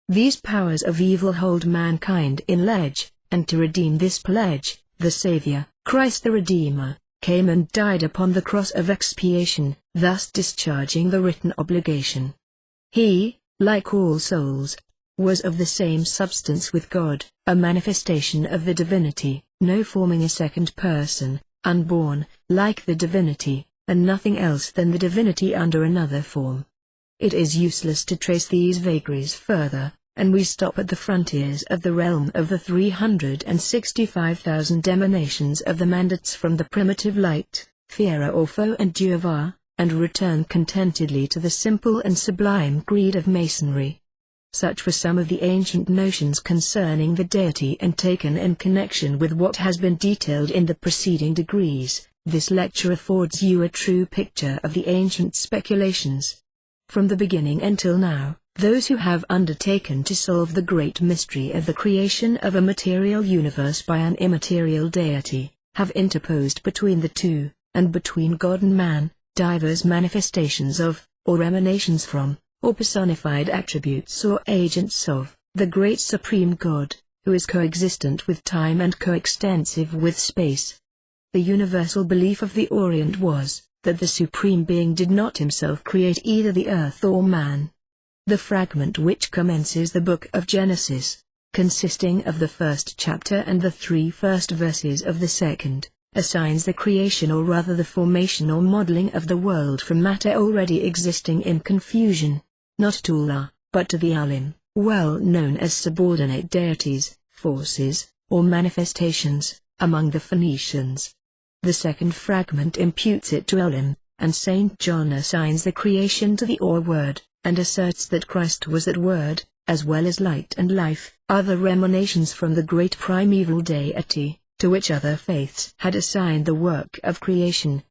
These powers of evil hold mankind in pledge, and to redeem this pledge, the Savior, Christ the Redeemer, came and died upon the cross of expiation, thus discharging the written obligation. He, like all souls, was of the same substance with God, a manifestation of the divinity, no forming a second person, unborn, like the divinity, and nothing else than the divinity under another form. It is useless to trace these vagaries further, and we stop at the frontiers of the realm of the 365,000 emanations of the mandates from the primitive light, Fiera Orfo and Jehovah, and return contentedly to the simple and sublime creed of Masonry. Such were some of the ancient notions concerning the deity, and taken in connection with what has been detailed in the preceding degrees, this lecture affords you a true picture of the ancient speculations. From the beginning until now, those who have undertaken to solve the great mystery of the creation of a material universe by an immaterial deity, have interposed between the two, and between God and man, divers manifestations of, or emanations from, or personified attributes or agents of, the great supreme God, who is coexistent with time and coextensive with space. The universal belief of the Orient was, that the Supreme Being did not himself create either the earth or man. The fragment which commences the book of Genesis, consisting of the first chapter and the 3 first verses of the second, assigns the creation, or rather the formation or modeling of the world from matter already existing in confusion, not to Allah, but to the Alim, well known as subordinate deities, forces, or manifestations, among the Phoenicians. The second fragment imputes it to Elim, and St. John assigns the creation to the Or word, and asserts that Christ was that word, as well as light and life, other emanations from the great primeval deity, to which other faiths had assigned the work of creation.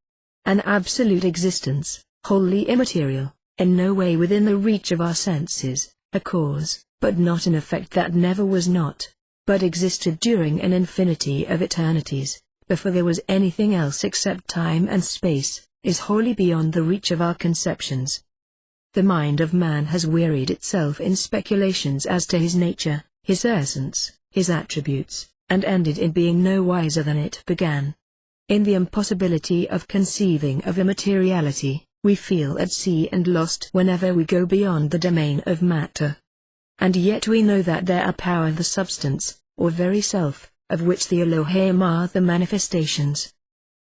An absolute existence, wholly immaterial, in no way within the reach of our senses, a cause, but not an effect that never was not, but existed during an infinity of eternities, before there was anything else except time and space, is wholly beyond the reach of our conceptions. The mind of man has wearied itself in speculations as to his nature, his essence, his attributes, and ended in being no wiser than it began. In the impossibility of conceiving of immateriality, we feel at sea and lost whenever we go beyond the domain of matter. And yet we know that there are power, the substance, or very self, of which the Elohim are the manifestations.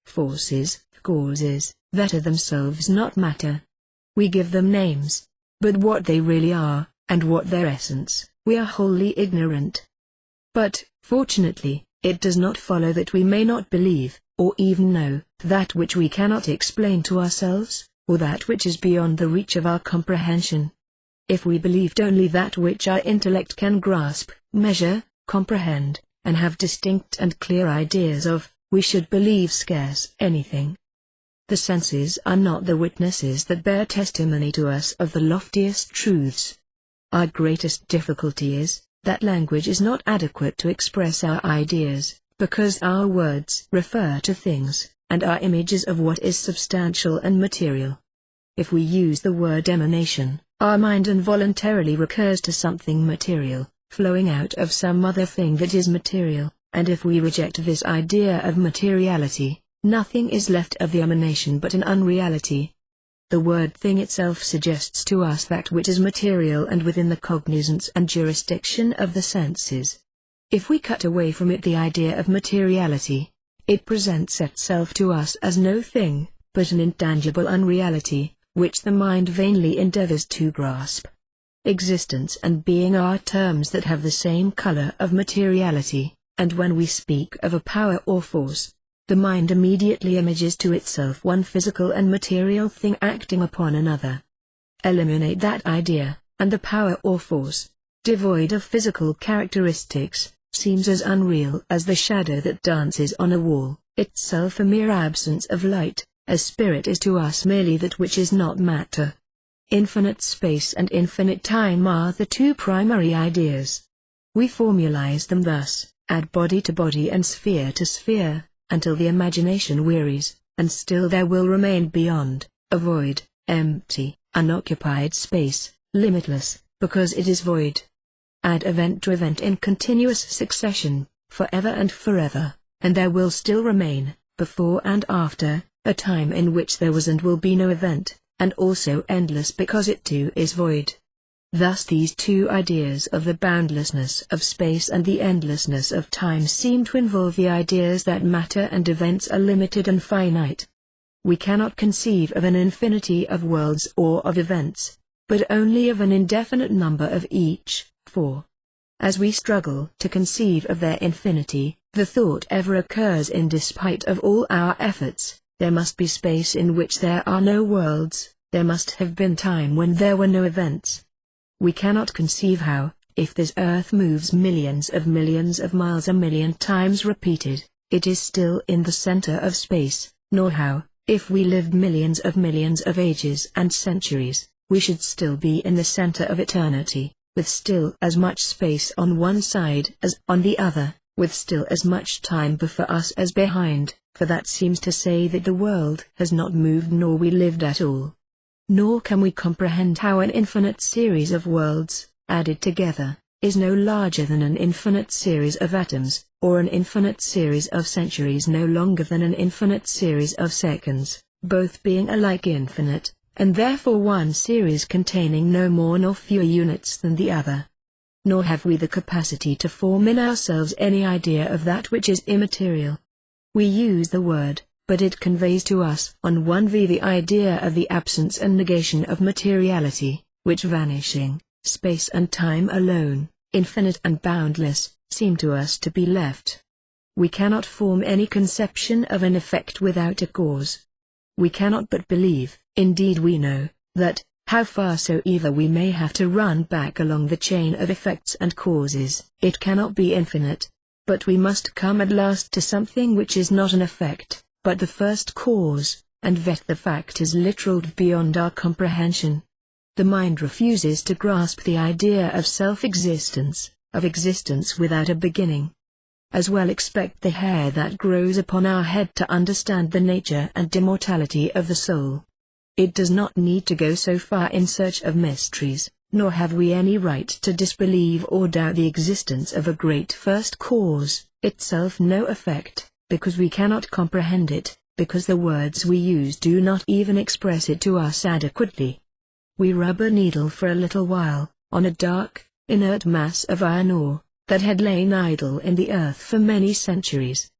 Forces, causes, that are themselves not matter. We give them names, but what they really are, and what their essence, we are wholly ignorant. But, fortunately, it does not follow that we may not believe, or even know, that which we cannot explain to ourselves, or that which is beyond the reach of our comprehension. If we believed only that which our intellect can grasp, measure, comprehend, and have distinct and clear ideas of, we should believe scarce anything. The senses are not the witnesses that bear testimony to us of the loftiest truths. Our greatest difficulty is, that language is not adequate to express our ideas, because our words refer to things, and are images of what is substantial and material. If we use the word emanation, our mind involuntarily recurs to something material, flowing out of some other thing that is material, and if we reject this idea of materiality, nothing is left of the emanation but an unreality. The word thing itself suggests to us that which is material and within the cognizance and jurisdiction of the senses. If we cut away from it the idea of materiality, it presents itself to us as no thing, but an intangible unreality, which the mind vainly endeavors to grasp. Existence and being are terms that have the same color of materiality, and when we speak of a power or force, the mind immediately images to itself one physical and material thing acting upon another. Eliminate that idea, and the power or force, devoid of physical characteristics, seems as unreal as the shadow that dances on a wall, itself a mere absence of light, as spirit is to us merely that which is not matter. Infinite space and infinite time are the two primary ideas. We formalize them thus: add body to body and sphere to sphere, until the imagination wearies, and still there will remain beyond, a void, empty, unoccupied space, limitless, because it is void. Add event to event in continuous succession, forever and forever, and there will still remain, before and after, a time in which there was and will be no event, and also endless because it too is void. Thus these two ideas of the boundlessness of space and the endlessness of time seem to involve the ideas that matter and events are limited and finite. We cannot conceive of an infinity of worlds or of events, but only of an indefinite number of each, for as we struggle to conceive of their infinity, the thought ever occurs in despite of all our efforts: there must be space in which there are no worlds, there must have been time when there were no events. We cannot conceive how, if this earth moves millions of miles a million times repeated, it is still in the center of space, nor how, if we lived millions of ages and centuries, we should still be in the center of eternity, with still as much space on one side as on the other, with still as much time before us as behind, for that seems to say that the world has not moved nor we lived at all. Nor can we comprehend how an infinite series of worlds, added together, is no larger than an infinite series of atoms, or an infinite series of centuries no longer than an infinite series of seconds, both being alike infinite, and therefore one series containing no more nor fewer units than the other. Nor have we the capacity to form in ourselves any idea of that which is immaterial. We use the word, but it conveys to us on one view the idea of the absence and negation of materiality, which vanishing, space and time alone, infinite and boundless, seem to us to be left. We cannot form any conception of an effect without a cause. We cannot but believe, indeed we know, that, how far soever we may have to run back along the chain of effects and causes, it cannot be infinite. But we must come at last to something which is not an effect, but the first cause, and that the fact is literal beyond our comprehension. The mind refuses to grasp the idea of self-existence, of existence without a beginning. As well expect the hair that grows upon our head to understand the nature and immortality of the soul. It does not need to go so far in search of mysteries, nor have we any right to disbelieve or doubt the existence of a great first cause, itself no effect, because we cannot comprehend it, because the words we use do not even express it to us adequately. We rub a needle for a little while, on a dark, inert mass of iron ore, that had lain idle in the earth for many centuries.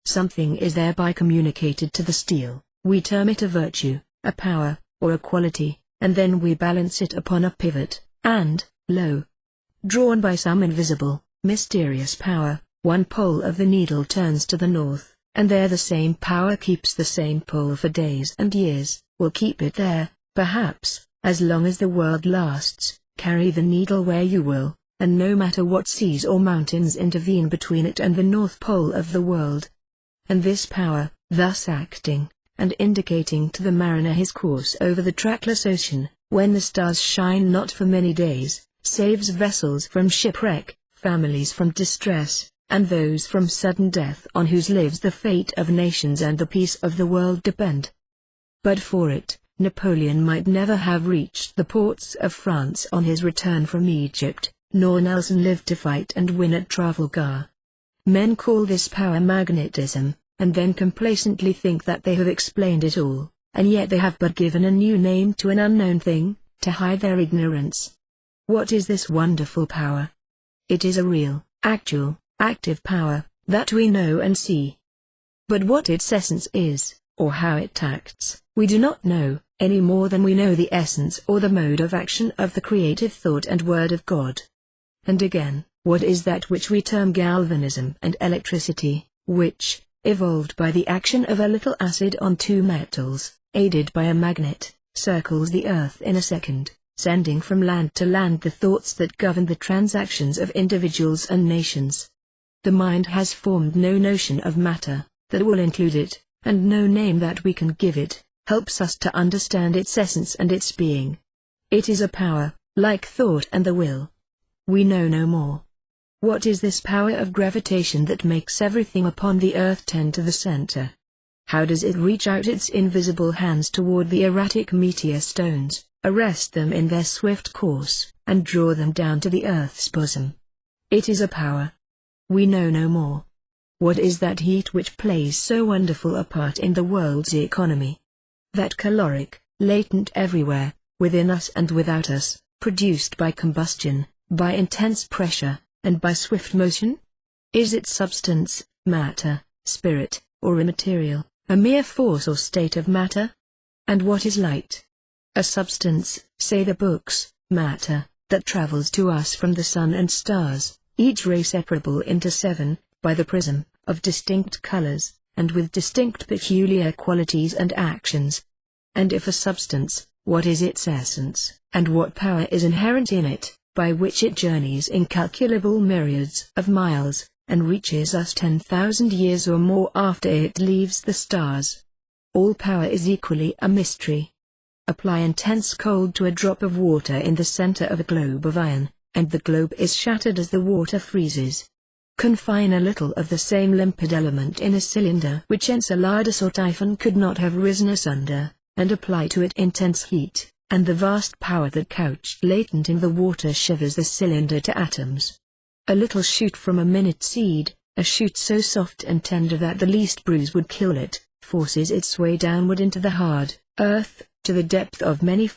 Something is thereby communicated to the steel, we term it a virtue, a power, or a quality, and then we balance it upon a pivot, and, lo! Drawn by some invisible, mysterious power, one pole of the needle turns to the north, and there the same power keeps the same pole for days and years, will keep it there, perhaps, as long as the world lasts. Carry the needle where you will, and no matter what seas or mountains intervene between it and the north pole of the world. And this power, thus acting, and indicating to the mariner his course over the trackless ocean, when the stars shine not for many days, saves vessels from shipwreck, families from distress, and those from sudden death on whose lives the fate of nations and the peace of the world depend. But for it, Napoleon might never have reached the ports of France on his return from Egypt, nor Nelson live to fight and win at Trafalgar. Men call this power magnetism, and then complacently think that they have explained it all, and yet they have but given a new name to an unknown thing, to hide their ignorance. What is this wonderful power? It is a real, actual, active power, that we know and see. But what its essence is, or how it acts, we do not know, any more than we know the essence or the mode of action of the creative thought and word of God. And again, what is that which we term galvanism and electricity, which, evolved by the action of a little acid on two metals, aided by a magnet, circles the earth in a second, sending from land to land the thoughts that govern the transactions of individuals and nations? The mind has formed no notion of matter, that will include it, and no name that we can give it, helps us to understand its essence and its being. It is a power, like thought and the will. We know no more. What is this power of gravitation that makes everything upon the earth tend to the center? How does it reach out its invisible hands toward the erratic meteor stones, arrest them in their swift course, and draw them down to the earth's bosom? It is a power. We know no more. What is that heat which plays so wonderful a part in the world's economy? That caloric, latent everywhere, within us and without us, produced by combustion, by intense pressure, and by swift motion? Is it substance, matter, spirit, or immaterial, a mere force or state of matter? And what is light? A substance, say the books, matter, that travels to us from the sun and stars, each ray separable into 7, by the prism, of distinct colors, and with distinct peculiar qualities and actions. And if a substance, what is its essence, and what power is inherent in it, by which it journeys incalculable myriads of miles, and reaches us 10,000 years or more after it leaves the stars? All power is equally a mystery. Apply intense cold to a drop of water in the center of a globe of iron, and the globe is shattered as the water freezes. Confine a little of the same limpid element in a cylinder which Enceladus or Typhon could not have risen asunder, and apply to it intense heat, and the vast power that couched latent in the water shivers the cylinder to atoms. A little shoot from a minute seed, a shoot so soft and tender that the least bruise would kill it, forces its way downward into the hard earth, to the depth of many feet.